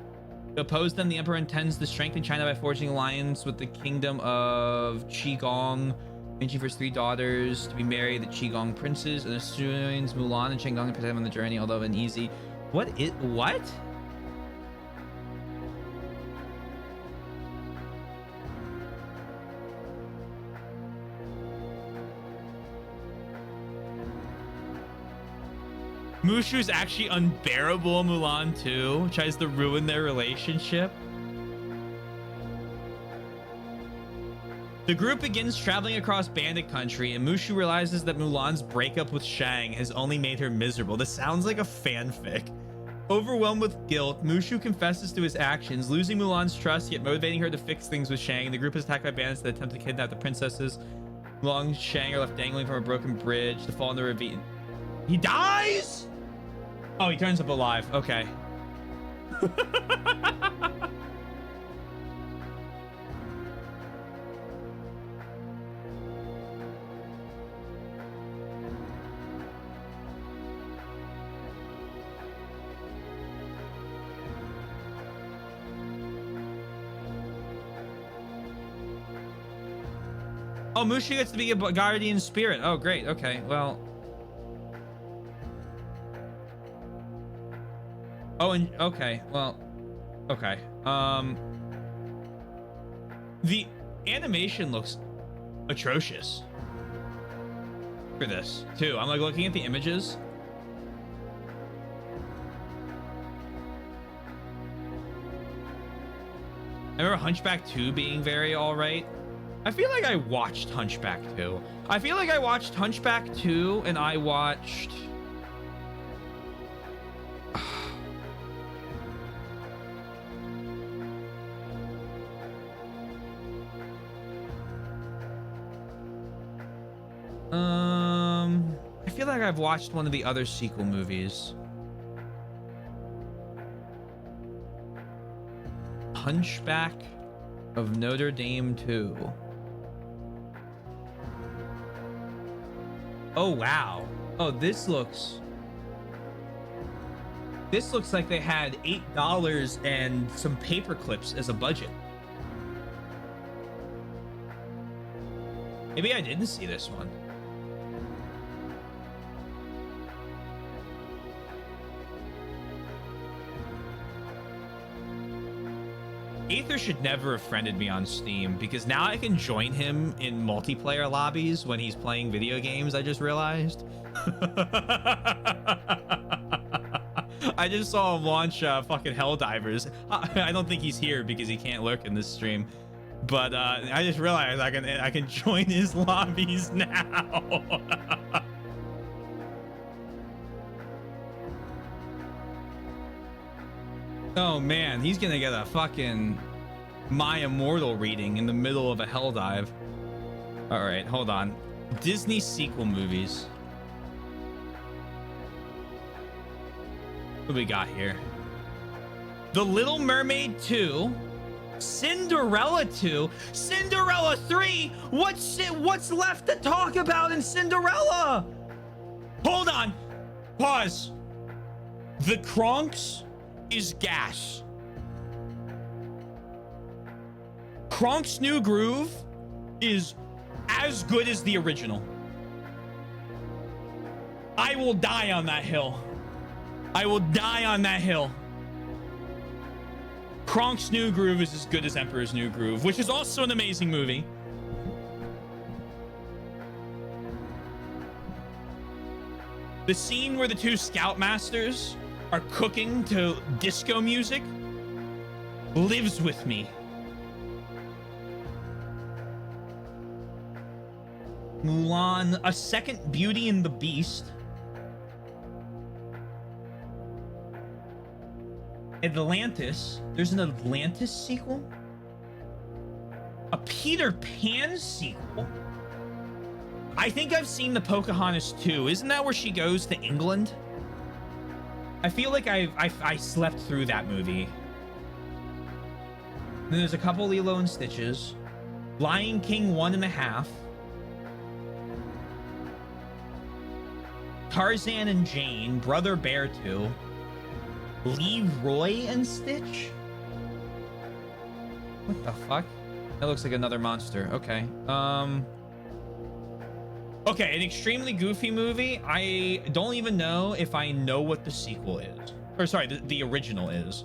To oppose them, the emperor intends to strengthen China by forging alliance with the kingdom of Qigong, arranging for his 3 daughters to be married, the Qigong princes, and assumes Mulan and Shang Gong and protect him on the journey, although uneasy. What? Mushu's actually unbearable in Mulan 2, tries to ruin their relationship. The group begins traveling across Bandit Country, and Mushu realizes that Mulan's breakup with Shang has only made her miserable. This sounds like a fanfic. Overwhelmed with guilt, Mushu confesses to his actions, losing Mulan's trust, yet motivating her to fix things with Shang. The group is attacked by bandits that attempt to kidnap the princesses. Mulan and Shang are left dangling from a broken bridge to fall in the ravine. He dies? Oh, he turns up alive. Okay. Oh, Mushu gets to be a guardian spirit. Oh, great. Okay, well. Oh, and okay, well, okay. The animation looks atrocious for this too. I'm like looking at the images. I remember Hunchback 2 being very all right. I feel like I watched Hunchback 2. I feel like I watched Hunchback 2 and I watched... I feel like I've watched one of the other sequel movies. Hunchback of Notre Dame 2. Oh, wow. Oh, this looks like they had $8 and some paper clips as a budget. Maybe I didn't see this one. Aether should never have friended me on Steam because now I can join him in multiplayer lobbies when he's playing video games. I just realized. I just saw him launch fucking Helldivers. I don't think he's here because he can't lurk in this stream. But I just realized I can join his lobbies now. Oh man, he's gonna get a fucking My Immortal reading in the middle of a hell dive. All right, hold on. Disney sequel movies. What do we got here? The Little Mermaid 2, Cinderella 2, Cinderella 3. What's left to talk about in Cinderella? Hold on. Pause. The Kronks is gas. Kronk's New Groove is as good as the original. I will die on that hill. I will die on that hill. Kronk's New Groove is as good as Emperor's New Groove, which is also an amazing movie. The scene where the two Scoutmasters are cooking to disco music lives with me. Mulan, a second Beauty and the Beast. Atlantis. There's an Atlantis sequel? A Peter Pan sequel? I think I've seen the Pocahontas 2. Isn't that where she goes to England? I feel like I slept through that movie. Then there's a couple Lilo and Stitches. Lion King 1.5. Tarzan and Jane. Brother Bear 2. Leroy and Stitch? What the fuck? That looks like another monster. Okay. Okay, an extremely goofy movie. I don't even know if I know what the sequel is. Or sorry, the original is.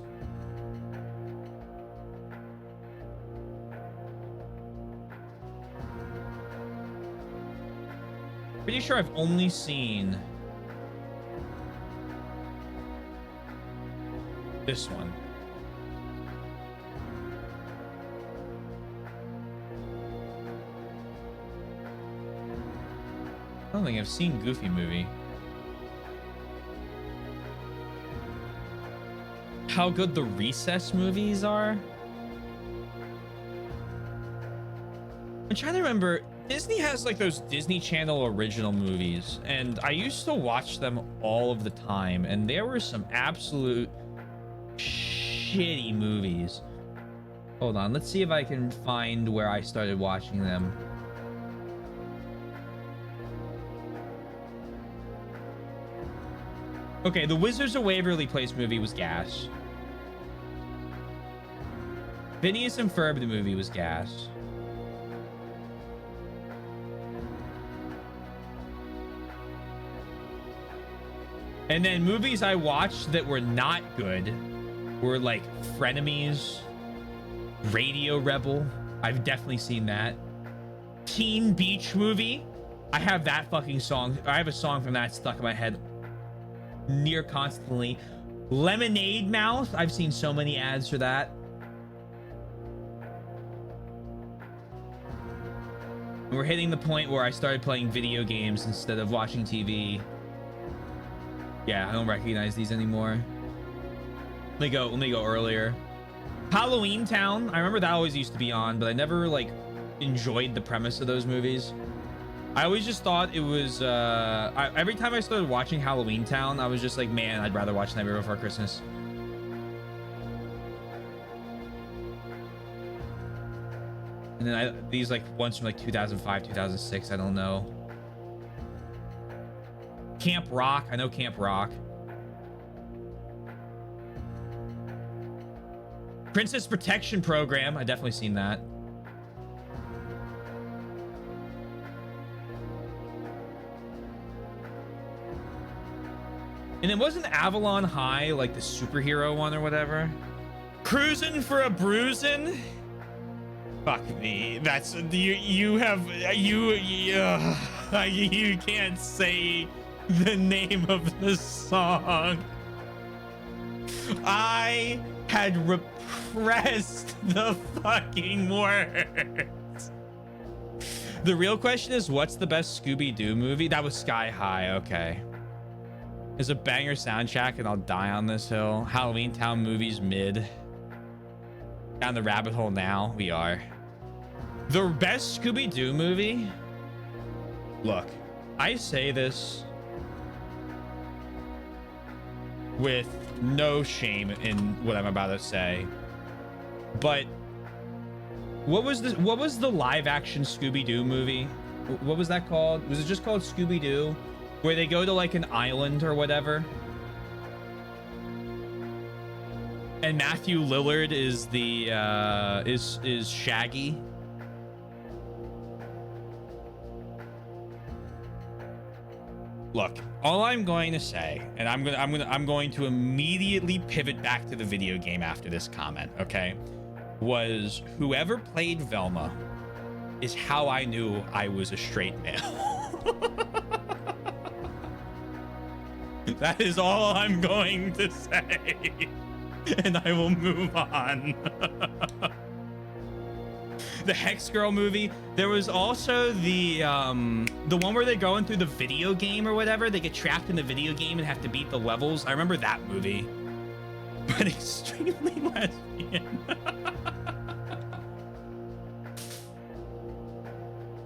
Pretty sure I've only seen this one. I don't think I've seen Goofy Movie. How good the Recess movies are? I'm trying to remember. Disney has like those Disney Channel original movies, and I used to watch them all of the time, and there were some absolute shitty movies. Hold on, let's see if I can find where I started watching them. Okay, the Wizards of Waverly Place movie was gas. Phineas and Ferb the movie was gas. And then movies I watched that were not good were like Frenemies, Radio Rebel. I've definitely seen that. Teen Beach Movie. I have that fucking song. I have a song from that stuck in my head near constantly. Lemonade Mouth. I've seen so many ads for that. We're hitting the point where I started playing video games instead of watching TV. Yeah, I don't recognize these anymore. Let me go earlier. Halloween Town. I remember that always used to be on, but I never like enjoyed the premise of those movies. I always just thought it was every time I started watching Halloween Town, I was just like, man, I'd rather watch Nightmare Before Christmas. And then these like ones from like 2005, 2006, I don't know. Camp Rock. I know Camp Rock. Princess Protection Program. I definitely seen that. And it wasn't Avalon High like the superhero one or whatever. Cruising for a Bruisin'. Fuck me. That's you can't say the name of the song. I had repressed the fucking words. The real question is, what's the best Scooby-Doo movie? That was Sky High. Okay. There's a banger soundtrack and I'll die on this hill. Halloween Town movies mid. Down the rabbit hole now. We are. The best Scooby-Doo movie. Look, I say this with no shame in what I'm about to say, but what was the live action Scooby-Doo movie? What was that called? Was it just called Scooby-Doo, where they go to like an island or whatever? And Matthew Lillard is the is Shaggy. Look, all I'm going to say, and I'm going to immediately pivot back to the video game after this comment, okay? Was whoever played Velma is how I knew I was a straight male. That is all I'm going to say. And I will move on. The Hex Girl movie. There was also the one where they're going through the video game or whatever. They get trapped in the video game and have to beat the levels. I remember that movie. But extremely lesbian.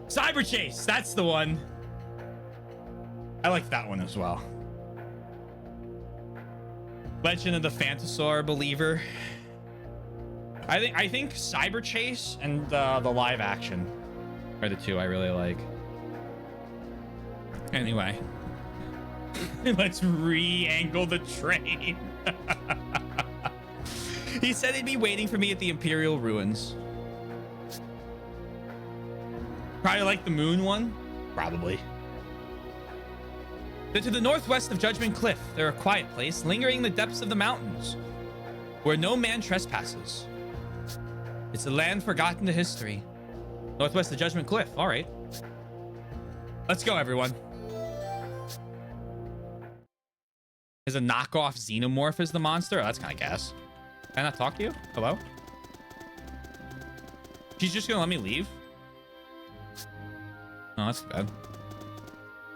Cyber Chase. That's the one. I like that one as well. Legend of the Phantasaur Believer. I think Cyber Chase and the live action are the two I really like. Anyway, let's re-angle the train. He said he'd be waiting for me at the Imperial Ruins. Probably like the moon one. Probably. To the northwest of Judgment Cliff, they're a quiet place lingering in the depths of the mountains, where no man trespasses. It's a land forgotten to history. Northwest of Judgment Cliff. All right. Let's go, everyone. Is a knockoff xenomorph as the monster? Oh, that's kind of gas. Can I not talk to you? Hello? She's just gonna let me leave? Oh, that's bad.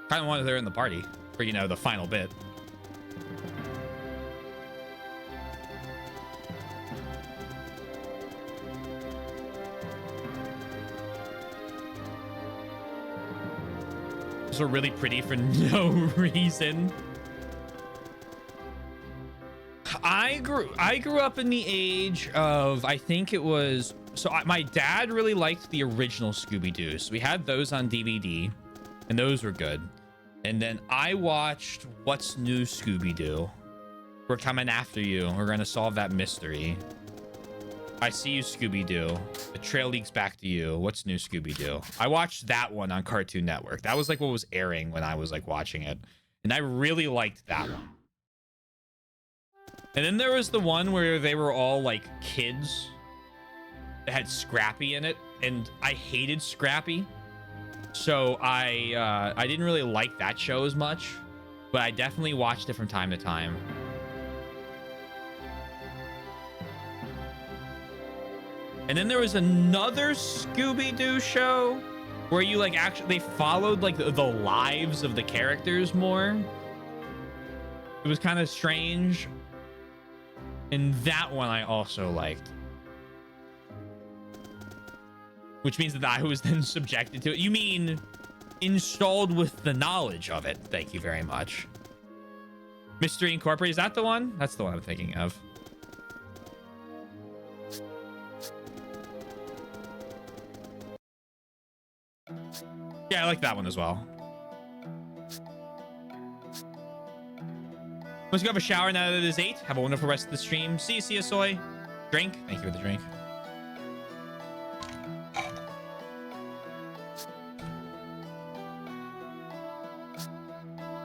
Kind of wanted her in the party. For, you know, the final bit. Those are really pretty for no reason. I grew up in the age of, I think it was, so my dad really liked the original Scooby-Doo. So we had those on DVD, and those were good. And then I watched What's New Scooby-Doo. We're coming after you. We're going to solve that mystery. I see you, Scooby-Doo. The trail leads back to you. What's New Scooby-Doo? I watched that one on Cartoon Network. That was like what was airing when I was like watching it. And I really liked that one. And then there was the one where they were all like kids that had Scrappy in it. And I hated Scrappy. So I didn't really like that show as much, but I definitely watched it from time to time. And then there was another Scooby-Doo show where you like actually they followed like the lives of the characters more. It was kind of strange. And that one I also liked. Which means that I was then subjected to it. You mean installed with the knowledge of it. Thank you very much. Mystery Incorporated. Is that the one? That's the one I'm thinking of. Yeah, I like that one as well. Let's go have a shower now that it is 8. Have a wonderful rest of the stream. See you, Soy. Drink. Thank you for the drink.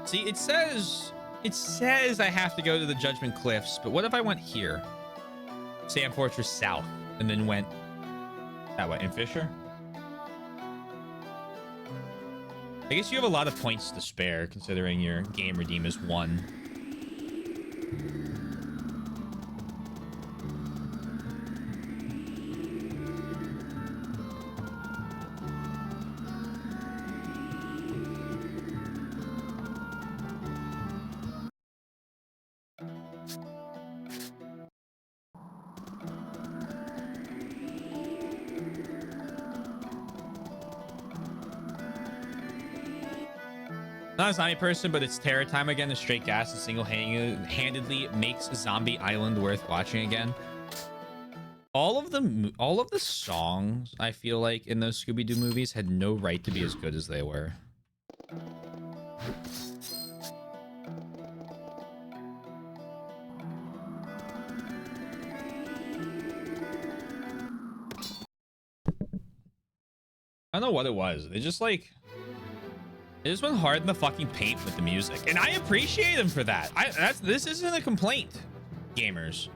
See, it says I have to go to the Judgment Cliffs, but what if I went here? Sand Fortress South, and then went that way in Fisher? I guess you have a lot of points to spare, considering your game redeem is 1. Not a zombie person, but it's terror time again. The straight gas and single-handedly makes Zombie Island worth watching again. All of the songs, I feel like, in those Scooby-Doo movies had no right to be as good as they were. I don't know what it was. They just like... It just went hard in the fucking paint with the music. And I appreciate them for that. This isn't a complaint, gamers.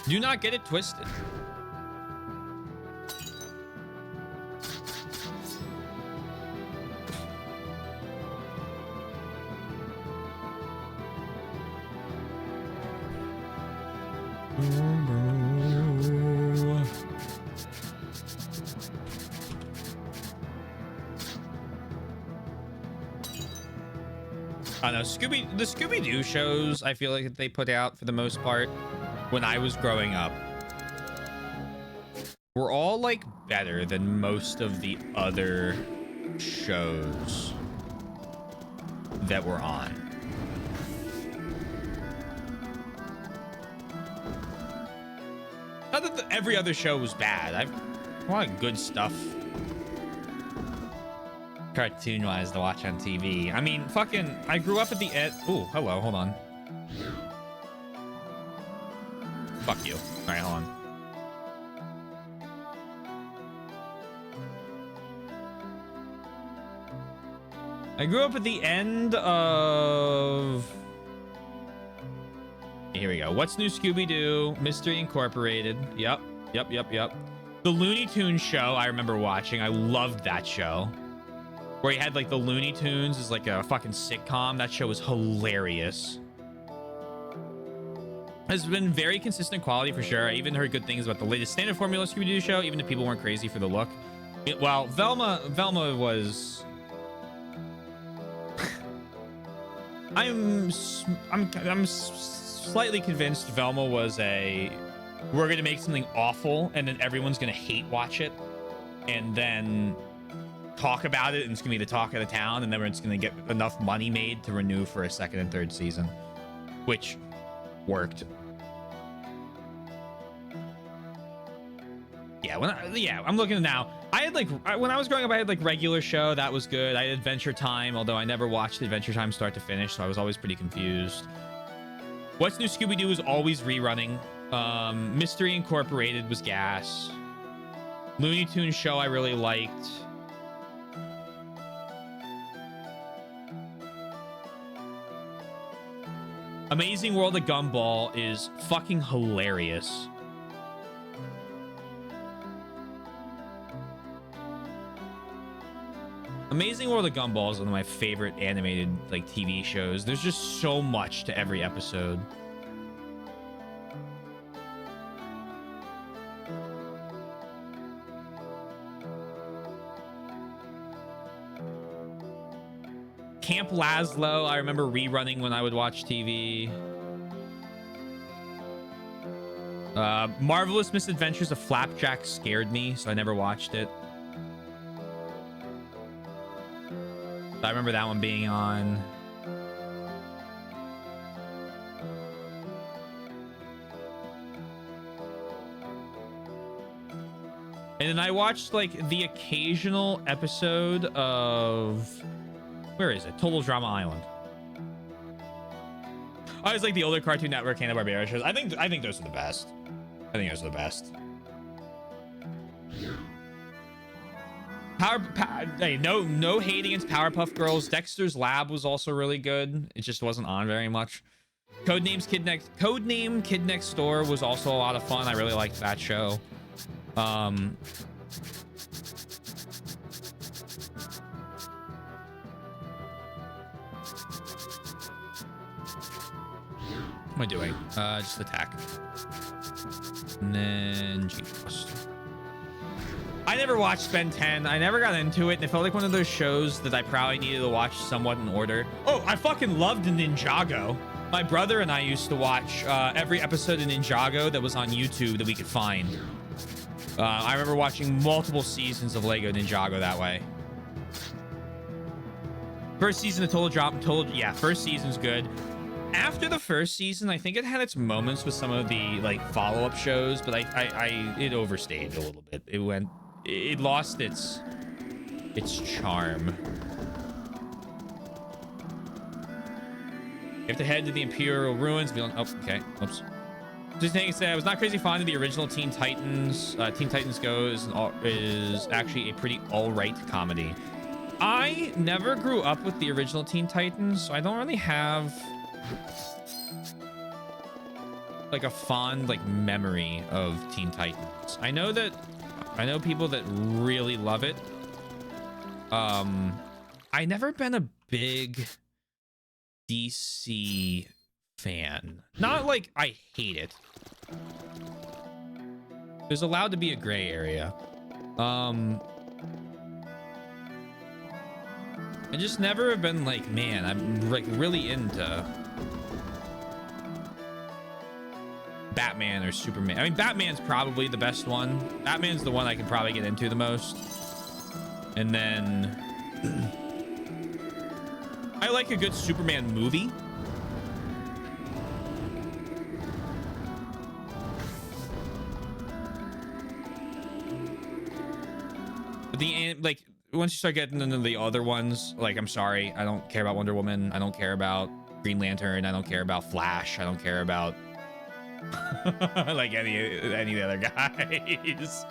Do not get it twisted. I don't know, the Scooby-Doo shows, I feel like they put out for the most part when I was growing up were all like better than most of the other shows that were on. Not that every other show was bad. I've a lot of good stuff cartoon-wise to watch on TV. I mean, fucking, I grew up at the end. Oh, hello, hold on. Fuck you. All right, hold on. I grew up at the end of... Here we go. What's New Scooby-Doo? Mystery Incorporated. Yep. The Looney Tunes show I remember watching. I loved that show. Where he had like the Looney Tunes as like a fucking sitcom. That show was hilarious. Has been very consistent quality for sure. I even heard good things about the latest standard formula Scooby-Doo show, even if people weren't crazy for the look. Well, Velma was... I'm slightly convinced Velma was a... We're going to make something awful, and then everyone's going to hate watch it. And then... talk about it, and it's gonna be the talk of the town, and then it's gonna get enough money made to renew for a second and third season, which worked. Yeah, I'm looking now. I had like, when I was growing up, I had like regular show that was good. I had Adventure Time, although I never watched Adventure Time start to finish, so I was always pretty confused. What's New Scooby-Doo was always rerunning. Mystery Incorporated was gas. Looney Tunes show I really liked. Amazing World of Gumball is fucking hilarious. Amazing World of Gumball is one of my favorite animated like TV shows. There's just so much to every episode. Camp Lazlo, I remember rerunning when I would watch TV. Marvelous Misadventures of Flapjack scared me, so I never watched it. I remember that one being on. And then I watched like the occasional episode of... Where is it? Total Drama Island. I was like the older Cartoon Network Hanna-Barbera shows. I think those are the best. I think those are the best. Hey, no hate against Powerpuff Girls. Dexter's Lab was also really good. It just wasn't on very much. Codename Kid Next Door was also a lot of fun. I really liked that show. What am I doing? Just attack. And then Gene Quest. I never watched Ben 10. I never got into it, and it felt like one of those shows that I probably needed to watch somewhat in order. Oh, I fucking loved Ninjago. My brother and I used to watch every episode of Ninjago that was on YouTube that we could find. I remember watching multiple seasons of Lego Ninjago that way. First season of yeah, first season's good. After the first season, I think it had its moments with some of the like follow-up shows, but it overstayed a little bit. It lost its charm. You have to head to the Imperial Ruins. Oh, okay. Oops. Just saying, I was not crazy fond of the original Teen Titans. Teen Titans Go is actually a pretty all-right comedy. I never grew up with the original Teen Titans, so I don't really have like a fond like memory of Teen Titans. I know people that really love it. I never been a big DC fan. Not like I hate it. There's allowed to be a gray area. I just never have been like, man, I'm like really into Batman or Superman. I mean, Batman's probably the best one. Batman's the one I can probably get into the most. And then I like a good Superman movie. But like once you start getting into the other ones, like, I'm sorry, I don't care about Wonder Woman. I don't care about Green Lantern. I don't care about Flash. I don't care about like any of the other guys.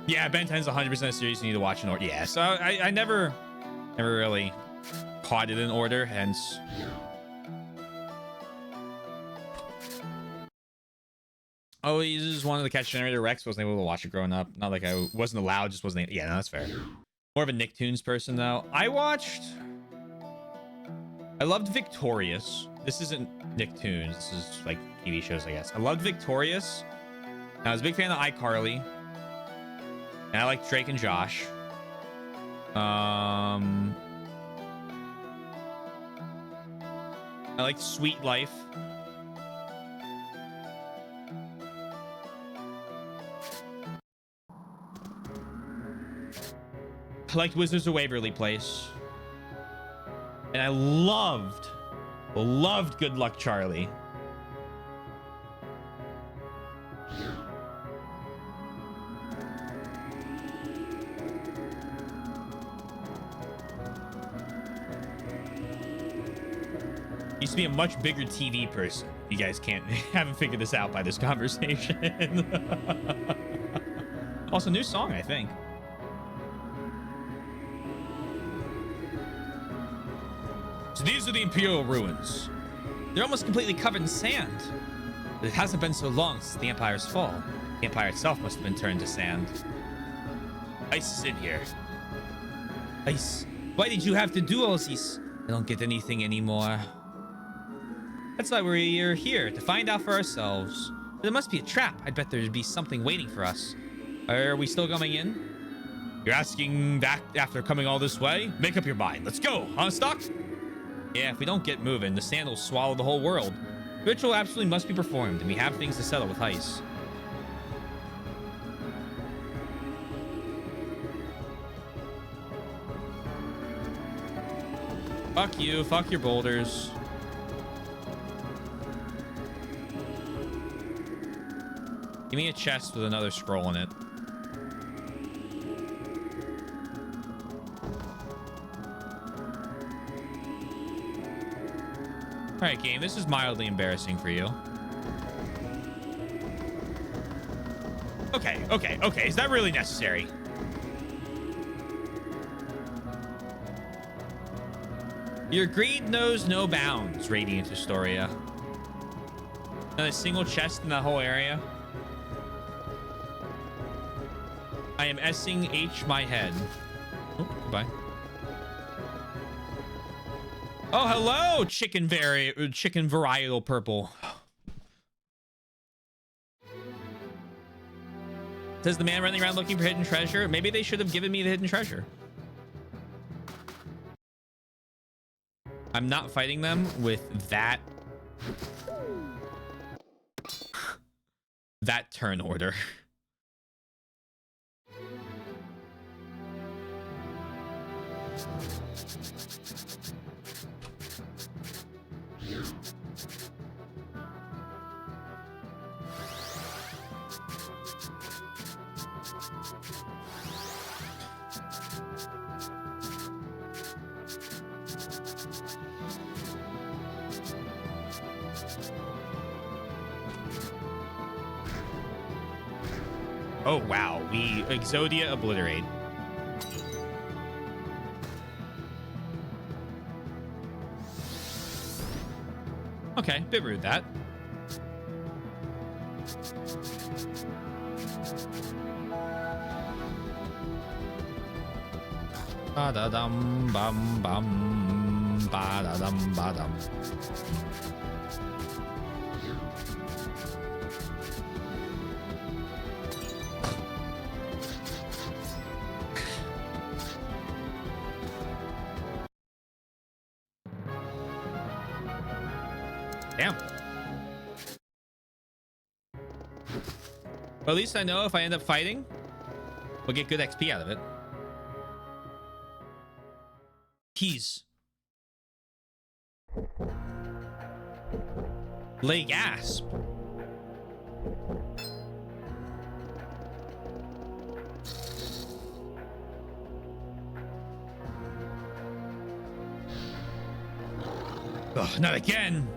Yeah, Ben 10's 100% a series you need to watch in order. Yeah, so I never really caught it in order, hence. Oh, he just wanted to catch Generator Rex. Wasn't able to watch it growing up. Not like I wasn't allowed, just wasn't. Yeah, no, that's fair. More of a Nicktoons person, though. I loved Victorious. This isn't Nicktoons. This is like TV shows, I guess. I loved Victorious. I was a big fan of iCarly. And I like Drake and Josh. I like Sweet Life. I liked Wizards of Waverly Place. And I loved Good Luck Charlie. Used to be a much bigger TV person. You guys haven't figured this out by this conversation. Also, new song, I think. So these are the Imperial Ruins. They're almost completely covered in sand. But it hasn't been so long since the Empire's fall. The Empire itself must have been turned to sand. Ice is in here. Ice. Why did you have to do all this? I don't get anything anymore. That's why we're here, to find out for ourselves. But it must be a trap. I bet there'd be something waiting for us. Are we still going in? You're asking that after coming all this way? Make up your mind. Let's go. On stock? Yeah, if we don't get moving, the sand will swallow the whole world. The ritual absolutely must be performed, and we have things to settle with ice. Fuck you. Fuck your boulders. Give me a chest with another scroll in it. All right, game. This is mildly embarrassing for you. Okay. Is that really necessary? Your greed knows no bounds, Radiant Historia. Not a single chest in that whole area. I am S-ing H my head. Oh, goodbye. Oh, hello, chicken varietal purple. Says the man running around looking for hidden treasure. Maybe they should have given me the hidden treasure. I'm not fighting them with that turn order. Oh, wow. We Exodia obliterate. Okay, bit rude that. Ba-da-dum, bum, bum, ba-da-dum, ba-dum. Damn. Well, at least I know if I end up fighting, we'll get good XP out of it. Keys. Lay gasp. Ugh, not again.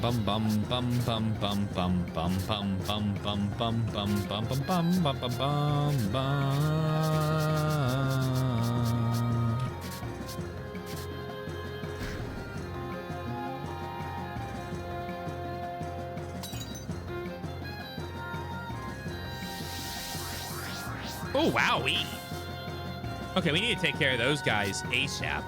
Bum bum bum bum bum bum bum bum bum bum bum bum bum bum bum bum bum bum bum. Oh, wowee. Okay, we need to take care of those guys ASAP.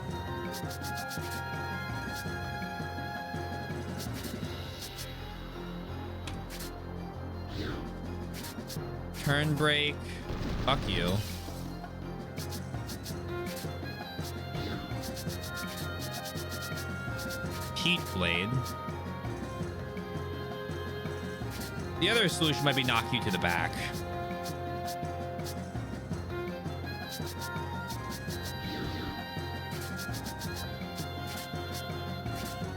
Turn break. Fuck you. Heat blade. The other solution might be knock you to the back.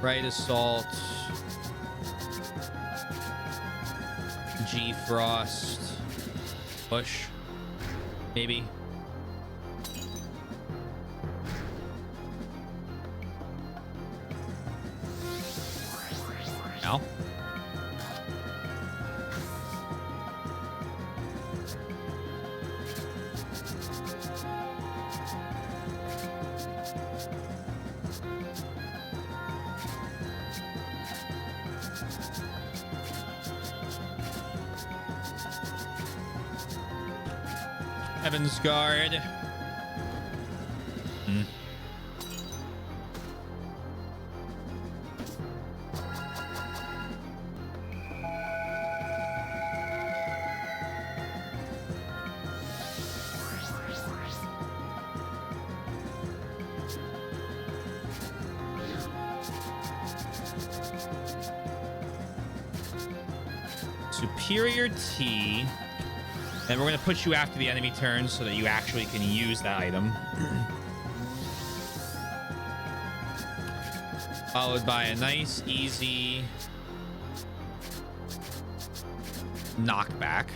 Right assault. G frost. Push. Maybe. No. Heaven's Guard. Superior T. And we're going to put you after the enemy turns so that you actually can use that item. Followed by a nice, easy knockback.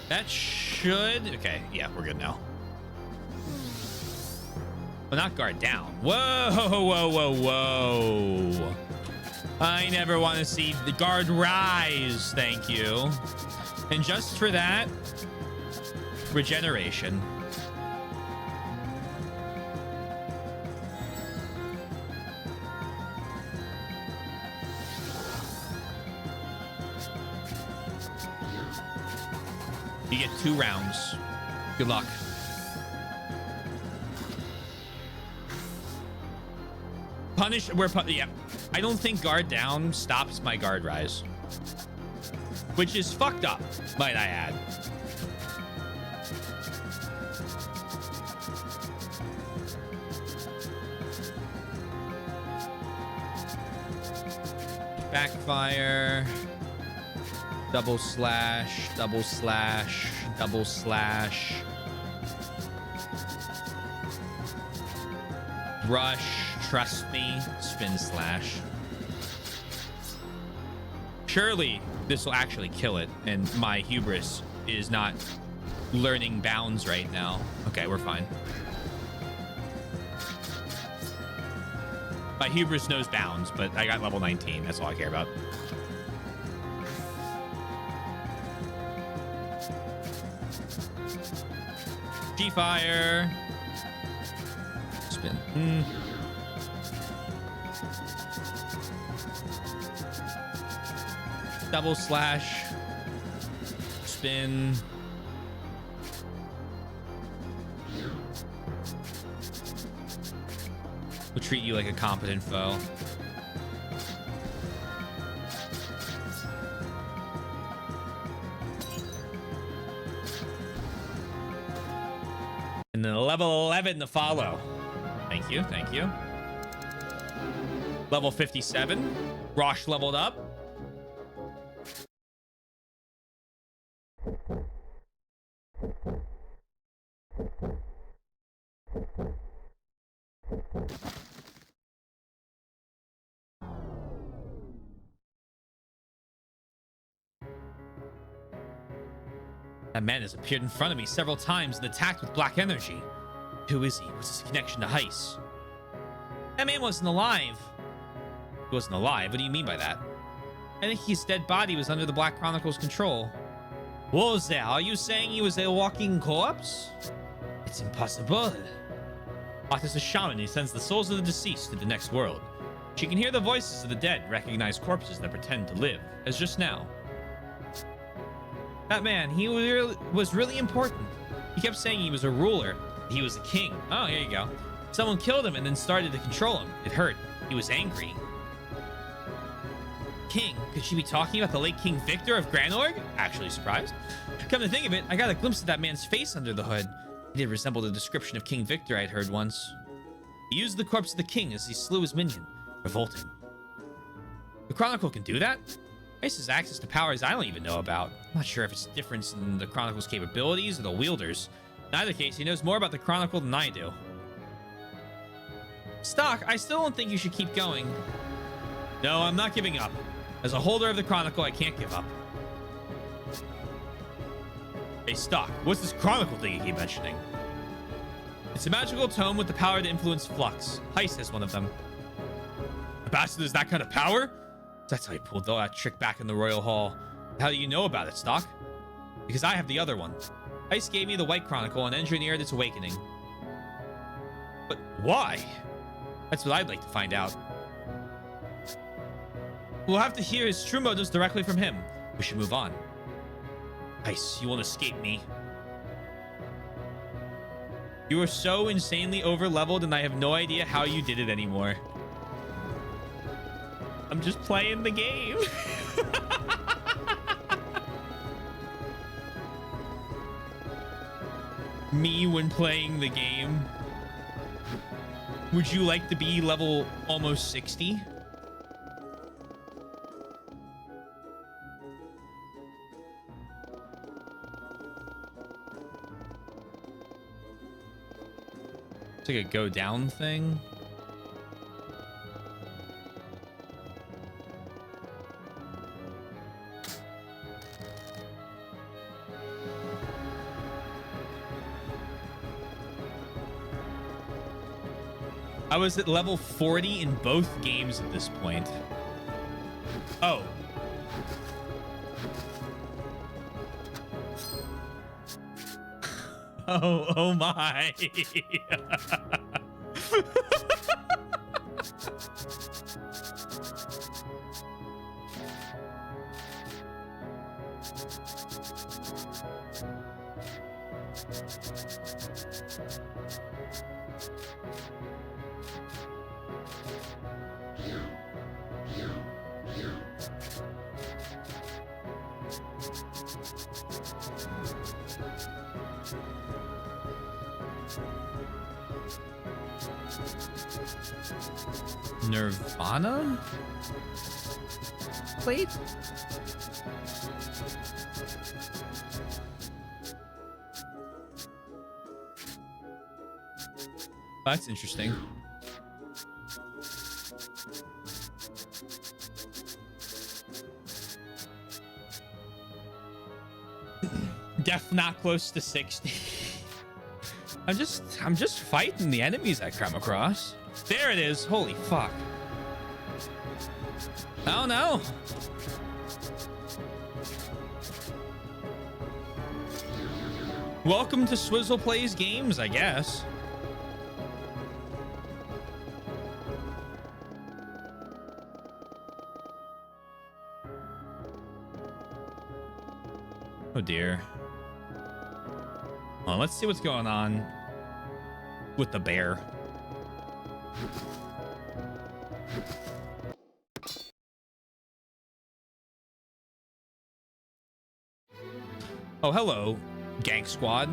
That should... Okay, yeah, we're good now. Well, not guard down. Whoa, whoa, whoa, whoa. I never want to see the guard rise. Thank you. And just for that, regeneration. You get 2 rounds. Good luck. Punish. Yeah. I don't think guard down stops my guard rise, which is fucked up, might I add. Backfire. Double slash, double slash, double slash. Rush, trust me, spin slash. Surely this will actually kill it, and my hubris is not learning bounds right now. Okay, we're fine. My hubris knows bounds, but I got level 19. That's all I care about. G-Fire. Spin. Double slash. Spin. We'll treat you like a competent foe. And then level 11 to follow. Thank you, thank you. Level 57. Rosh leveled up. That man has appeared in front of me several times and attacked with black energy. Who is he? What's his connection to Heist? That man wasn't alive. He wasn't alive? What do you mean by that? I think his dead body was under the Black Chronicle's control. What was that? Are you saying he was a walking corpse? It's impossible. Art is a shaman. He sends the souls of the deceased to the next world. She can hear the voices of the dead, recognize corpses that pretend to live, as just now. That man, he was really important. He kept saying he was a ruler. He was a king. Oh, here you go. Someone killed him and then started to control him. It hurt. He was angry. King? Could she be talking about the late King Victor of Granorg? Actually surprised. Come to think of it, I got a glimpse of that man's face under the hood. It did resemble the description of King Victor I'd heard once. He used the corpse of the king as he slew his minion. Revolting. The Chronicle can do that? Heist has access to powers I don't even know about. I'm not sure if it's a difference in the Chronicle's capabilities or the wielders. In either case, he knows more about the Chronicle than I do. Stock, I still don't think you should keep going. No, I'm not giving up. As a holder of the Chronicle, I can't give up. Hey, Stock, what's this Chronicle thing you keep mentioning? It's a magical tome with the power to influence flux. Heist has one of them. The bastard has that kind of power? That's how he pulled all that trick back in the Royal Hall. How do you know about it, Stock? Because I have the other one. Heist gave me the White Chronicle and engineered its awakening. But why? That's what I'd like to find out. We'll have to hear his true motives directly from him. We should move on. Heist, you won't escape me. You are so insanely over-leveled and I have no idea how you did it anymore. I'm just playing the game. Me when playing the game. Would you like to be level almost 60? It's like a go down thing. I was at level 40 in both games at this point. Oh. Oh my. Nirvana plate? That's interesting. Def not close to 60. I'm just fighting the enemies I come across. There it is. Holy fuck. Oh no. Welcome to Swizzle Plays Games, I guess. Oh dear. Well, let's see what's going on with the bear. Oh, hello, Gank Squad.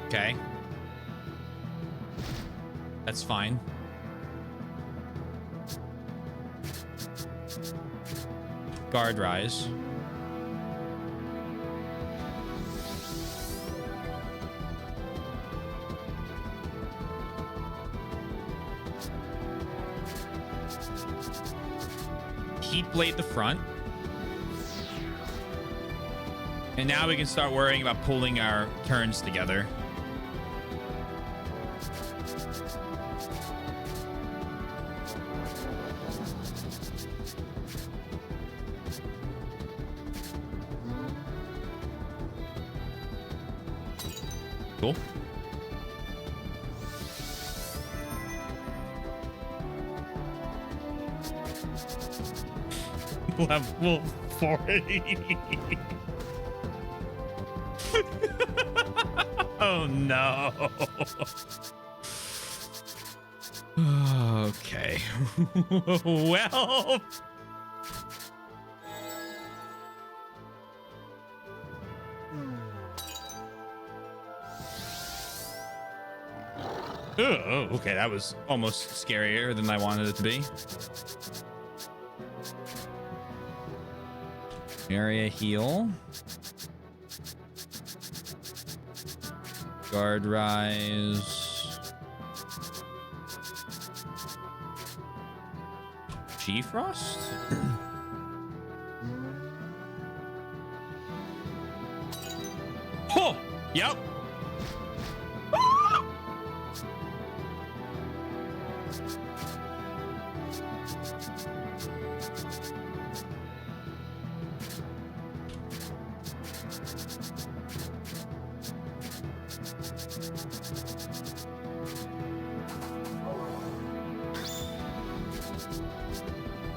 Okay. That's fine. Guard rise. Heat blade the front. And now we can start worrying about pulling our turns together. Cool. Level 40. Oh no. Okay. Well. Oh, okay. That was almost scarier than I wanted it to be. Area heal. Guard rise. G-Frost? Oh! Yep.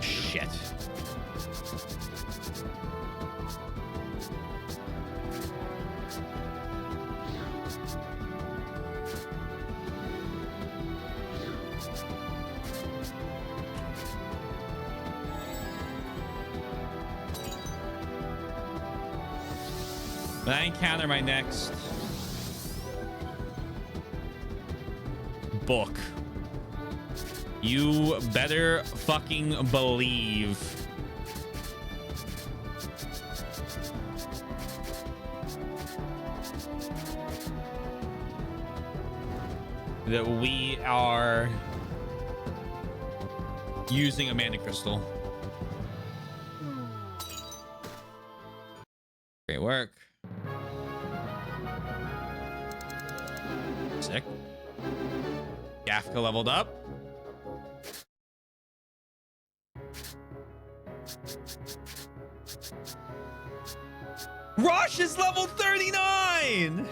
Shit. When I encounter my next book, You better fucking believe that we are using a mana crystal. Great work. Sick. Gafka leveled up. Rosh is level 39.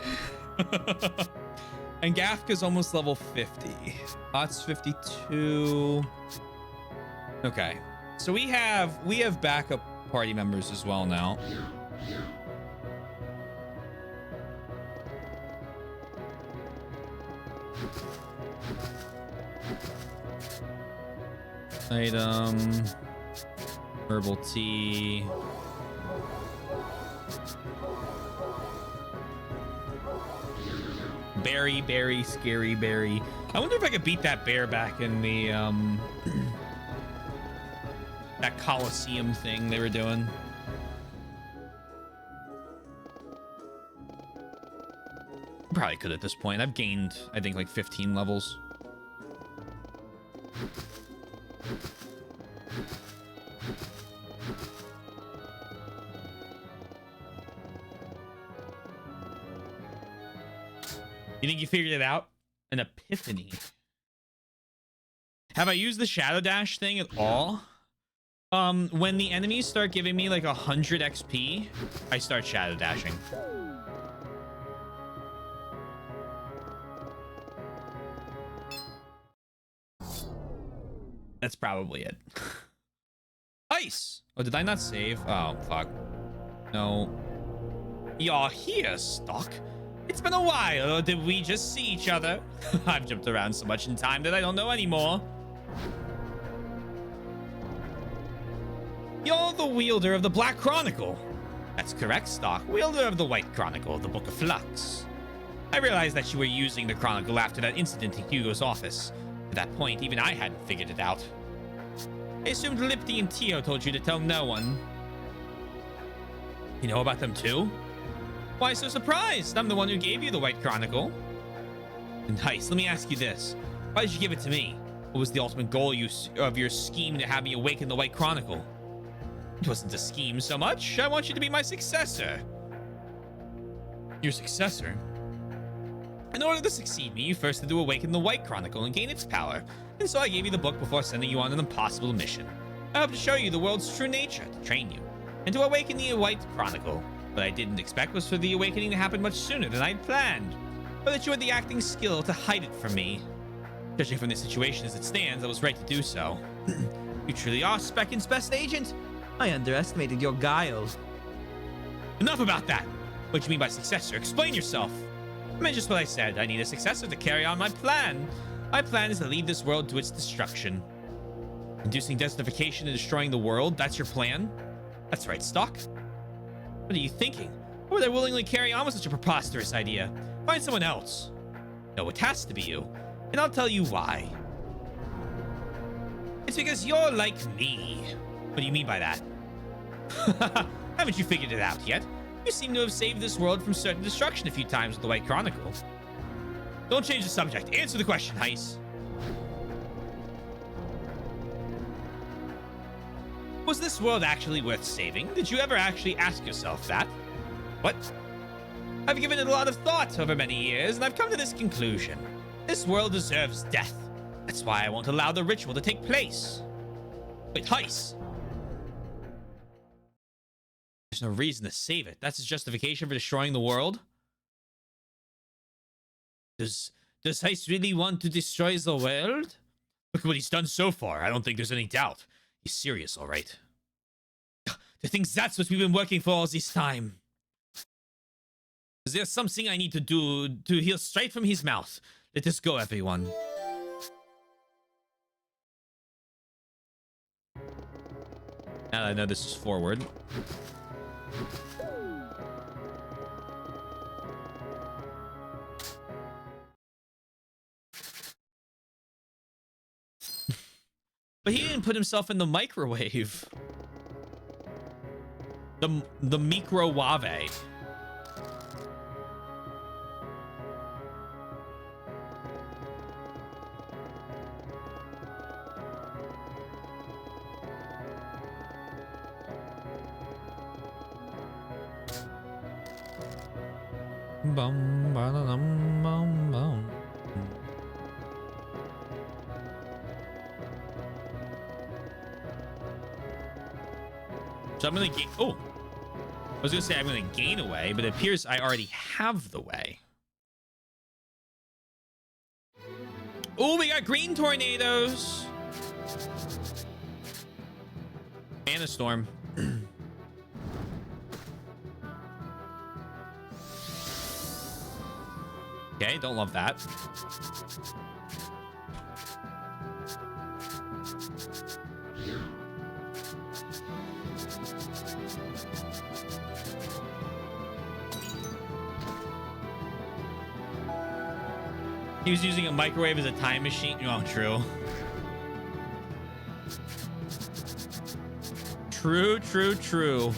And Gafka's almost level 50. That's 52. Okay. So we have backup party members as well now. Item. Herbal tea. Berry, scary berry. I wonder if I could beat that bear back in the that Coliseum thing they were doing. Probably could at this point. I've gained, I think, like 15 levels. You think you figured it out? An epiphany. Have I used the shadow dash thing at all? When the enemies start giving me like 100 XP, I start shadow dashing. That's probably it. Ice! Oh, did I not save? Oh, fuck. No. You're here, Stock. It's been a while, or did we just see each other? I've jumped around so much in time that I don't know anymore. You're the wielder of the Black Chronicle. That's correct, Stock. Wielder of the White Chronicle, the Book of Flux. I realized that you were using the Chronicle after that incident in Hugo's office. At that point, even I hadn't figured it out. I assumed Lipti and Tio told you to tell no one. You know about them too? Why so surprised? I'm the one who gave you the White Chronicle. Nice. Let me ask you this. Why did you give it to me? What was the ultimate goal of your scheme to have me awaken the White Chronicle? It wasn't a scheme so much. I want you to be my successor. Your successor? In order to succeed me, you first had to awaken the White Chronicle and gain its power. And so I gave you the book before sending you on an impossible mission. I hope to show you the world's true nature, to train you, and to awaken the White Chronicle. What I didn't expect was for the awakening to happen much sooner than I'd planned, or that you had the acting skill to hide it from me. Judging from the situation as it stands, I was right to do so. You truly are Speckin's best agent. I underestimated your guile. Enough about that. What do you mean by successor? Explain yourself. I meant just what I said. I need a successor to carry on my plan. My plan is to lead this world to its destruction. Inducing desertification and destroying the world, that's your plan? That's right, Stock. What are you thinking? Why would I willingly carry on with such a preposterous idea? Find someone else. No, it has to be you. And I'll tell you why. It's because you're like me. What do you mean by that? Haven't you figured it out yet? You seem to have saved this world from certain destruction a few times with the White Chronicle. Don't change the subject. Answer the question, Heis. Was this world actually worth saving? Did you ever actually ask yourself that? What? I've given it a lot of thought over many years, and I've come to this conclusion. This world deserves death. That's why I won't allow the ritual to take place. Wait, Heis. There's no reason to save it. That's his justification for destroying the world? Does Heist really want to destroy the world? Look at what he's done so far. I don't think there's any doubt. He's serious, all right. To think that's what we've been working for all this time. Is there something I need to do to hear straight from his mouth? Let us go, everyone. Now that I know this is forward. But he didn't put himself in the microwave. The microwave. Bum, ba-da-dum, bum, bum. So I'm gonna gain. Oh, I was gonna say I'm gonna gain away, but it appears I already have the way. Oh, we got green tornadoes and a storm. Okay, don't love that. He was using a microwave as a time machine. Oh, true. True.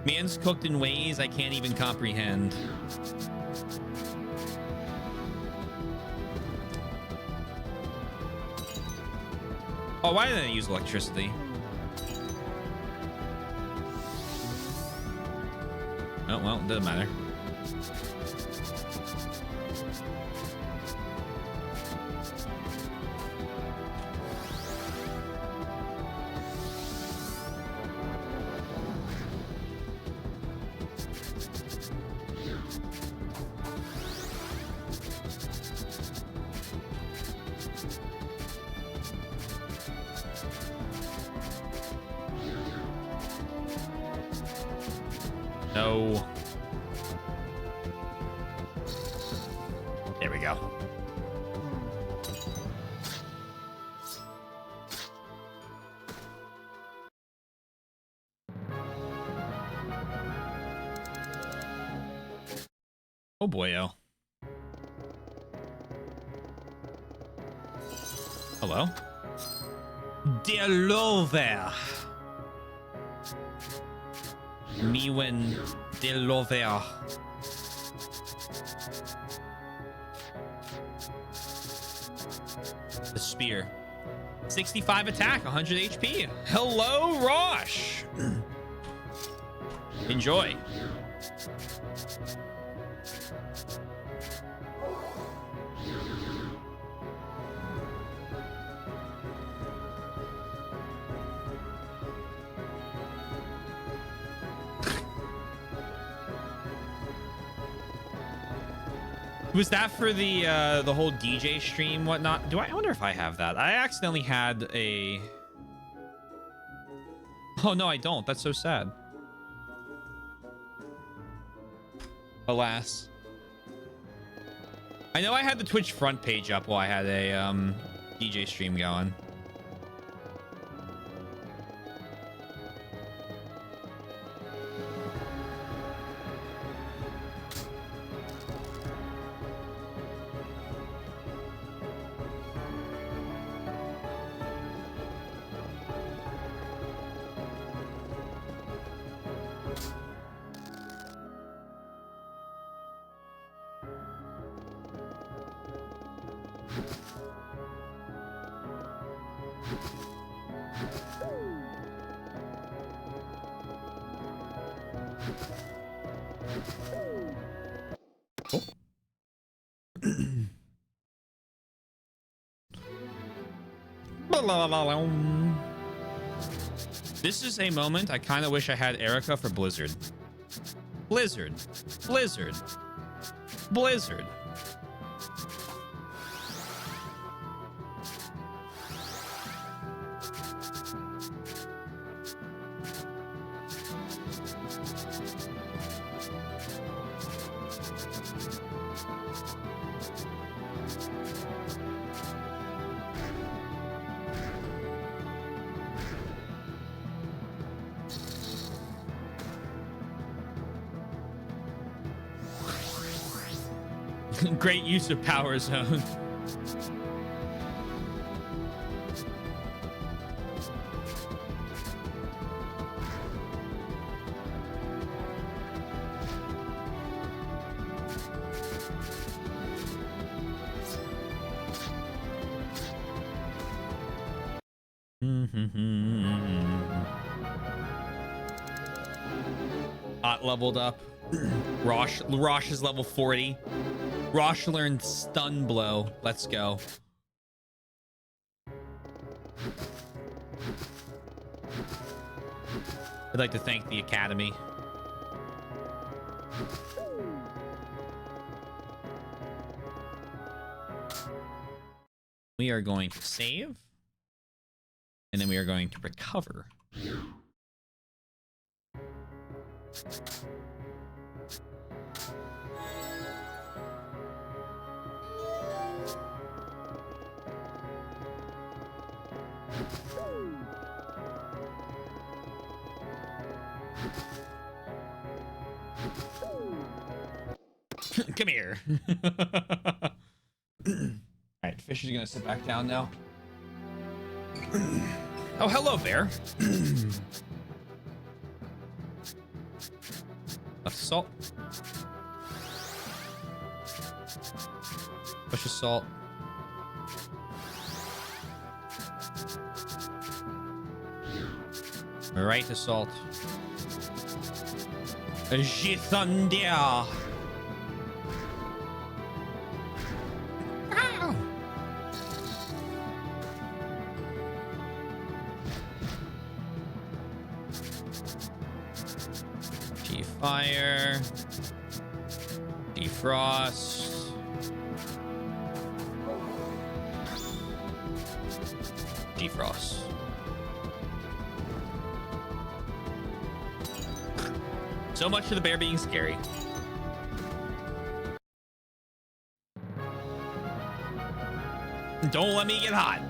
Man's cooked in ways I can't even comprehend. Oh, why didn't I use electricity? Oh, well, it doesn't matter. No. There we go. Oh boyo. Hello. Delover. Miwen Delover. The spear. 65 attack, 100 HP. Hello, Rosh. Enjoy. Was that for the whole DJ stream whatnot? I wonder if I have that. I accidentally had a... Oh no, I don't. That's so sad. Alas. I know I had the Twitch front page up while I had a DJ stream going. This is a moment I kind of wish I had Erica for Blizzard. Blizzard. Blizzard. Blizzard. Great use of power zone. Hot leveled up. Rosh is level 40. Rosh learned stun blow. Let's go. I'd like to thank the Academy. We are going to save. And then we are going to recover. Come here. All right, Fish is gonna sit back down now. Oh, hello, bear. Left salt. Push assault. Right assault. Thunder. Fire, defrost, defrost. So much for the bear being scary. Don't let me get hot.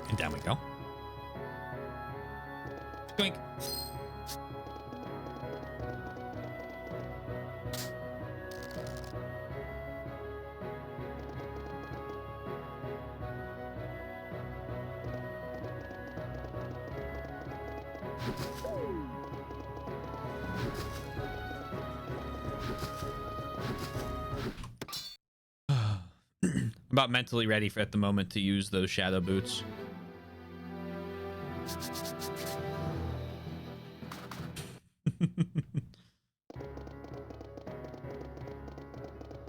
And down we go. Doink. I'm about mentally ready for at the moment to use those shadow boots.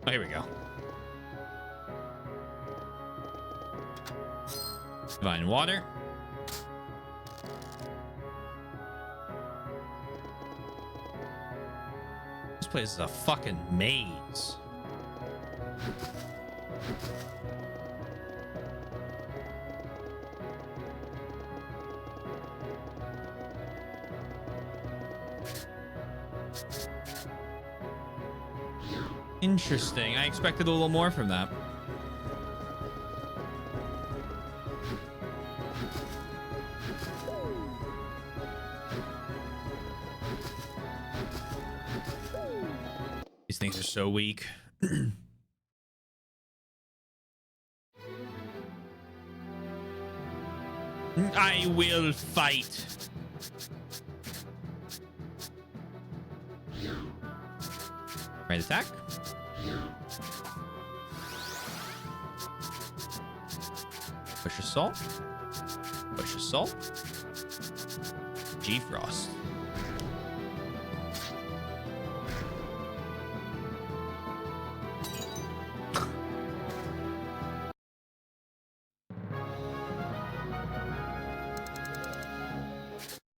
Oh, here we go. Divine water. This place is a fucking maze. Interesting. I expected a little more from that. These things are so weak. I will fight. Right attack. Push assault. Push assault. G-Frost.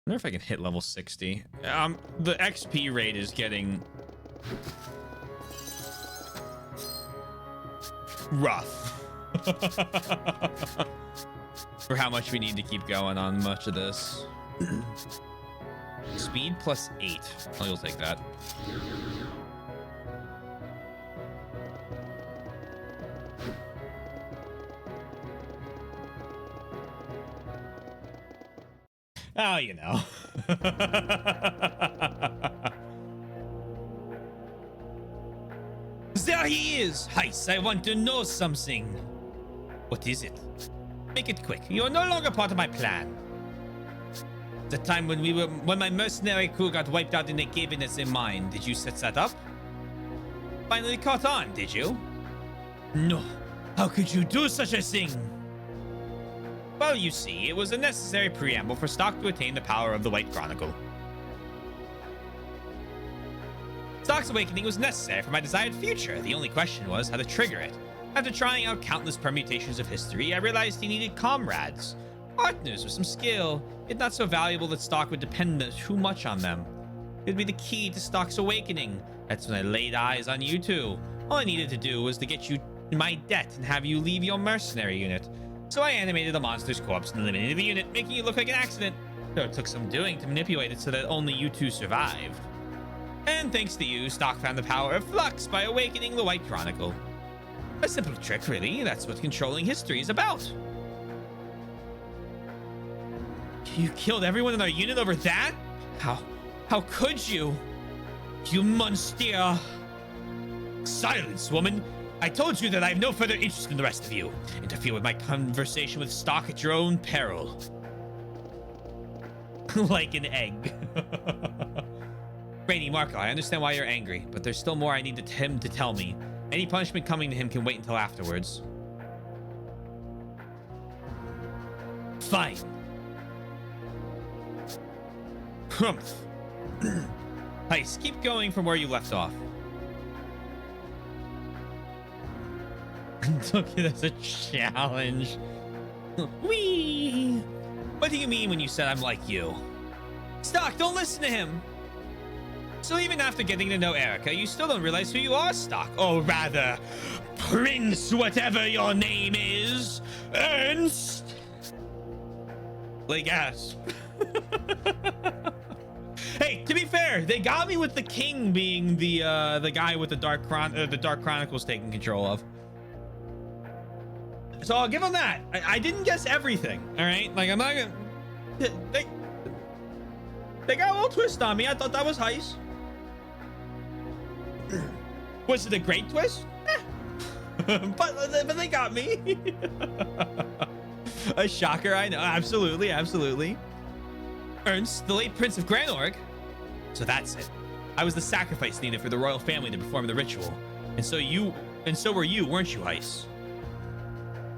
I wonder if I can hit level 60. The XP rate is getting rough. For how much we need to keep going on much of this. Speed plus 8. Oh, you'll take that. Oh, you know. There he is! Heist, I want to know something. What is it? Make it quick. You are no longer part of my plan. The time when my mercenary crew got wiped out and they gave in as their mine. Did you set that up? Finally caught on, did you? No. How could you do such a thing? Well, you see, it was a necessary preamble for Stock to attain the power of the White Chronicle. Stock's awakening was necessary for my desired future. The only question was how to trigger it. After trying out countless permutations of history, I realized he needed comrades. Partners with some skill, yet not so valuable that Stock would depend too much on them. It would be the key to Stock's awakening. That's when I laid eyes on you two. All I needed to do was to get you in my debt and have you leave your mercenary unit. So I animated the monster's corpse and eliminated the unit, making it look like an accident. Though it took some doing to manipulate it so that only you two survived. And thanks to you, Stock found the power of flux by awakening the White Chronicle. A simple trick, really. That's what controlling history is about. You killed everyone in our unit over that? How could you? You monster! Silence, woman! I told you that I have no further interest in the rest of you. Interfere with my conversation with Stock at your own peril. Like an egg. Rainy Marco, I understand why you're angry, but there's still more I need him to tell me. Any punishment coming to him can wait until afterwards. Fine. Humph. Heist, keep going from where you left off. Took it as a challenge. Whee! What do you mean when you said I'm like you? Stock, don't listen to him. So even after getting to know Erica, you still don't realize who you are, Stock. Or rather, Prince whatever your name is. Ernst. Like ass. Hey, to be fair, they got me with the king being the guy with the Dark Chronicles taking control of. So I'll give them that. I didn't guess everything. All right, like I'm not gonna. They got a little twist on me. I thought that was heist. Was it a great twist? but they got me. A shocker, I know. Absolutely, absolutely. Ernst, the late Prince of Granorg. So that's it. I was the sacrifice needed for the royal family to perform the ritual. And so were you, weren't you, Heiss?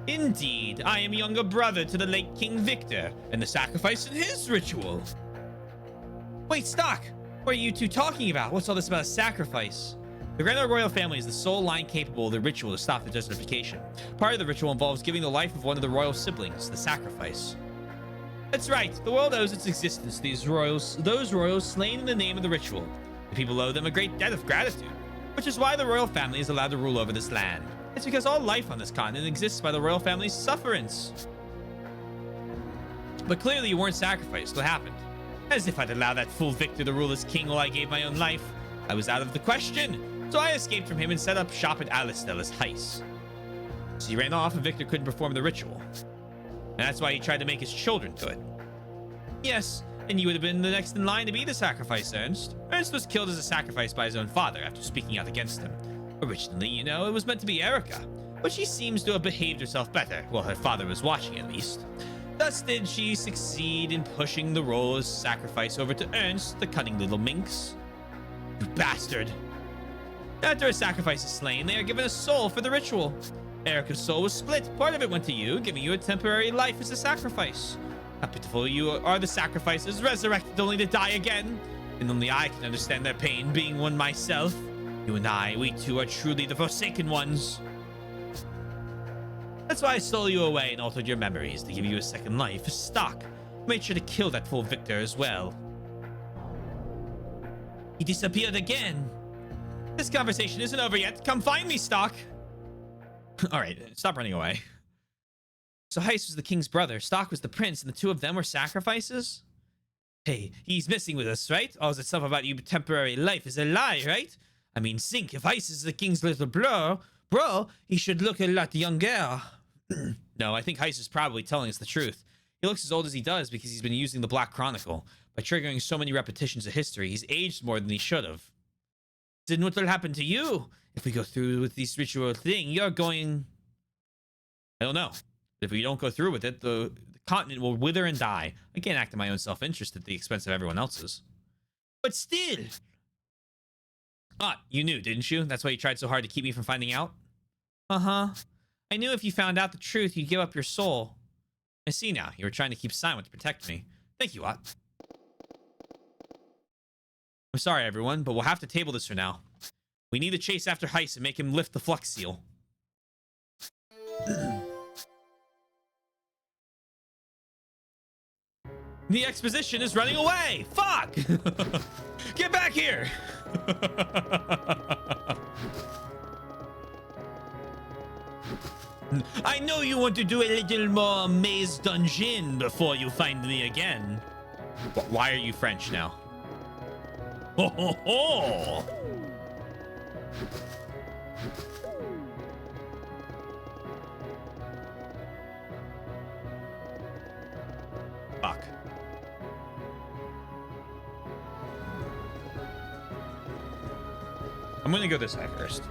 Indeed, I am younger brother to the late King Victor, and the sacrifice in his ritual. Wait, Stock! What are you two talking about? What's all this about a sacrifice? The Granorg royal family is the sole line capable of the ritual to stop the desertification. Part of the ritual involves giving the life of one of the royal siblings, the sacrifice. That's right. The world owes its existence to those royals slain in the name of the ritual. The people owe them a great debt of gratitude, which is why the royal family is allowed to rule over this land. It's because all life on this continent exists by the royal family's sufferance. But clearly you weren't sacrificed. What happened? As if I'd allow that fool Victor to rule as king while I gave my own life. I was out of the question, so I escaped from him and set up shop at Alistel as Heiss. So he ran off and Victor couldn't perform the ritual. And that's why he tried to make his children do it. Yes, and you would have been the next in line to be the sacrifice, Ernst. Ernst was killed as a sacrifice by his own father after speaking out against him. Originally, you know, it was meant to be Erica, but she seems to have behaved herself better, while her father was watching at least. Thus did she succeed in pushing the role as sacrifice over to Ernst, the cunning little minx. You bastard! After a sacrifice is slain, they are given a soul for the ritual. Erica's soul was split. Part of it went to you, giving you a temporary life as a sacrifice. How pitiful you are, the sacrifices, resurrected only to die again. And only I can understand their pain, being one myself. You and I, we two are truly the Forsaken Ones. That's why I stole you away and altered your memories, to give you a second life as Stock. Made sure to kill that fool Victor as well. He disappeared again. This conversation isn't over yet. Come find me, Stock. All right, stop running away. So Heiss was the king's brother, Stock was the prince, and the two of them were sacrifices? Hey, he's messing with us, right? All that stuff about you temporary life is a lie, right? I mean, think, if Heiss is the king's little bro, he should look a lot younger. No, I think Heiss is probably telling us the truth. He looks as old as he does because he's been using the Black Chronicle. By triggering so many repetitions of history, he's aged more than he should have. Then what will happen to you? If we go through with this ritual thing, you're going... I don't know. If we don't go through with it, the continent will wither and die. I can't act in my own self-interest at the expense of everyone else's. But still. Ah, you knew, didn't you? That's why you tried so hard to keep me from finding out? Uh-huh. I knew if you found out the truth, you'd give up your soul. I see now. You were trying to keep silent to protect me. Thank you, Ott. I'm sorry, everyone, but we'll have to table this for now. We need to chase after Heist and make him lift the flux seal. The exposition is running away! Fuck! Get back here! I know you want to do a little more maze dungeon before you find me again. Why are you French now? Ho ho ho! Fuck. I'm gonna go this way first.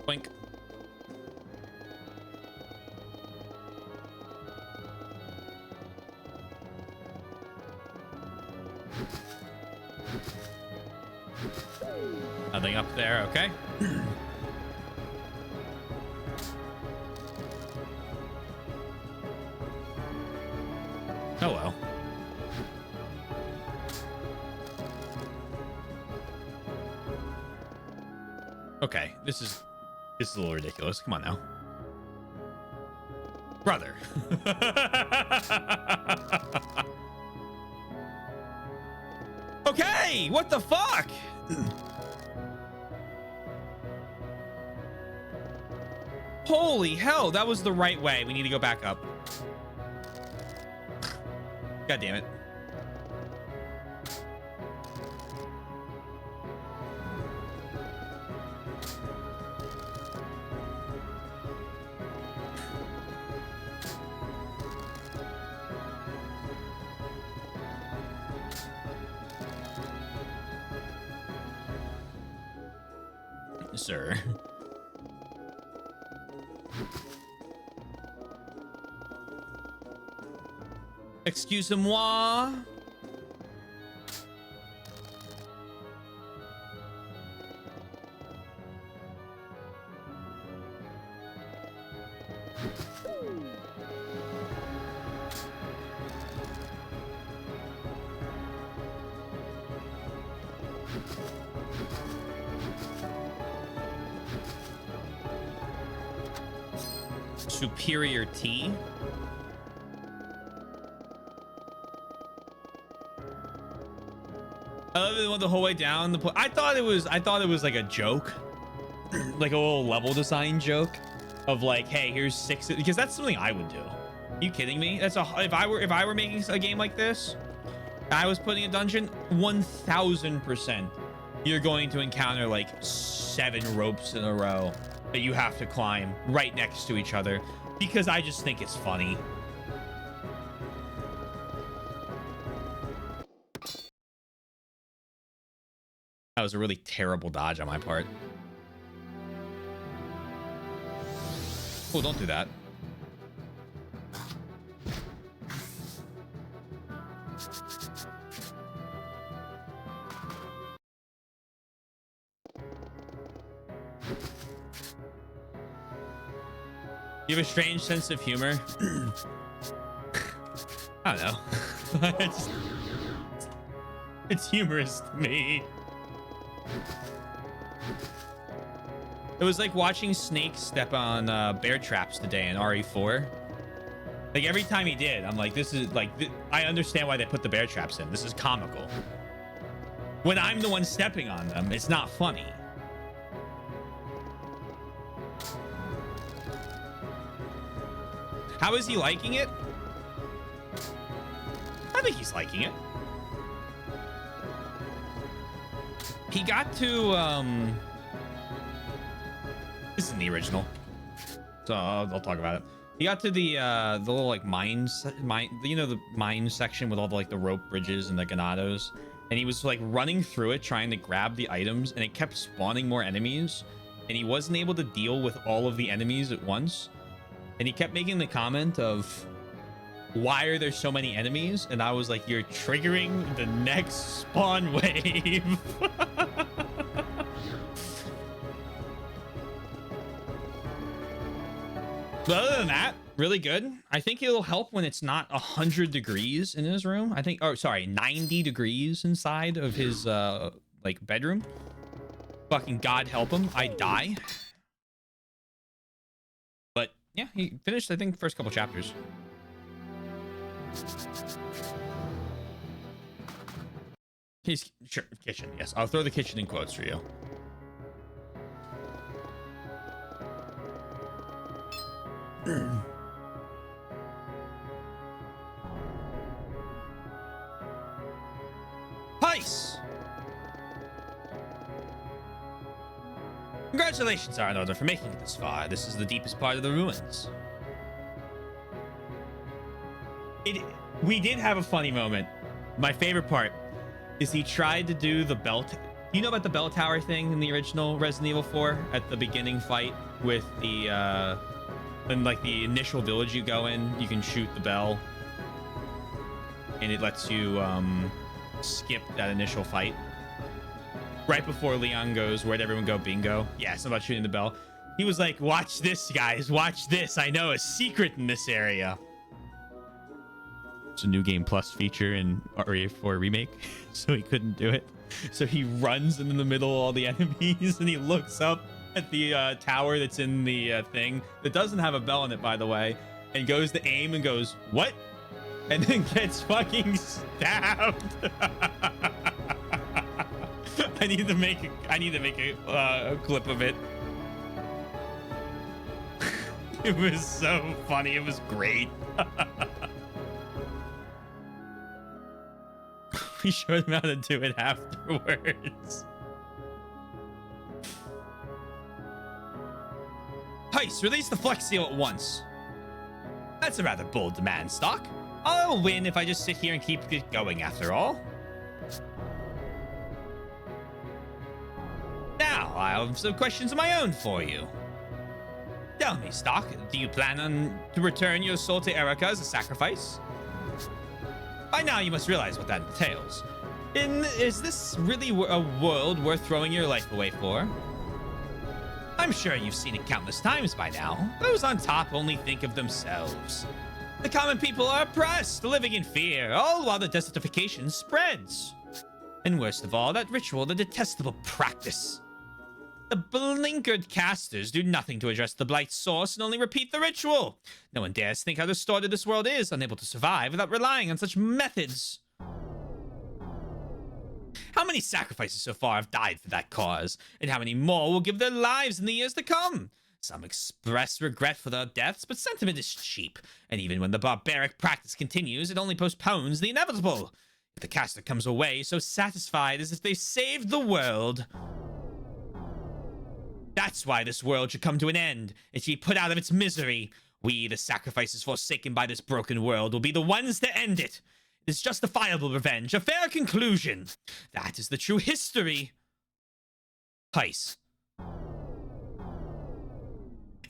Blink. Nothing up there, okay. Hello. Okay, this is a little ridiculous. Come on now. Brother. Okay, what the fuck? Holy hell, that was the right way. We need to go back up. God damn it. Sir. Excusez-moi. Superior tea. I love it the whole way down the I thought it was like a joke. Like a little level design joke of like, hey, here's 6, because that's something I would do. Are you kidding me? That's if I were making a game like this, I was putting a dungeon, 1000% you're going to encounter like 7 ropes in a row that you have to climb right next to each other, because I just think it's funny. That was a really terrible dodge on my part. Oh, don't do that. You have a strange sense of humor. I don't know. It's humorous to me. It was like watching Snake step on bear traps today in RE4. Like every time he did, I'm like, this is like, I understand why they put the bear traps in. This is comical. When I'm the one stepping on them, it's not funny. How is he liking it? I think he's liking it. He got to This isn't the original, so I'll talk about it. He got to the little like the mine section with all the like the rope bridges and the ganados, and he was like running through it trying to grab the items, and it kept spawning more enemies, and he wasn't able to deal with all of the enemies at once, and he kept making the comment of, why are there so many enemies? And I was like, you're triggering the next spawn wave. But other than that, really good. I think it'll help when it's not 100 degrees in his room. I think, oh, sorry, 90 degrees inside of his like bedroom. Fucking God help him, I die. But yeah, he finished, I think, first couple chapters. He's sure kitchen. Yes, I'll throw the kitchen in quotes for you. Nice. Congratulations, Arnold, for making it this far. This is the deepest part of the ruins. We did have a funny moment. My favorite part is he tried to do the bell. You know about the bell tower thing in the original Resident Evil 4 at the beginning fight with the in like the initial village you go in, you can shoot the bell and it lets you skip that initial fight. Right before Leon goes, where'd everyone go? Bingo. Yeah, it's about shooting the bell. He was like, watch this, guys. Watch this. I know a secret in this area. It's a new game plus feature in RE4 Remake, so he couldn't do it. So he runs into the middle of all the enemies and he looks up at the tower that's in the thing that doesn't have a bell in it, by the way, and goes to aim and goes, what? And then gets fucking stabbed. I need to make a clip of it. It was so funny. It was great. We showed him how to do it afterwards. Heist, release the Flex Seal at once. That's a rather bold demand, Stock. I'll win if I just sit here and keep it going after all. Now, I have some questions of my own for you. Tell me, Stock, do you plan on to return your soul to Erica as a sacrifice? By now, you must realize what that entails. Is this really a world worth throwing your life away for? I'm sure you've seen it countless times by now. Those on top only think of themselves. The common people are oppressed, living in fear, all while the desertification spreads. And worst of all, that ritual, the detestable practice. The blinkered casters do nothing to address the blight's source and only repeat the ritual. No one dares think how distorted this world is, unable to survive without relying on such methods. How many sacrifices so far have died for that cause, and how many more will give their lives in the years to come? Some express regret for their deaths, but sentiment is cheap, and even when the barbaric practice continues, it only postpones the inevitable. If the caster comes away so satisfied as if they saved the world, that's why this world should come to an end. It should be put out of its misery. We, the sacrifices forsaken by this broken world, will be the ones to end it. It is justifiable revenge, a fair conclusion. That is the true history. Heist.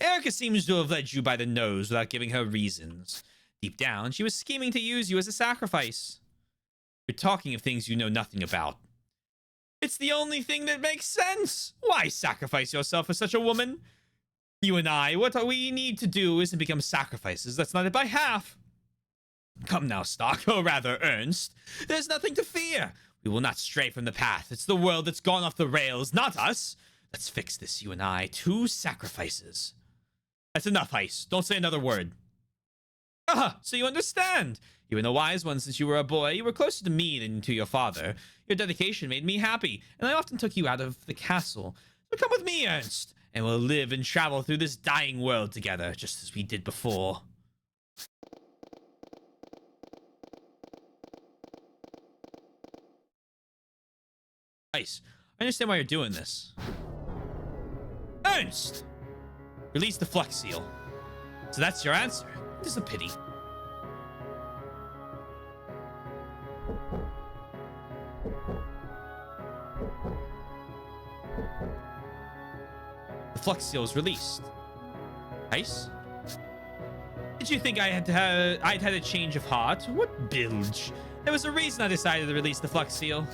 Erica seems to have led you by the nose without giving her reasons. Deep down, she was scheming to use you as a sacrifice. You're talking of things you know nothing about. It's the only thing that makes sense. Why sacrifice yourself for such a woman? You and I, what we need to do isn't become sacrifices. That's not it by half. Come now, Stock, or rather, Ernst. There's nothing to fear. We will not stray from the path. It's the world that's gone off the rails, not us. Let's fix this, you and I. 2 sacrifices. That's enough, Heist. Don't say another word. Ah, so you understand. You were the wise one since you were a boy. You were closer to me than to your father. Your dedication made me happy, and I often took you out of the castle. So come with me, Ernst, and we'll live and travel through this dying world together, just as we did before. Nice. I understand why you're doing this. Ernst! Release the Flux Seal. So that's your answer. It is a pity. The Flux Seal is released. Nice. Did you think I'd had a change of heart? What bilge? There was a reason I decided to release the Flux Seal.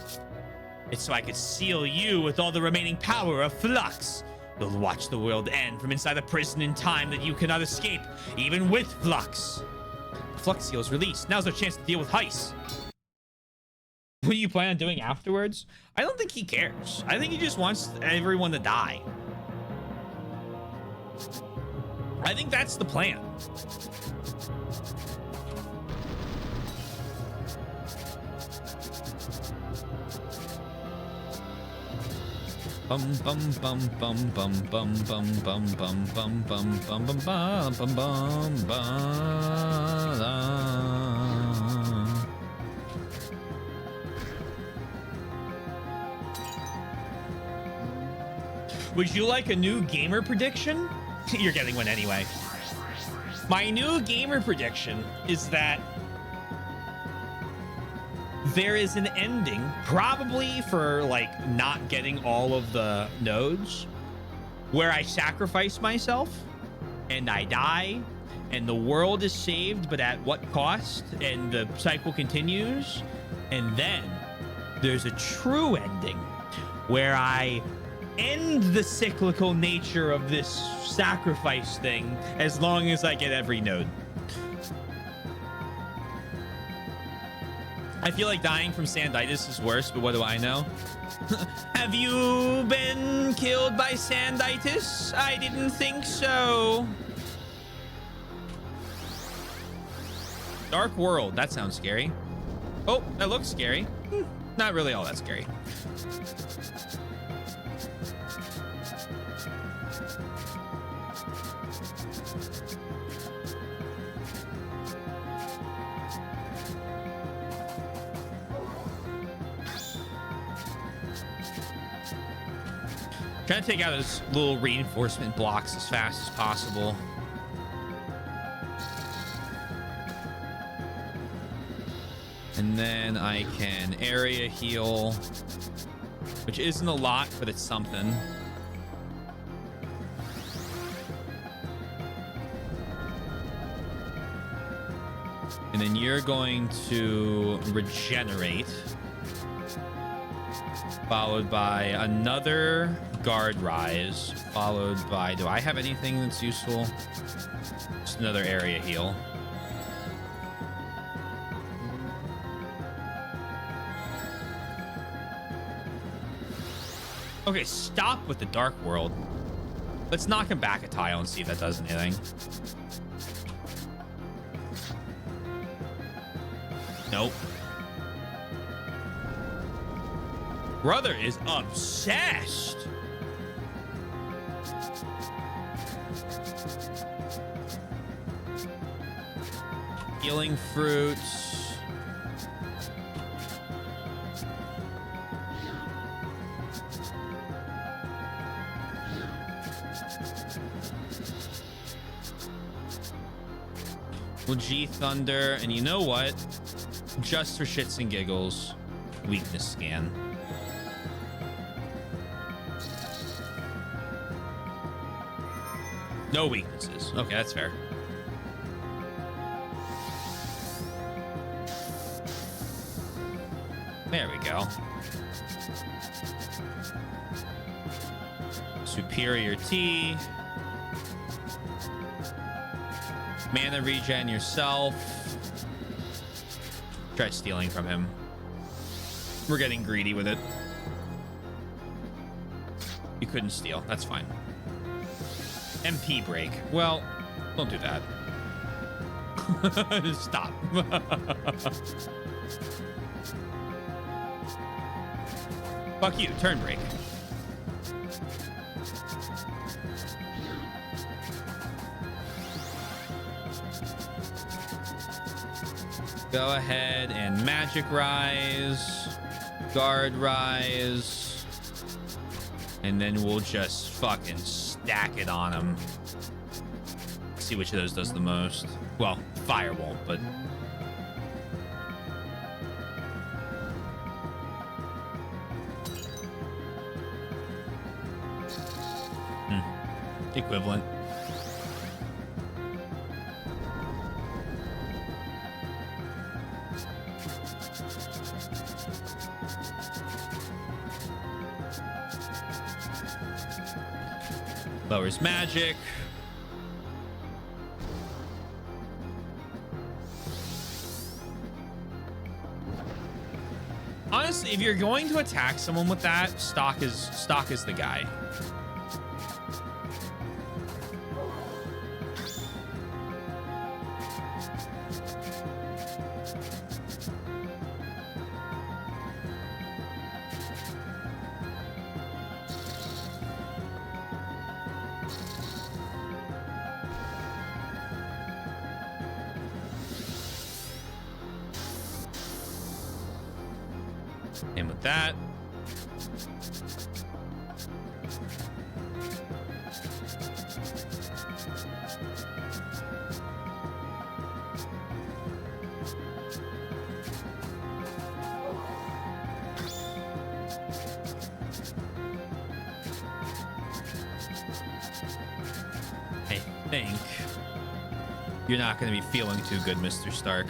It's so I could seal you with all the remaining power of Flux. You'll watch the world end from inside a prison in time that you cannot escape, even with Flux. The Flux Seal is released. Now's our chance to deal with Heist. What do you plan on doing afterwards? I don't think he cares. I think he just wants everyone to die. I think that's the plan. Bum bum bum bum bum bum bum bum bum bum bum bum bum bum bum bum. Would you like a new gamer prediction? You're getting one anyway. My new gamer prediction is that there is an ending, probably for like not getting all of the nodes, where I sacrifice myself and I die and the world is saved, but at what cost? And the cycle continues. And then there's a true ending where I end the cyclical nature of this sacrifice thing as long as I get every node. I feel like dying from Sanditis is worse, but what do I know? Have you been killed by Sanditis? I didn't think so. Dark World, that sounds scary. Oh, that looks scary. Not really all that scary. Trying to take out those little reinforcement blocks as fast as possible. And then I can area heal, which isn't a lot, but it's something. And then you're going to regenerate, followed by another guard rise, followed by, do I have anything that's useful? Just another area heal. Okay, stop with the Dark World. Let's knock him back a tile and see if that does anything. Nope. Brother is obsessed. Healing fruits. Well, G Thunder, and you know what? Just for shits and giggles, weakness scan. No weaknesses. Okay, that's fair. There we go. Superior T. Mana regen yourself. Try stealing from him. We're getting greedy with it. You couldn't steal. That's fine. MP break. Well, don't do that. Stop. Fuck you. Turn break. Go ahead and magic rise, guard rise, and then we'll just fucking stack it on him. see which of those does the most. Well, fire won't, but... equivalent. Lowers magic. Honestly, if you're going to attack someone with that, stock is the guy. And with that, I think you're not going to be feeling too good, Mr. Stark.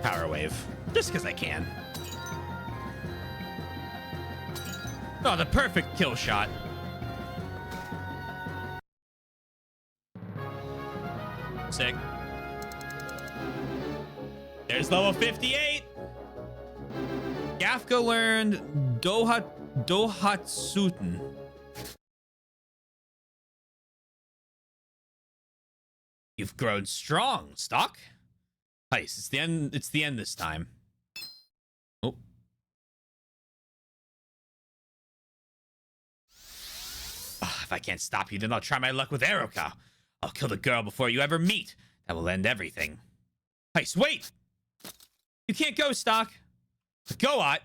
Power wave, just because I can. Oh, the perfect kill shot. Sick. There's level 58. Gafka learned Dohatsuten. You've grown strong, Stock. Nice. It's the end. It's the end this time. Oh. If I can't stop you, then I'll try my luck with Eruka. I'll kill the girl before you ever meet. That will end everything. Nice. Wait. You can't go, Stock. Go on.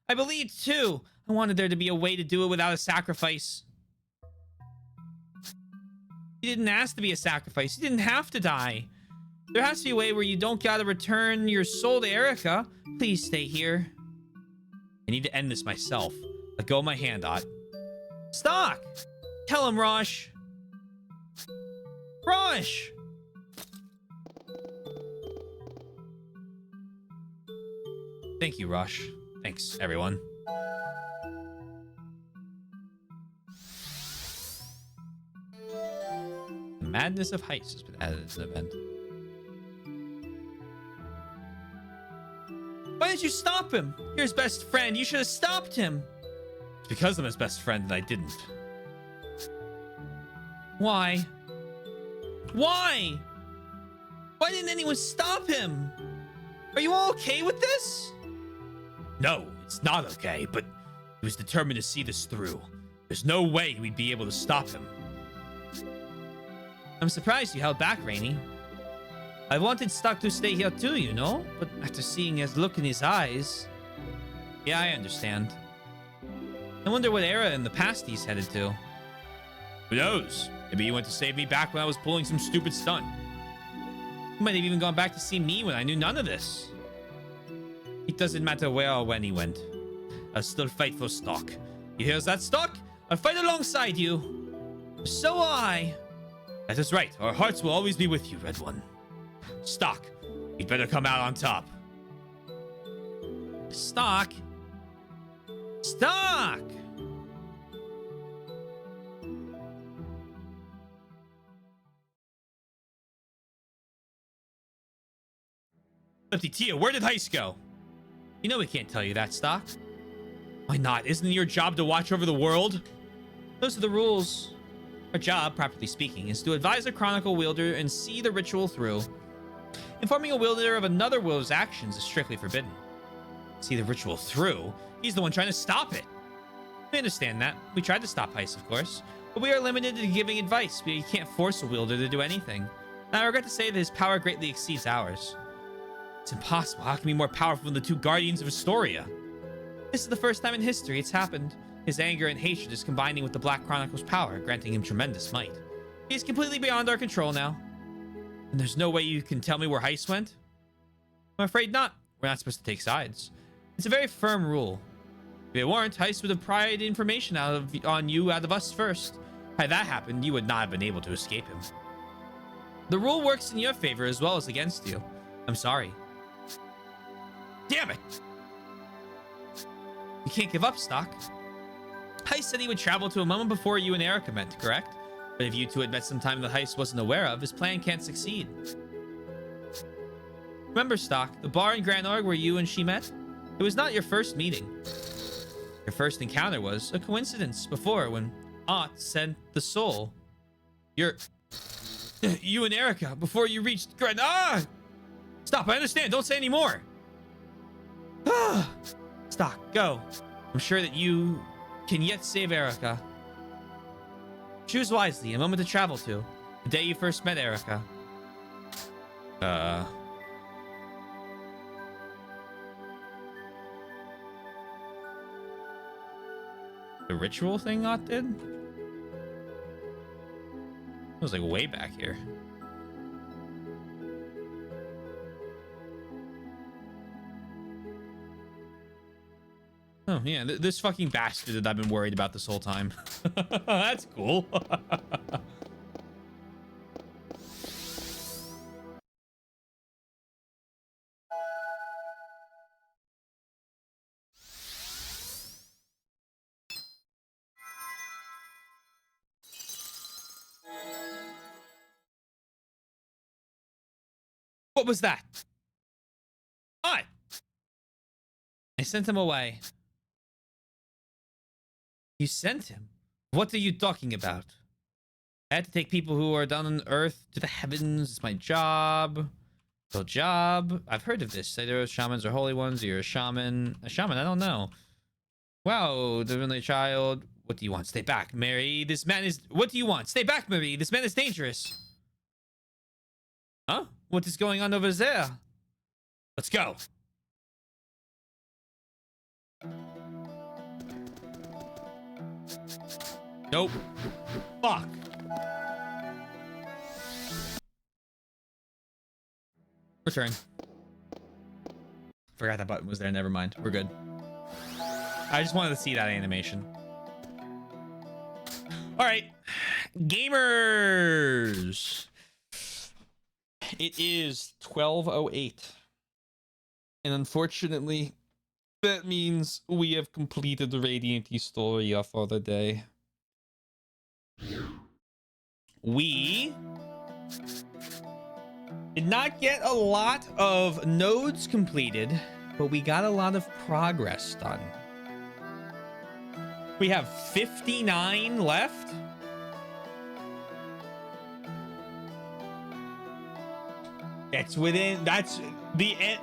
I believed too. I wanted there to be a way to do it without a sacrifice. You didn't ask to be a sacrifice. You didn't have to die. There has to be a way where you don't gotta return your soul to Erica. Please stay here. I need to end this myself. Let go of my hand, Ot. Stock! Tell him, Rosh. Rosh! Thank you, Rosh. Thanks, everyone. The Madness of Heist has been added as an event. Why didn't you stop him? You're his best friend. You should have stopped him. It's because I'm his best friend that I didn't. Why? Why? Why didn't anyone stop him? Are you all okay with this? No, it's not okay, but he was determined to see this through. There's no way we'd be able to stop him. I'm surprised you held back, Rainey. I wanted Stock to stay here too, you know? But after seeing his look in his eyes... Yeah, I understand. I wonder what era in the past he's headed to. Who knows? Maybe he went to save me back when I was pulling some stupid stunt. He might have even gone back to see me when I knew none of this. It doesn't matter where or when he went. I'll still fight for Stock. You hear that, Stock? I'll fight alongside you. So will I. That is right. Our hearts will always be with you, Red One. Stock, you'd better come out on top. Stock? Stock! Lefty Tia, where did Heist go? You know we can't tell you that, Stock. Why not? Isn't it your job to watch over the world? Those are the rules. Our job, properly speaking, is to advise a Chronicle wielder and see the ritual through. Informing a wielder of another wielder's actions is strictly forbidden. see the ritual through. He's the one trying to stop it. We understand that. We tried to stop Heist, of course, but we are limited to giving advice. We can't force a wielder to do anything. And I regret to say that his power greatly exceeds ours. It's impossible. How can he be more powerful than the two guardians of Historia? This is the first time in history it's happened. His anger and hatred is combining with the Black Chronicle's power, granting him tremendous might. He is completely beyond our control now. And there's no way you can tell me where Heist went? I'm afraid not. We're not supposed to take sides. It's a very firm rule. If it weren't, Heist would have pried information on you out of us first. Had that happened, you would not have been able to escape him. The rule works in your favor as well as against you. I'm sorry. Damn it! You can't give up, Stock. Heist said he would travel to a moment before you and Erica met, correct? But if you two had met sometime that Heist wasn't aware of, his plan can't succeed. Remember, Stock, the bar in Grand Org where you and she met? It was not your first meeting. Your first encounter was a coincidence before when Ott sent the soul. You and Erica before you reached Grand... Stop, I understand. Don't say any more. Stock, go. I'm sure that you can yet save Erica. Choose wisely, a moment to travel to. The day you first met Erica. The ritual thing Ott did? It was like way back here. Oh, yeah, this fucking bastard that I've been worried about this whole time. That's cool. What was that? What? I sent him away. You sent him? What are you talking about? I had to take people who are down on Earth to the heavens. It's my job. Well, job. I've heard of this. Say there are shamans or holy ones. You're a shaman. A shaman? I don't know. Wow, divinely child. What do you want? Stay back, Mary. This man is... What do you want? Stay back, Mary. This man is dangerous. Huh? What is going on over there? Let's go. Nope. Fuck. Return. Forgot that button was there. Never mind. We're good. I just wanted to see that animation. All right. Gamers. It is 12:08. And unfortunately, that means we have completed the Radiant Historia for the day. We did not get a lot of nodes completed, but we got a lot of progress done. We have 59 left. That's within, that's the end.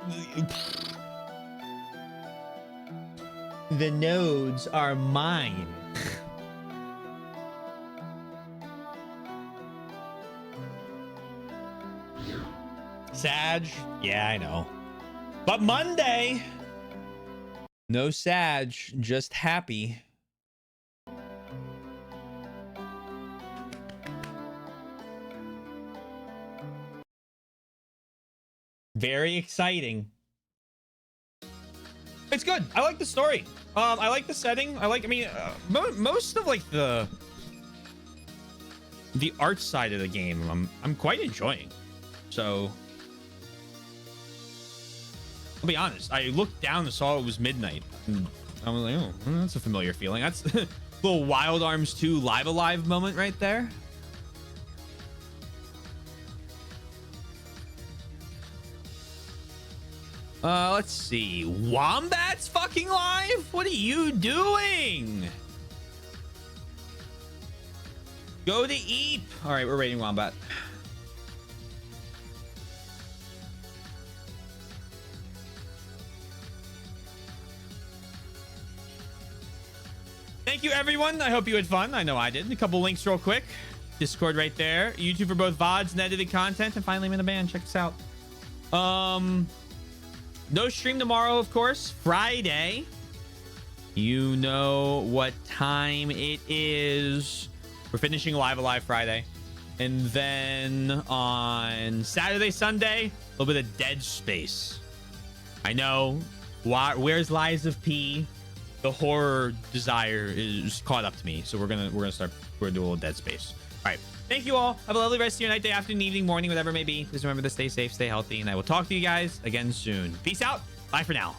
The nodes are mine. Sag? Yeah, I know. But Monday, no Sag, just happy. Very exciting. It's good. I like the story. I like the setting. I mean, most of like the art side of the game, I'm quite enjoying. So I'll be honest. I looked down and saw it was midnight. And I was like, oh, that's a familiar feeling. That's a little Wild Arms 2 Live Alive moment right there. Let's see. Wombat's fucking live? What are you doing? Go to eat. All right, we're rating Wombat. Thank you, everyone. I hope you had fun. I know I did. A couple links real quick. Discord right there. YouTube for both VODs and edited content. And finally, I'm in a band. Check this out. No stream tomorrow, of course. Friday. You know what time it is. We're finishing Live Alive Friday. And then on Saturday, Sunday, a little bit of Dead Space. I know. Where's Lies of P? The horror desire is caught up to me. So we're gonna do a little Dead Space. All right. Thank you all. Have a lovely rest of your night, day, afternoon, evening, morning, whatever it may be. Please remember to stay safe, stay healthy, and I will talk to you guys again soon. Peace out. Bye for now.